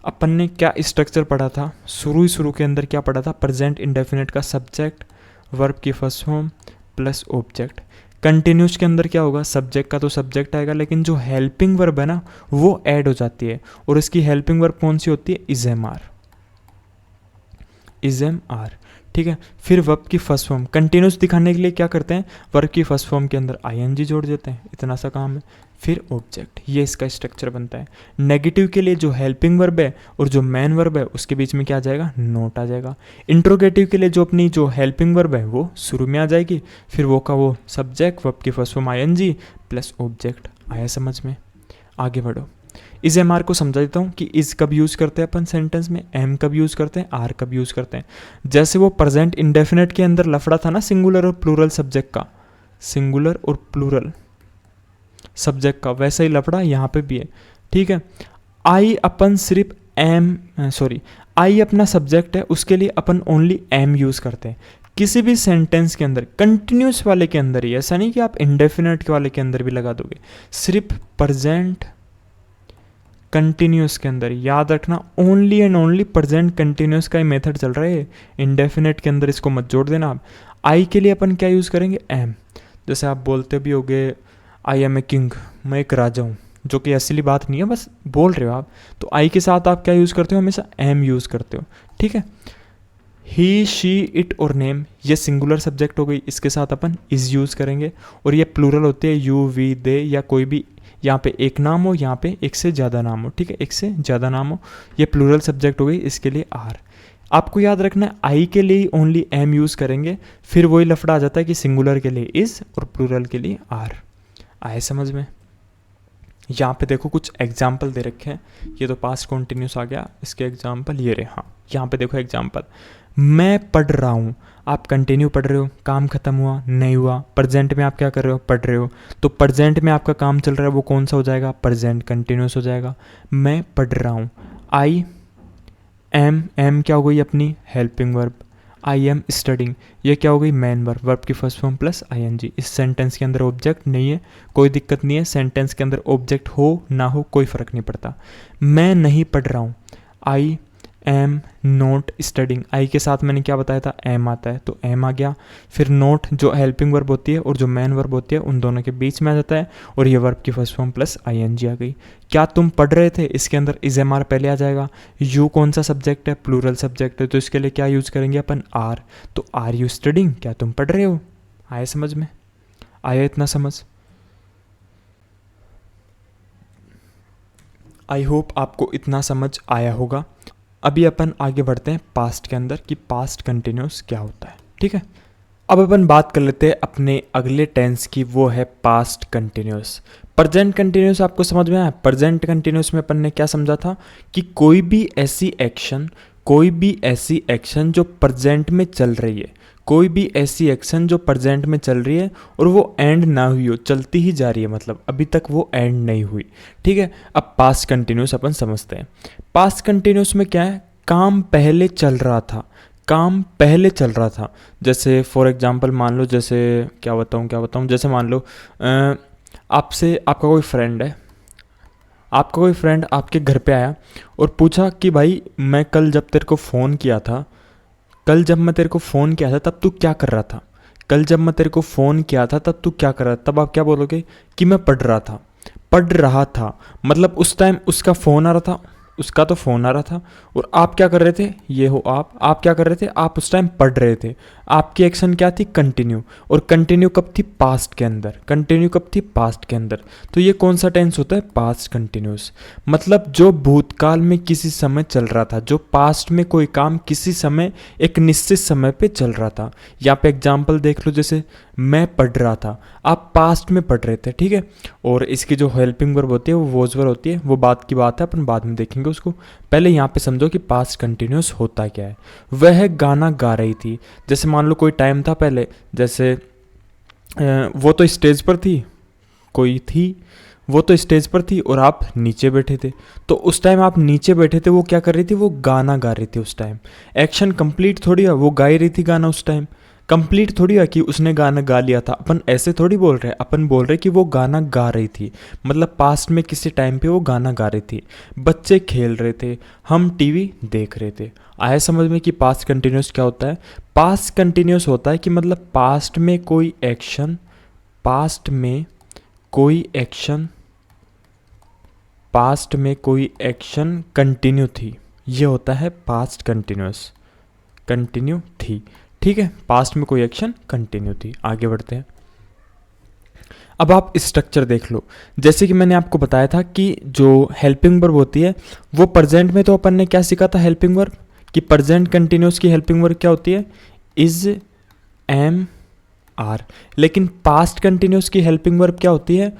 अपन ने क्या स्ट्रक्चर पढ़ा था, शुरू के अंदर क्या पढ़ा था, प्रेजेंट इंडेफिनिट का सब्जेक्ट, वर्ब की first form plus object. Continuous के अंदर क्या होगा, सब्जेक्ट का तो सब्जेक्ट आएगा, लेकिन जो हेल्पिंग वर्ब है ना वो ऐड हो जाती है, और इसकी हेल्पिंग वर्ब कौन सी होती है, is am are, is am are, ठीक है। फिर वर्ब की फर्स्ट फॉर्म, कंटिन्यूस दिखाने के लिए क्या करते हैं, वर्ब की फर्स्ट फॉर्म के अंदर आई एन जी जोड़ देते हैं, इतना सा काम है, फिर ऑब्जेक्ट, ये इसका स्ट्रक्चर बनता है। नेगेटिव के लिए जो हेल्पिंग वर्ब है और जो मेन वर्ब है उसके बीच में क्या आ जाएगा, नोट आ जाएगा। इंट्रोगेटिव के लिए जो अपनी जो हेल्पिंग वर्ब है वो शुरू में आ जाएगी, फिर वो का वो सब्जेक्ट, वर्ब की first form I N G plus object. आया समझ में, आगे बढ़ो। इज एम आर को समझा देता हूँ कि इज कब यूज़ करते हैं अपन सेंटेंस में, एम कब यूज़ करते हैं, आर कब यूज़ करते हैं। जैसे वो प्रेजेंट इंडेफिनिट के अंदर लफड़ा था ना सिंगुलर और प्लूरल सब्जेक्ट का, सिंगुलर और प्लूरल सब्जेक्ट का, वैसा ही लफड़ा यहाँ पे भी है, ठीक है। आई अपन सिर्फ एम, सॉरी, आई अपना सब्जेक्ट है, उसके लिए अपन ओनली एम यूज़ करते हैं किसी भी सेंटेंस के अंदर, कंटिन्यूस वाले के अंदर ही, ऐसा नहीं कि आप इंडेफिनिट वाले के अंदर भी लगा दोगे, सिर्फ प्रेजेंट कंटिन्यूस के अंदर। याद रखना, only and only present continuous का ही मेथड चल रहा है, इंडेफिनिट के अंदर इसको मत जोड़ देना आप। आई के लिए अपन क्या यूज़ करेंगे, एम। जैसे आप बोलते भी होगे आई एम ए किंग, मैं एक राजा हूँ, जो कि असली बात नहीं है, बस बोल रहे हो आप, तो आई के साथ आप क्या यूज़ करते हो, हमेशा एम यूज़ करते हो, ठीक है। ही, शी, इट और नेम, ये सिंगुलर सब्जेक्ट हो गई, इसके साथ अपन इज यूज़ करेंगे। और ये प्लूरल होते हैं, यू, वी, दे, या कोई भी, यहाँ पे एक नाम हो, यहाँ पे एक से ज़्यादा नाम हो, ठीक है, एक से ज़्यादा नाम हो, ये प्लूरल सब्जेक्ट हो गई, इसके लिए आर। आपको याद रखना है आई के लिए ओनली एम यूज़ करेंगे, फिर वही लफड़ा आ जाता है कि सिंगुलर के लिए इज और प्लूरल के लिए आर। आए समझ में। यहाँ पे देखो कुछ एग्जाम्पल दे रखे हैं, ये तो पास्ट कॉन्टिन्यूस आ गया, इसके एग्जाम्पल ये रहे। हाँ, यहाँ पे देखो एग्जाम्पल, मैं पढ़ रहा हूँ, आप कंटिन्यू पढ़ रहे हो, काम खत्म हुआ नहीं हुआ, प्रेजेंट में आप क्या कर रहे हो, पढ़ रहे हो, तो प्रेजेंट में आपका काम चल रहा है, वो कौन सा हो जाएगा, प्रेजेंट कंटिन्यूस हो जाएगा। मैं पढ़ रहा हूँ, आई एम, एम क्या हो गई अपनी helping verb, I am studying, ये क्या हो गई मेन वर्ब, वर्ब की first form plus I N G. इस सेंटेंस के अंदर ऑब्जेक्ट नहीं है, कोई दिक्कत नहीं है, सेंटेंस के अंदर ऑब्जेक्ट हो ना हो कोई फ़र्क नहीं पड़ता। मैं नहीं पढ़ रहा हूँ, आई एम नोट स्टडिंग, आई के साथ मैंने क्या बताया था, एम आता है, तो एम आ गया। फिर नोट जो हेल्पिंग वर्ब होती है और जो मेन वर्ब होती है उन दोनों के बीच में आ जाता है, और ये वर्ब की first form plus I N G आ गई। क्या तुम पढ़ रहे थे, इसके अंदर इज एम आर पहले आ जाएगा। यू कौन सा सब्जेक्ट है, प्लूरल सब्जेक्ट है, तो इसके लिए क्या यूज़ करेंगे अपन, आर, तो आर यू स्टडिंग, क्या तुम पढ़ रहे हो। आया समझ में, आया इतना समझ। आई होप आपको इतना समझ आया होगा। अभी अपन आगे बढ़ते हैं पास्ट के अंदर कि पास्ट कंटिन्यूस क्या होता है, ठीक है। अब अपन बात कर लेते हैं अपने अगले टेंस की, वो है पास्ट कंटिन्यूस। प्रेजेंट कंटिन्यूस आपको समझ में आया। प्रेजेंट कंटिन्यूस में अपन ने क्या समझा था कि कोई भी ऐसी एक्शन, कोई भी ऐसी एक्शन जो प्रेजेंट में चल रही है, कोई भी ऐसी एक्शन जो प्रेजेंट में चल रही है और वो एंड ना हुई हो, चलती ही जा रही है, मतलब अभी तक वो एंड नहीं हुई। ठीक है, अब पास्ट कंटिन्यूस अपन समझते हैं। पास्ट कंटिन्यूस में क्या है, काम पहले चल रहा था, काम पहले चल रहा था। जैसे फॉर एग्जांपल मान लो, जैसे क्या बताऊँ, जैसे मान लो आपसे आपका कोई फ्रेंड है, आपका कोई फ्रेंड आपके घर पे आया और पूछा कि भाई मैं कल जब तेरे को फ़ोन किया था, कल जब मैं तेरे को फ़ोन किया था तब तू क्या कर रहा था, कल जब मैं तेरे को फ़ोन किया था तब तू क्या कर रहा था। तब आप क्या बोलोगे कि मैं पढ़ रहा था, पढ़ रहा था, मतलब उस टाइम उसका फ़ोन आ रहा था, उसका तो फ़ोन आ रहा था और आप क्या कर रहे थे, ये हो आप क्या कर रहे थे, आप उस टाइम पढ़ रहे थे। आपकी एक्शन क्या थी, कंटिन्यू। और कंटिन्यू कब थी, पास्ट के अंदर। कंटिन्यू कब थी, पास्ट के अंदर। तो ये कौन सा टेंस होता है, पास्ट कंटिन्यूस। मतलब जो भूतकाल में किसी समय चल रहा था, जो पास्ट में कोई काम किसी समय एक निश्चित समय पे चल रहा था। यहाँ पे एग्जाम्पल देख लो, जैसे मैं पढ़ रहा था, आप पास्ट में पढ़ रहे थे। ठीक है, और इसकी जो हेल्पिंग वर्ब होती है वो वॉज वर्ब होती है, वो बात की बात है, अपन बाद में देखेंगे उसको। पहले यहाँ पे समझो कि पास्ट कंटिन्यूस होता क्या है। वह गाना गा रही थी, जैसे मान लो कोई टाइम था पहले, जैसे वो तो स्टेज पर थी, कोई थी, वो तो स्टेज पर थी और आप नीचे बैठे थे। तो उस टाइम आप नीचे बैठे थे, वो क्या कर रही थी, वो गाना गा रही थी। उस टाइम एक्शन कंप्लीट थोड़ी है, वो गा ही रही थी गाना। उस टाइम कंप्लीट थोड़ी है कि उसने गाना गा लिया था। अपन ऐसे थोड़ी बोल रहे हैं, अपन बोल रहे कि वो गाना गा रही थी, मतलब पास्ट में किसी टाइम पे वो गाना गा रही थी। बच्चे खेल रहे थे, हम टीवी देख रहे थे। आया समझ में कि पास्ट कंटिन्यूस क्या होता है। पास्ट कंटिन्यूस होता है कि मतलब पास्ट में कोई एक्शन, पास्ट में कोई एक्शन, पास्ट में कोई एक्शन कंटिन्यू थी, ये होता है पास्ट कंटिन्यूस, कंटिन्यू थी। ठीक है, पास्ट में कोई एक्शन कंटिन्यू थी। आगे बढ़ते हैं। अब आप स्ट्रक्चर देख लो, जैसे कि मैंने आपको बताया था कि जो हेल्पिंग वर्ब होती है वो प्रेजेंट में, तो अपन ने क्या सीखा था हेल्पिंग वर्ब, कि प्रेजेंट कंटिन्यूस की हेल्पिंग वर्ब क्या होती है, इज, एम, आर। लेकिन पास्ट कंटिन्यूस की हेल्पिंग वर्ब क्या होती है,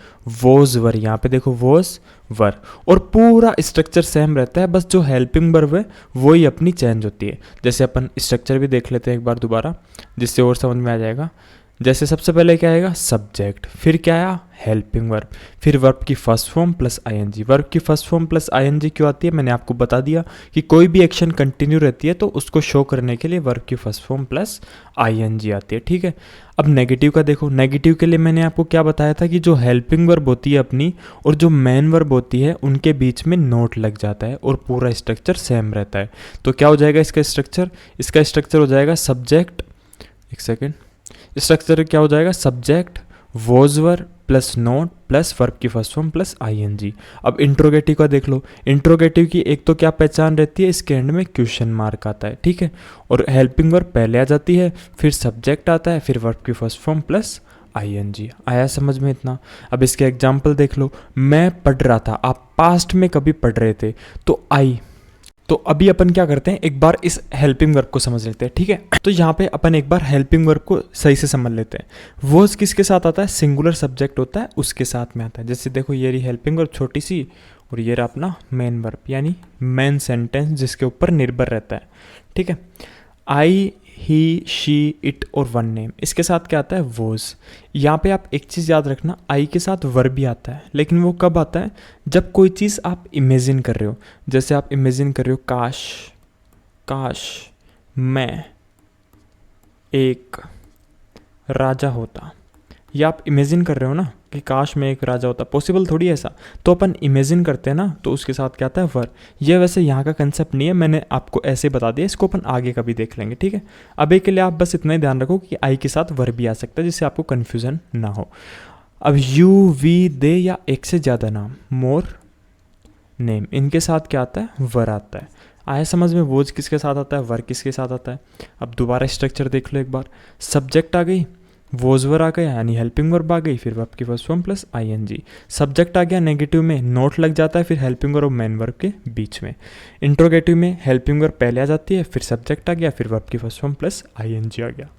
वॉज वर। यहाँ पे देखो वॉज वर, और पूरा स्ट्रक्चर सेम रहता है, बस जो हेल्पिंग वर्ब है वो ही अपनी चेंज होती है। जैसे अपन स्ट्रक्चर भी देख लेते हैं एक बार दोबारा, जिससे और समझ में आ जाएगा। जैसे सबसे पहले क्या आएगा, सब्जेक्ट, फिर क्या आया, हेल्पिंग वर्ब, फिर वर्ब की first form plus ING. Verb की फर्स्ट फॉर्म प्लस आईएनजी क्यों आती है, मैंने आपको बता दिया कि कोई भी एक्शन कंटिन्यू रहती है तो उसको शो करने के लिए वर्ब की फर्स्ट फॉर्म प्लस आईएनजी आती है। ठीक है, अब नेगेटिव का देखो। नेगेटिव के लिए मैंने आपको क्या बताया था कि जो हेल्पिंग वर्ब होती है अपनी और जो मेन वर्ब होती है उनके बीच में नोट लग जाता है और पूरा स्ट्रक्चर सेम रहता है। तो क्या हो जाएगा इसका स्ट्रक्चर, इसका स्ट्रक्चर हो जाएगा सब्जेक्ट, एक सेकेंड, स्ट्रक्चर क्या हो जाएगा, subject was were plus not plus verb की फर्स्ट फॉर्म प्लस आईएनजी। अब इंट्रोगेटिव का देख लो। इंट्रोगेटिव की एक तो क्या पहचान रहती है, इसके एंड में क्वेश्चन मार्क आता है। ठीक है, और हेल्पिंग वर्ब पहले आ जाती है, फिर सब्जेक्ट आता है, फिर वर्ब की फर्स्ट फॉर्म प्लस आईएनजी। आया समझ में इतना। अब इसके एग्जाम्पल देख लो। मैं पढ़ रहा था, आप पास्ट में कभी पढ़ रहे थे, तो आई। तो अभी अपन क्या करते हैं, एक बार इस हेल्पिंग वर्ब को समझ लेते हैं। ठीक है, तो यहाँ पे अपन एक बार हेल्पिंग वर्ब को सही से समझ लेते हैं। वो किसके साथ आता है, सिंगुलर सब्जेक्ट होता है उसके साथ में आता है। जैसे देखो ये रही हेल्पिंग वर्ब छोटी सी, और ये रहा अपना मेन वर्ब, यानी मेन सेंटेंस जिसके ऊपर निर्भर रहता है। ठीक है, आई, ही, शी, इट और वन नेम, इसके साथ क्या आता है, वोज। यहाँ पे आप एक चीज़ याद रखना, आई के साथ वर्ब भी आता है, लेकिन वो कब आता है, जब कोई चीज़ आप इमेजिन कर रहे हो। जैसे आप इमेजिन कर रहे हो, काश, काश मैं एक राजा होता, या आप इमेजिन कर रहे हो ना कि काश मैं एक राजा होता। पॉसिबल थोड़ी ऐसा, तो अपन इमेजिन करते हैं ना, तो उसके साथ क्या आता है, वर्ब। ये वैसे यहाँ का कंसेप्ट नहीं है, मैंने आपको ऐसे बता दिया, इसको अपन आगे कभी देख लेंगे। ठीक है, अभी के लिए आप बस इतना ही ध्यान रखो कि आई के साथ वर्ब भी आ सकता है, जिससे आपको कन्फ्यूजन ना हो। अब यू, वी, दे या एक से ज़्यादा नाम, मोर, नेम, इनके साथ क्या आता है, वर आता है। आया समझ में, वोज किसके साथ आता है, वर्ब किसके साथ आता है। अब दोबारा स्ट्रक्चर देख लो एक बार। सब्जेक्ट आ गई, वोज वर आ गया, यानी हेल्पिंग वर्ब आ गई, फिर वर्ब की first form plus ING. Subject आ गया, नेगेटिव में नोट लग जाता है, फिर हेल्पिंग वर्ब और मेन वर्ब के बीच में। इंट्रोगेटिव में हेल्पिंग वर्ब पहले आ जाती है, फिर सब्जेक्ट आ गया, फिर वर्ब की फर्स्ट फॉर्म प्लस आईएनजी आ गया।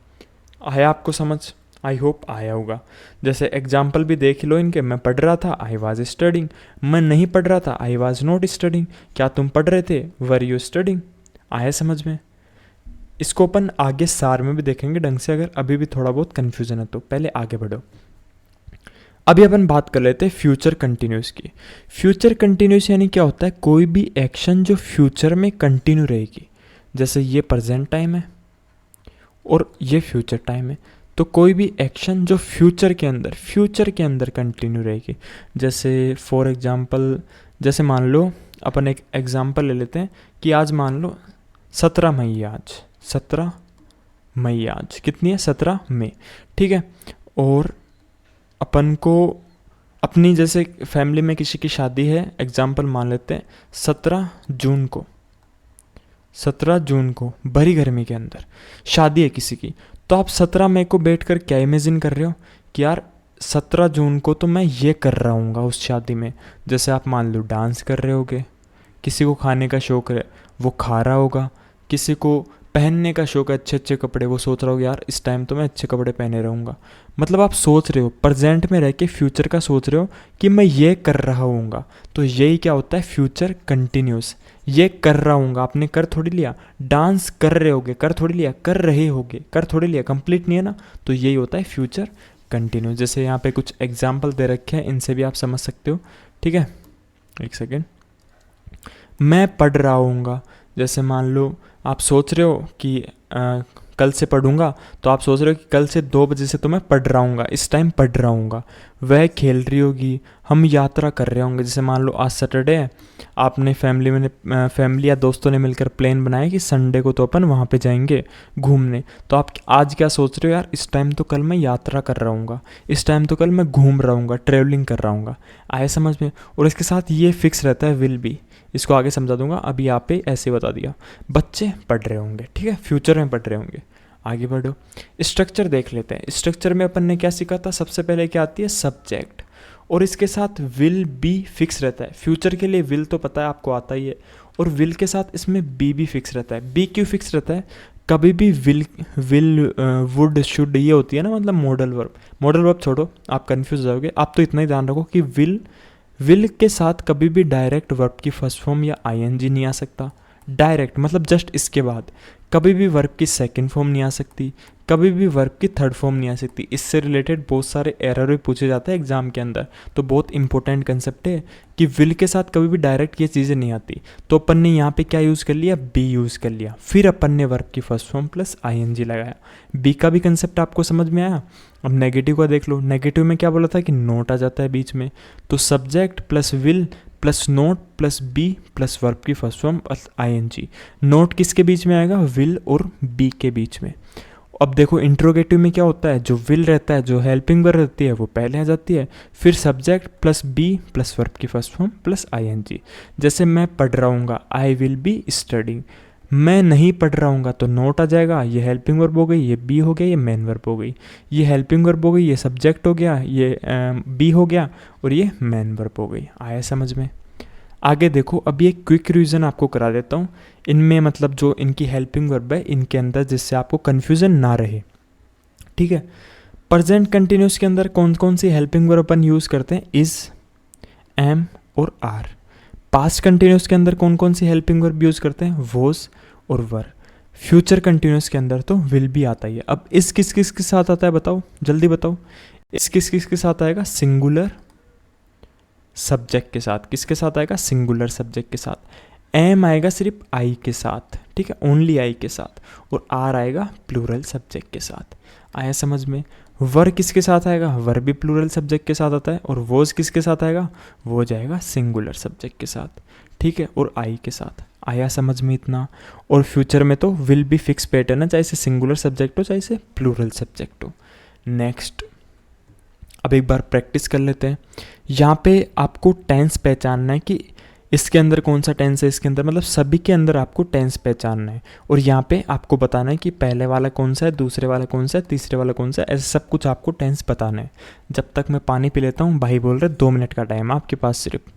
आया आपको समझ, आई होप आया होगा। जैसे एग्जाम्पल भी देख लो इनके। मैं पढ़ रहा था, आई वॉज स्टडिंग। मैं नहीं पढ़ रहा था, आई वॉज नॉट स्टडिंग। क्या तुम पढ़ रहे थे, वर यू स्टडिंग। आया समझ में? इसको अपन आगे सार में भी देखेंगे ढंग से, अगर अभी भी थोड़ा बहुत कन्फ्यूजन है तो पहले आगे बढ़ो। अभी अपन बात कर लेते हैं फ्यूचर कंटिन्यूस की। फ्यूचर कंटिन्यूस यानी क्या होता है, कोई भी एक्शन जो फ्यूचर में कंटिन्यू रहेगी। जैसे ये प्रेजेंट टाइम है और ये फ्यूचर टाइम है, तो कोई भी एक्शन जो फ्यूचर के अंदर कंटिन्यू रहेगी। जैसे फॉर एग्जांपल, जैसे मान लो अपन एक एग्जांपल ले लेते हैं कि आज मान लो 17 मई है, आज 17 मई, आज कितनी है, 17 मई, ठीक है। और अपन को अपनी जैसे फैमिली में किसी की शादी है, एग्जांपल मान लेते हैं 17 जून को, 17 जून को भरी गर्मी के अंदर शादी है किसी की। तो आप 17 मई को बैठ कर क्या इमेजिन कर रहे हो कि यार 17 जून को तो मैं ये कर रहा हूँगा उस शादी में। जैसे आप मान लो डांस कर रहे होगे, किसी को खाने का शौक है वो खा रहा होगा, किसी को पहनने का शौक है अच्छे अच्छे कपड़े, वो सोच रहा होगा यार इस टाइम तो मैं अच्छे कपड़े पहने रहूँगा। मतलब आप सोच रहे हो, प्रेजेंट में रह के फ्यूचर का सोच रहे हो कि मैं ये कर रहा हूँगा। तो यही क्या होता है, फ्यूचर कंटिन्यूस। ये कर रहा हूँगा, आपने कर थोड़ी लिया। डांस कर रहे होगे, कर थोड़ी लिया, कर रहे होगे, कर थोड़ी लिया, कंप्लीट नहीं है ना। तो यही होता है फ्यूचर कंटिन्यूस। जैसे यहाँ पे कुछ एग्जाम्पल दे रखे हैं, इनसे भी आप समझ सकते हो, ठीक है। एक सेकेंड, मैं पढ़ रहा हूँगा। जैसे मान लो आप सोच रहे हो कि कल से पढ़ूंगा, तो आप सोच रहे हो कि कल से 2 बजे से तो मैं पढ़ रहा हूँगा, इस टाइम पढ़ रहा हूँगा। वह खेल रही होगी, हम यात्रा कर रहे होंगे। जैसे मान लो आज सैटरडे है, आपने फैमिली या दोस्तों ने मिलकर प्लान बनाया कि संडे को तो अपन वहाँ पे जाएंगे घूमने। तो आप आज क्या सोच रहे हो, यार इस टाइम तो कल मैं यात्रा कर रहा हूँगा, इस टाइम तो कल मैं घूम रहा हूँगा, ट्रेवलिंग कर रहा हूँगा। आए समझ में? और इसके साथ ये फिक्स रहता है विल बी। इसको आगे समझा दूंगा, अभी यहाँ पे ऐसे बता दिया। बच्चे पढ़ रहे होंगे, ठीक है, फ्यूचर में पढ़ रहे होंगे। आगे बढ़ो, स्ट्रक्चर देख लेते हैं। स्ट्रक्चर में अपन ने क्या सीखा था, सबसे पहले क्या आती है, सब्जेक्ट, और इसके साथ विल बी फिक्स रहता है। फ्यूचर के लिए विल तो पता है आपको, आता ही है, और विल के साथ इसमें बी भी फिक्स रहता है। बी क्यों फिक्स रहता है, कभी भी विल वुड शुड ये होती है ना, मतलब मॉडल वर्ब। मॉडल वर्ब छोड़ो, आप कंफ्यूज हो जाओगे। आप तो इतना ही ध्यान रखो कि विल के साथ कभी भी डायरेक्ट वर्ब की फर्स्ट फॉर्म या आईएनजी नहीं आ सकता। डायरेक्ट मतलब जस्ट इसके बाद। कभी भी वर्ब की सेकंड फॉर्म नहीं आ सकती, कभी भी वर्ब की थर्ड फॉर्म नहीं आ सकती। इससे रिलेटेड बहुत सारे एरर भी पूछे जाते हैं एग्जाम के अंदर। तो बहुत इंपॉर्टेंट कंसेप्ट है कि विल के साथ कभी भी डायरेक्ट ये चीज़ें नहीं आती। तो अपन ने यहाँ पे क्या यूज़ कर लिया, बी यूज़ कर लिया। फिर अपन ने वर्ब की फर्स्ट फॉर्म प्लस आईएनजी लगाया। बी का भी कंसेप्ट आपको समझ में आया। अब नेगेटिव का देख लो। नेगेटिव में क्या बोला था कि नोट आ जाता है बीच में। तो subject plus will plus not plus be plus verb की first form plus ING. Not किसके बीच में आएगा, विल और बी के बीच में। अब देखो इंट्रोगेटिव में क्या होता है, जो विल रहता है, जो हेल्पिंग वर्ब रहती है वो पहले आ जाती है, फिर subject plus be plus verb की फर्स्ट फॉर्म प्लस आईएनजी। जैसे मैं पढ़ रहा हूँगा, आई विल बी स्टडिंग। मैं नहीं पढ़ रहा हूँगा तो नोट आ जाएगा, ये हेल्पिंग वर्ब हो गई, ये बी हो गया, ये मेन वर्ब हो गई। ये हेल्पिंग वर्ब हो गई, ये सब्जेक्ट हो गया, ये बी हो गया, और ये मेन वर्ब हो गई। आया समझ में? आगे देखो, अभी एक क्विक रिवीजन आपको करा देता हूँ इनमें, मतलब जो इनकी हेल्पिंग वर्ब है इनके अंदर, जिससे आपको कन्फ्यूज़न ना रहे, ठीक है। प्रेजेंट कंटिन्यूस के अंदर कौन कौन सी हेल्पिंग वर्ब अपन यूज़ करते हैं, इज़, एम और आर। पास्ट कंटिन्यूस के अंदर कौन कौन सी हेल्पिंग वर्ब यूज़ करते हैं, वॉज और वर। फ्यूचर कंटिन्यूस के अंदर तो विल भी आता ही है। अब इस किस किस के साथ आता है बताओ, जल्दी बताओ। इस किस किस के साथ आएगा, सिंगुलर सब्जेक्ट के साथ। किसके साथ आएगा, सिंगुलर सब्जेक्ट के साथ। एम आएगा सिर्फ आई के साथ, ठीक है, ओनली आई के साथ। और आर आएगा प्लूरल सब्जेक्ट के साथ। आया समझ में? वर किसके साथ आएगा, वर भी प्लूरल सब्जेक्ट के साथ आता है। और वोज किसके साथ आएगा, वो जाएगा सिंगुलर सब्जेक्ट के साथ, ठीक है, और आई के साथ। आया समझ में इतना? और फ्यूचर में तो विल बी फिक्स पैटर्न है, चाहे से सिंगुलर सब्जेक्ट हो चाहे से प्लूरल सब्जेक्ट हो। नेक्स्ट, अब एक बार प्रैक्टिस कर लेते हैं। यहाँ पे आपको टेंस पहचानना है कि इसके अंदर कौन सा टेंस है, इसके अंदर मतलब सभी के अंदर आपको टेंस पहचानना है। और यहाँ पे आपको बताना है कि पहले वाला कौन सा है, दूसरे वाला कौन सा है, तीसरे वाला कौन सा है, ऐसे सब कुछ आपको टेंस बताना है। जब तक मैं पानी पी लेता हूँ, भाई बोल रहे 2 मिनट का टाइम आपके पास सिर्फ।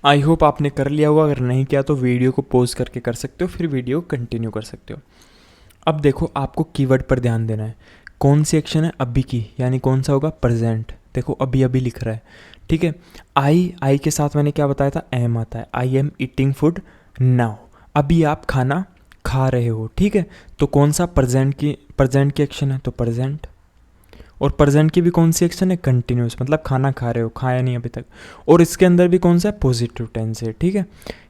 आई होप आपने कर लिया होगा, अगर नहीं किया तो वीडियो को पॉज करके कर सकते हो, फिर वीडियो कंटिन्यू कर सकते हो। अब देखो आपको कीवर्ड पर ध्यान देना है। कौन सी एक्शन है? अभी की, यानी कौन सा होगा? प्रेजेंट। देखो अभी अभी लिख रहा है, ठीक है। आई के साथ मैंने क्या बताया था? एम आता है। I am eating food now. अभी आप खाना खा रहे हो, ठीक है। तो कौन सा? प्रेजेंट की एक्शन है तो प्रेजेंट। और प्रेजेंट की भी कौन सी एक्शन है? कंटिन्यूस, मतलब खाना खा रहे हो, खाया नहीं अभी तक। और इसके अंदर भी कौन सा है? पॉजिटिव टेंस है, ठीक है।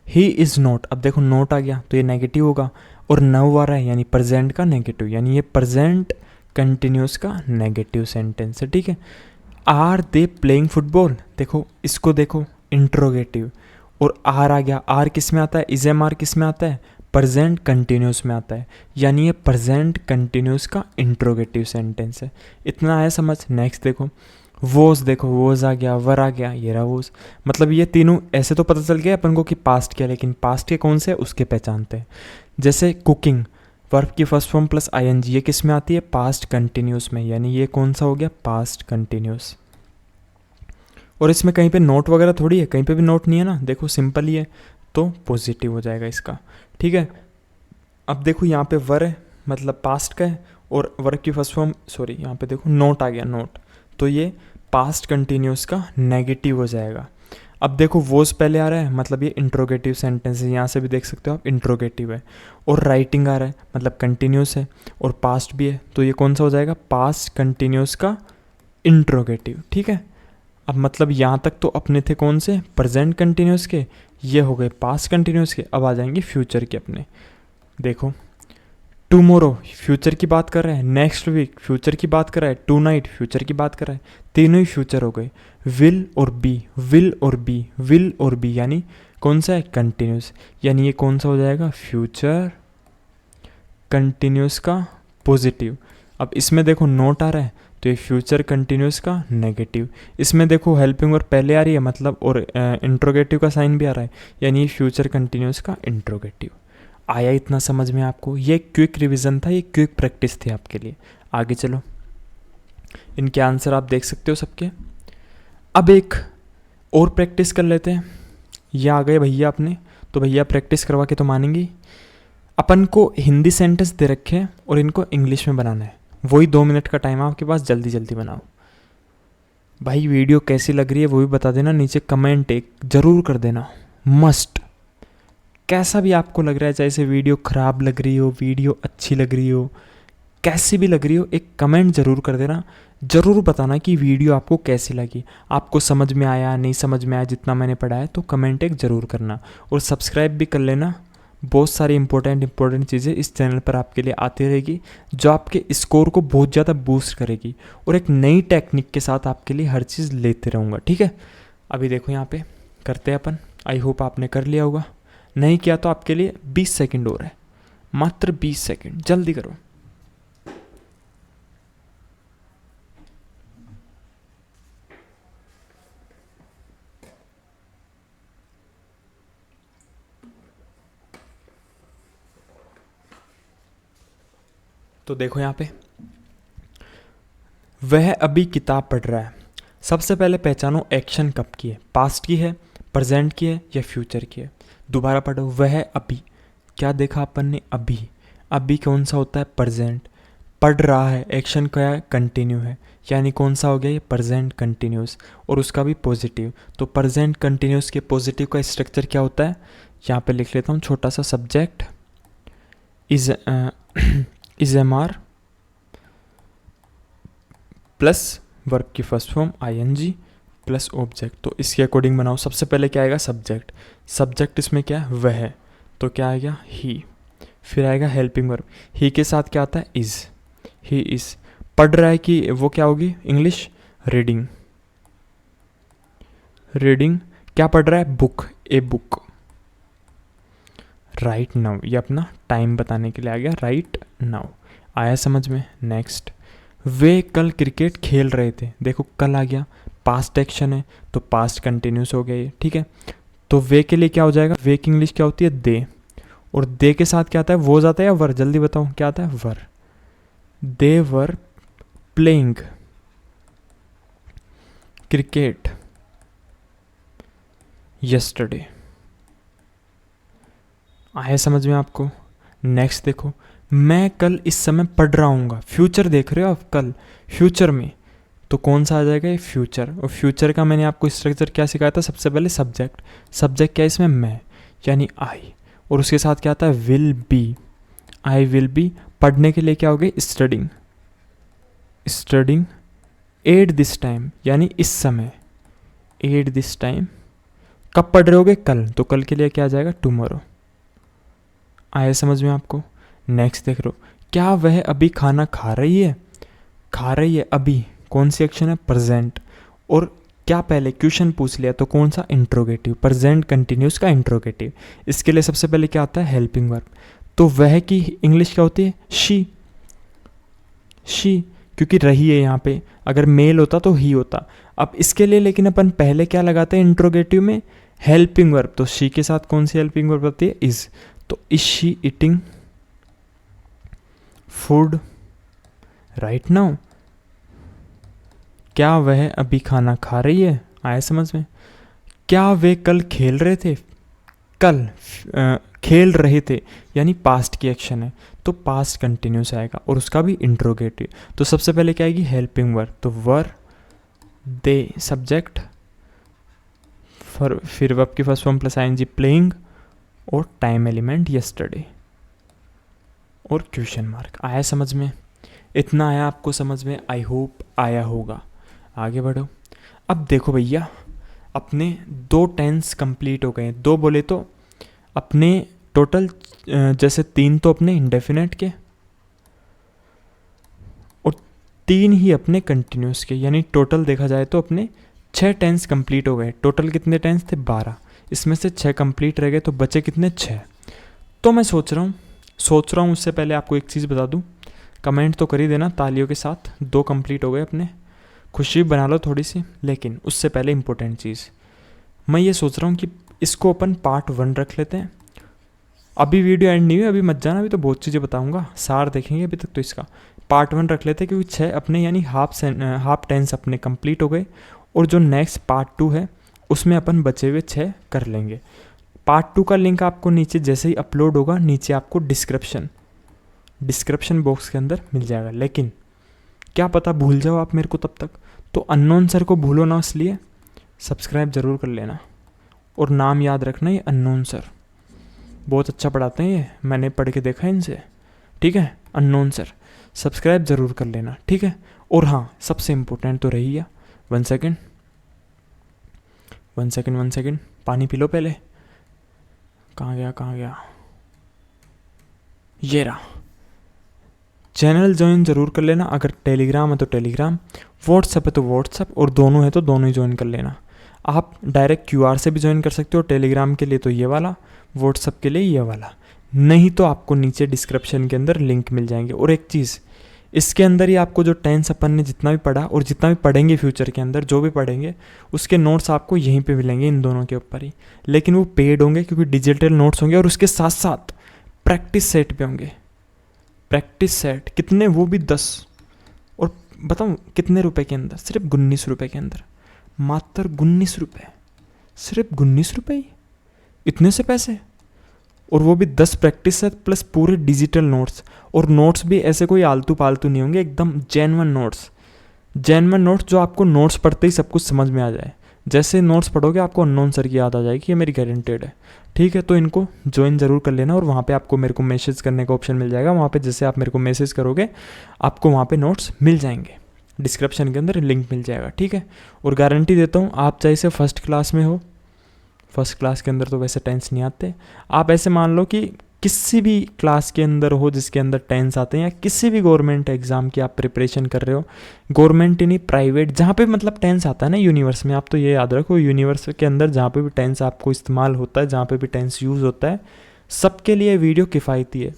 ही इज़ नॉट, अब देखो नॉट आ गया तो ये नेगेटिव होगा, और नाउ आ रहा है यानी प्रेजेंट का नेगेटिव, यानी ये प्रेजेंट कंटिन्यूस का नेगेटिव सेंटेंस है, ठीक है। आर दे प्लेइंग फुटबॉल, देखो इसको देखो, इंट्रोगेटिव। और आर आ गया, आर किस में आता है? इज एम आर किस में आता है? प्रेजेंट कंटिन्यूस में आता है, यानी ये प्रेजेंट कंटिन्यूस का इंट्रोगेटिव सेंटेंस है। इतना आया समझ? नेक्स्ट देखो, वोज, देखो वोज आ गया, वर आ गया, ये रहा वोज। मतलब ये तीनों ऐसे तो पता चल गया अपन को कि पास्ट क्या, लेकिन पास्ट के कौन से उसके पहचानते हैं। जैसे कुकिंग, वर्ब की फर्स्ट फॉर्म प्लस आईएनजी, ये किस में आती है? पास्ट कंटिन्यूस में, यानी ये कौन सा हो गया? Past continuous. और इसमें कहीं पे नोट वगैरह थोड़ी है, कहीं पे भी नोट नहीं है ना, देखो सिंपल ही है, तो पॉजिटिव हो जाएगा इसका, ठीक है। अब देखो यहाँ पे वर है, मतलब पास्ट का है, और वर्ब की फर्स्ट फॉर्म, सॉरी यहाँ पे देखो नोट आ गया, नोट, तो ये पास्ट कंटिन्यूस का नेगेटिव हो जाएगा। अब देखो वोज पहले आ रहा है, मतलब ये इंट्रोगेटिव सेंटेंस है, यहाँ से भी देख सकते हो आप, इंट्रोगेटिव है। और राइटिंग आ रहा है, मतलब कंटिन्यूस है, और पास्ट भी है, तो ये कौन सा हो जाएगा? पास्ट कंटिन्यूस का इंट्रोगेटिव, ठीक है। अब मतलब यहाँ तक तो अपने थे कौन से? प्रेजेंट कंटिन्यूस के, ये हो गए पास्ट कंटिन्यूस के। अब आ जाएंगे फ्यूचर के अपने। देखो टुमारो फ्यूचर की बात कर रहे हैं, नेक्स्ट वीक फ्यूचर की बात कर रहा है, टू नाइट फ्यूचर की बात कर रहा है, तीनों ही फ्यूचर हो गए। विल और बी, विल और बी, विल और बी, यानी कौन सा है? कंटिन्यूस, यानी ये कौन सा हो जाएगा? फ्यूचर कंटिन्यूस का पॉजिटिव। अब इसमें देखो नोट आ रहा है, तो ये फ्यूचर कंटिन्यूस का नेगेटिव। इसमें देखो हेल्पिंग वर्ब पहले आ रही है, मतलब, और इंट्रोगेटिव का साइन भी आ रहा है, यानी ये फ्यूचर कंटिन्यूस का इंट्रोगेटिव। आया इतना समझ में आपको? ये क्विक रिवीजन था, ये क्विक प्रैक्टिस थी आपके लिए। आगे चलो, इनके आंसर आप देख सकते हो सबके। अब एक और प्रैक्टिस कर लेते हैं। ये आ गए भैया अपने, तो भैया प्रैक्टिस करवा के तो मानेंगी। अपन को हिंदी सेंटेंस दे रखे हैं और इनको इंग्लिश में बनाना है। वही 2 मिनट का टाइम है आपके पास, जल्दी जल्दी बनाओ। भाई वीडियो कैसी लग रही है वो भी बता देना, नीचे कमेंट एक ज़रूर कर देना, मस्ट। कैसा भी आपको लग रहा है, चाहे से वीडियो ख़राब लग रही हो, वीडियो अच्छी लग रही हो, कैसी भी लग रही हो, एक कमेंट ज़रूर कर देना। ज़रूर बताना कि वीडियो आपको कैसी लगी, आपको समझ में आया, नहीं समझ में आया, जितना मैंने पढ़ा है, तो कमेंट एक ज़रूर करना। और सब्सक्राइब भी कर लेना, बहुत सारी इंपॉर्टेंट चीज़ें इस चैनल पर आपके लिए आती रहेगी, जो आपके स्कोर को बहुत ज़्यादा बूस्ट करेगी। और एक नई टेक्निक के साथ आपके लिए हर चीज़ लेते रहूँगा, ठीक है। अभी देखो यहाँ पे करते हैं अपन। आई होप आपने कर लिया होगा, नहीं किया तो आपके लिए 20 सेकंड और है, मात्र 20 सेकंड, जल्दी करो। तो देखो यहाँ पे, वह अभी किताब पढ़ रहा है। सबसे पहले पहचानो एक्शन कब की है, पास्ट की है, प्रेजेंट की है, या फ्यूचर की है। दोबारा पढ़ो, वह अभी, क्या देखा अपन ने? अभी। अभी कौन सा होता है? प्रेजेंट। पढ़ रहा है, एक्शन क्या है? कंटिन्यू है, यानी कौन सा हो गया? ये प्रेजेंट कंटिन्यूस, और उसका भी पॉजिटिव। तो प्रेजेंट कंटिन्यूस के पॉजिटिव का स्ट्रक्चर क्या होता है? यहाँ पे लिख लेता हूँ छोटा सा, subject is am are plus verb की first form ING plus object. तो इसके अकॉर्डिंग बनाओ। सबसे पहले क्या आएगा? सब्जेक्ट। सब्जेक्ट इसमें क्या है? वह, तो क्या आएगा? ही। फिर आएगा हेल्पिंग वर्ब, ही के साथ क्या आता है? Is, he is. पढ़ रहा है कि वो क्या होगी इंग्लिश? रीडिंग। रीडिंग क्या पढ़ रहा है? Book, a book. Right now, ये अपना टाइम बताने के लिए आ गया, राइट नाउ। आया समझ में? नेक्स्ट, वे कल क्रिकेट खेल रहे थे। देखो कल आ गया, पास्ट एक्शन है, तो पास्ट कंटिन्यूस हो गया ये, ठीक है। तो वे के लिए क्या हो जाएगा? वे की इंग्लिश क्या होती है? दे। और दे के साथ क्या आता है? वो जाता है या वर? जल्दी बताओ क्या आता है? वर। दे वर प्लेइंग क्रिकेट yesterday। आया समझ में आपको? नेक्स्ट देखो, मैं कल इस समय पढ़ रहा हूँगा। फ्यूचर देख रहे हो आप, कल फ्यूचर में, तो कौन सा आ जाएगा? ये फ्यूचर। और फ्यूचर का मैंने आपको स्ट्रक्चर क्या सिखाया था? सबसे पहले सब्जेक्ट। सब्जेक्ट क्या है इसमें? मैं, यानी आई। और उसके साथ क्या आता है? Will be. I will B. पढ़ने के लिए क्या हो गई? Studying. Studying at this time, यानी इस समय। At this time. कब पढ़ रहे होगे? कल। तो कल के लिए क्या आ जाएगा? टुमारो। आया समझ में आपको? नेक्स्ट देख लो, क्या वह अभी खाना खा रही है? खा रही है अभी, कौन सी एक्शन है? प्रेजेंट। और क्या पहले क्वेश्चन पूछ लिया तो कौन सा? इंट्रोगेटिव। प्रेजेंट कंटिन्यूस का इंट्रोगेटिव। इसके लिए सबसे पहले क्या आता है? Helping verb. तो वह की इंग्लिश क्या होती है? शी। शी, क्योंकि रही है यहाँ पे, अगर मेल होता तो ही होता। अब इसके लिए लेकिन अपन पहले क्या लगाते हैं इंट्रोगेटिव में? Helping verb. तो शी के साथ कौन सी हेल्पिंग वर्ब होती है? इज। तो is she eating food right now? क्या वह अभी खाना खा रही है? आया समझ में? क्या वे कल खेल रहे थे? कल खेल रहे थे, यानी पास्ट की एक्शन है, तो पास्ट कंटिन्यूस आएगा और उसका भी इंट्रोगेटिव। तो सबसे पहले क्या आएगी? Helping verb. तो वर, दे सब्जेक्ट, फिर वर्ब की first form plus ING playing, और टाइम एलिमेंट यस्टरडे, और क्वेश्चन मार्क। आया समझ में? इतना आया आपको समझ में? आई होप आया होगा। आगे बढ़ो। अब देखो भैया, अपने 2 टेंस कंप्लीट हो गए। 2 बोले तो अपने टोटल, जैसे 3 तो अपने इंडेफिनेट के और 3 ही अपने कंटिन्यूस के, यानी टोटल देखा जाए तो अपने 6 टेंस कंप्लीट हो गए। टोटल कितने टेंस थे? 12। इसमें से 6 कंप्लीट रह गए, तो बचे कितने? 6। तो मैं सोच रहा हूँ उससे पहले आपको एक चीज़ बता दूँ। कमेंट तो कर ही देना तालियों के साथ। 2 कंप्लीट हो गए अपने, खुशी बना लो थोड़ी सी। लेकिन उससे पहले इंपॉर्टेंट चीज़, मैं ये सोच रहा हूँ कि इसको अपन पार्ट 1 रख लेते हैं। अभी वीडियो एंड नहीं हुई, अभी मत जाना, अभी तो बहुत चीज़ें बताऊँगा, सार देखेंगे अभी तक। तो इसका पार्ट 1 रख लेते हैं, क्योंकि 6 अपने यानी हाफ टेंस अपने कंप्लीट हो गए। और जो नेक्स्ट पार्ट 2 है उसमें अपन बचे हुए 6 कर लेंगे। पार्ट 2 का लिंक आपको नीचे जैसे ही अपलोड होगा, नीचे आपको डिस्क्रिप्शन बॉक्स के अंदर मिल जाएगा। लेकिन क्या पता भूल जाओ आप मेरे को तब तक, तो अननोन सर को भूलो ना, इसलिए सब्सक्राइब ज़रूर कर लेना। और नाम याद रखना, ये अननोन सर बहुत अच्छा पढ़ाते हैं, ये मैंने पढ़ के देखा है इनसे, ठीक है? अननोन सर, सब्सक्राइब ज़रूर कर लेना, ठीक है? और हाँ, सबसे इम्पोर्टेंट तो रही है, 1 सेकेंड, पानी पी लो पहले। कहाँ गया? ये रहा। चैनल ज्वाइन ज़रूर कर लेना। अगर टेलीग्राम है तो टेलीग्राम, व्हाट्सएप है तो व्हाट्सएप, और दोनों है तो दोनों ही ज्वाइन कर लेना। आप डायरेक्ट QR से भी ज्वाइन कर सकते हो। टेलीग्राम के लिए तो ये वाला, व्हाट्सएप के लिए ये वाला। नहीं तो आपको नीचे डिस्क्रिप्शन के अंदर लिंक मिल जाएंगे। और एक चीज़, इसके अंदर ही आपको जो टेंस अपन ने जितना भी पढ़ा और जितना भी पढ़ेंगे फ्यूचर के अंदर, जो भी पढ़ेंगे उसके नोट्स आपको यहीं पे मिलेंगे, इन दोनों के ऊपर ही। लेकिन वो पेड होंगे, क्योंकि डिजिटल नोट्स होंगे, और उसके साथ साथ प्रैक्टिस सेट भी होंगे। प्रैक्टिस सेट कितने? वो भी 10। और बताऊँ कितने रुपए के अंदर? सिर्फ 19 रुपये के अंदर, मात्र 19 रुपये, सिर्फ 19 रुपये ही, इतने से पैसे। और वो भी 10 प्रैक्टिस सेट प्लस पूरे डिजिटल नोट्स। और नोट्स भी ऐसे कोई आलतू पालतू नहीं होंगे, एकदम जेन्युइन नोट्स जो आपको नोट्स पढ़ते ही सब कुछ समझ में आ जाए। जैसे नोट्स पढ़ोगे आपको अननोन सर की याद आ जाएगी, ये मेरी गारंटेड है, ठीक है? तो इनको ज्वाइन ज़रूर कर लेना। और वहाँ पे आपको मेरे को मैसेज करने का ऑप्शन मिल जाएगा। वहाँ पे जैसे आप मेरे को मैसेज करोगे, आपको वहाँ पे नोट्स मिल जाएंगे, डिस्क्रिप्शन के अंदर लिंक मिल जाएगा, ठीक है? और गारंटी देता हूँ, आप चाहे से फर्स्ट क्लास में हो, फर्स्ट क्लास के अंदर तो वैसे टेंस नहीं आते, आप ऐसे मान लो कि किसी भी क्लास के अंदर हो जिसके अंदर टेंस आते हैं, या किसी भी गवर्नमेंट एग्जाम की आप प्रिपरेशन कर रहे हो, गवर्नमेंट ही नहीं प्राइवेट, जहाँ पे मतलब टेंस आता है ना यूनिवर्स में, आप तो ये याद रखो, यूनिवर्स के अंदर जहाँ पे भी टेंस आपको इस्तेमाल होता है, जहाँ पे भी टेंस यूज़ होता है, सबके लिए वीडियो किफ़ायती है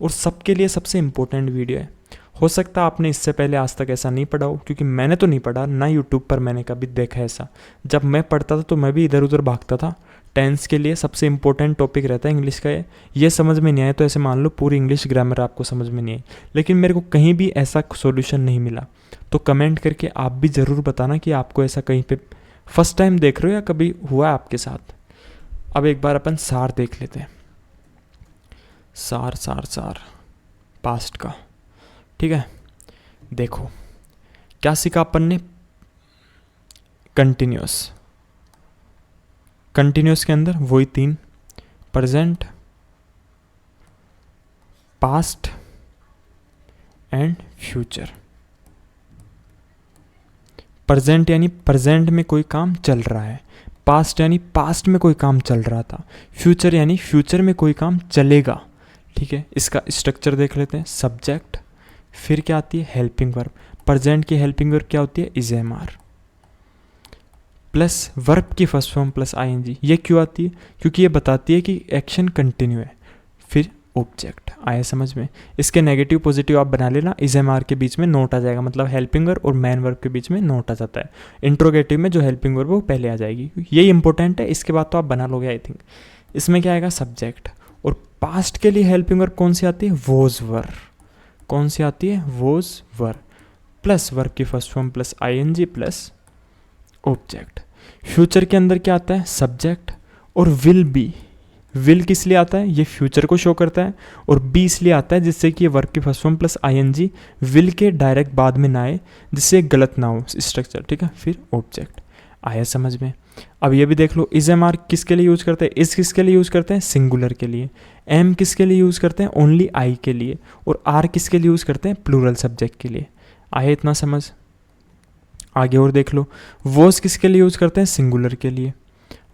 और सबके लिए सबसे इम्पोर्टेंट वीडियो है। हो सकता है आपने इससे पहले आज तक ऐसा नहीं पढ़ा हो, क्योंकि मैंने तो नहीं पढ़ा ना, यूट्यूब पर मैंने कभी देखा ऐसा। जब मैं पढ़ता था तो मैं भी इधर उधर भागता था। टेंस के लिए सबसे इंपॉर्टेंट टॉपिक रहता है इंग्लिश का, ये समझ में नहीं आए तो ऐसे मान लो पूरी इंग्लिश ग्रामर आपको समझ में नहीं आई। लेकिन मेरे को कहीं भी ऐसा सॉल्यूशन नहीं मिला। तो कमेंट करके आप भी ज़रूर बताना कि आपको ऐसा कहीं पे फर्स्ट टाइम देख रहे हो या कभी हुआ है आपके साथ? अब एक बार अपन सार देख लेते हैं। सार सार सार पास्ट का, ठीक है। देखो क्या सीखा अपन ने? कंटिन्यूस। कंटिन्यूस के अंदर वही 3, present, past and future. Present यानी प्रेजेंट में कोई काम चल रहा है, पास्ट यानी पास्ट में कोई काम चल रहा था, फ्यूचर यानी फ्यूचर में कोई काम चलेगा, ठीक है। इसका स्ट्रक्चर देख लेते हैं। सब्जेक्ट, फिर क्या आती है? Helping verb. प्रेजेंट की हेल्पिंग वर्ब क्या होती है? Is am are plus verb की फर्स्ट फॉर्म प्लस आईएनजी। ये क्यों आती है? क्योंकि ये बताती है कि एक्शन कंटिन्यू है। फिर ऑब्जेक्ट। आया समझ में? इसके नेगेटिव पॉजिटिव आप बना लेना, इज एम आर के बीच में नोट आ जाएगा, मतलब हेल्पिंग वर्ब और मैन वर्ब के बीच में नोट आ जाता है। इंट्रोगेटिव में जो हेल्पिंग वर्ब वो पहले आ जाएगी, ये इंपॉर्टेंट है। इसके बाद तो आप बना लोगे आई थिंक। इसमें क्या आएगा? सब्जेक्ट। और पास्ट के लिए हेल्पिंग वर्ब कौन सी आती है? Was were. कौन सी आती है? वोज वर प्लस वर्ब की first form plus ING plus object. Future के अंदर क्या आता है? सब्जेक्ट और विल बी। विल किस लिए आता है? ये फ्यूचर को शो करता है। और बी इसलिए आता है जिससे कि ये वर्ब की first form plus ING will के डायरेक्ट बाद में ना आए, जिससे गलत ना हो स्ट्रक्चर, ठीक है। फिर ऑब्जेक्ट। आया समझ में? अब ये भी देख लो, इज एम आर किसके लिए यूज करते हैं? इस किसके लिए यूज करते हैं? सिंगुलर के लिए। एम किसके लिए यूज करते हैं? ओनली आई के लिए। और आर किसके लिए यूज करते हैं? प्लूरल सब्जेक्ट के लिए। आया इतना समझ? आगे और देख लो, वोज किसके लिए यूज करते हैं? सिंगुलर के लिए।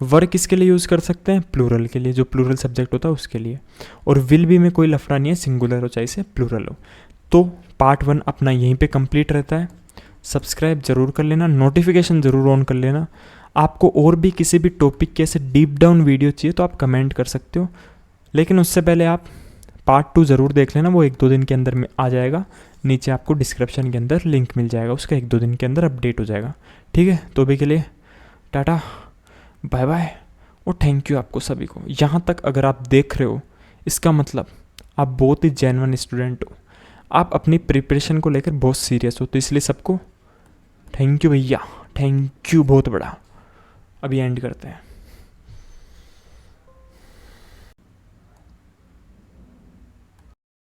वर किसके लिए यूज कर सकते हैं? प्लूरल के लिए, जो प्लूरल सब्जेक्ट होता है उसके लिए। और विल भी में कोई लफड़ा नहीं है, सिंगुलर हो चाहे से प्लूरल हो। तो पार्ट 1 अपना यहीं पे कंप्लीट रहता है। सब्सक्राइब जरूर कर लेना, नोटिफिकेशन जरूर ऑन कर लेना। आपको और भी किसी भी टॉपिक के ऐसे डीप डाउन वीडियो चाहिए तो आप कमेंट कर सकते हो, लेकिन उससे पहले आप पार्ट 2 ज़रूर देख लेना। वो 1-2 दिन के अंदर में आ जाएगा, नीचे आपको डिस्क्रिप्शन के अंदर लिंक मिल जाएगा, उसका 1-2 दिन के अंदर अपडेट हो जाएगा, ठीक है। तो अभी के लिए टाटा, बाय बाय और थैंक यू आपको सभी को। यहाँ तक अगर आप देख रहे हो, इसका मतलब आप बहुत ही जेन्युइन स्टूडेंट हो, आप अपनी प्रिपरेशन को लेकर बहुत सीरियस हो। तो इसलिए सबको थैंक यू भैया, थैंक यू बहुत बड़ा। अभी एंड करते हैं।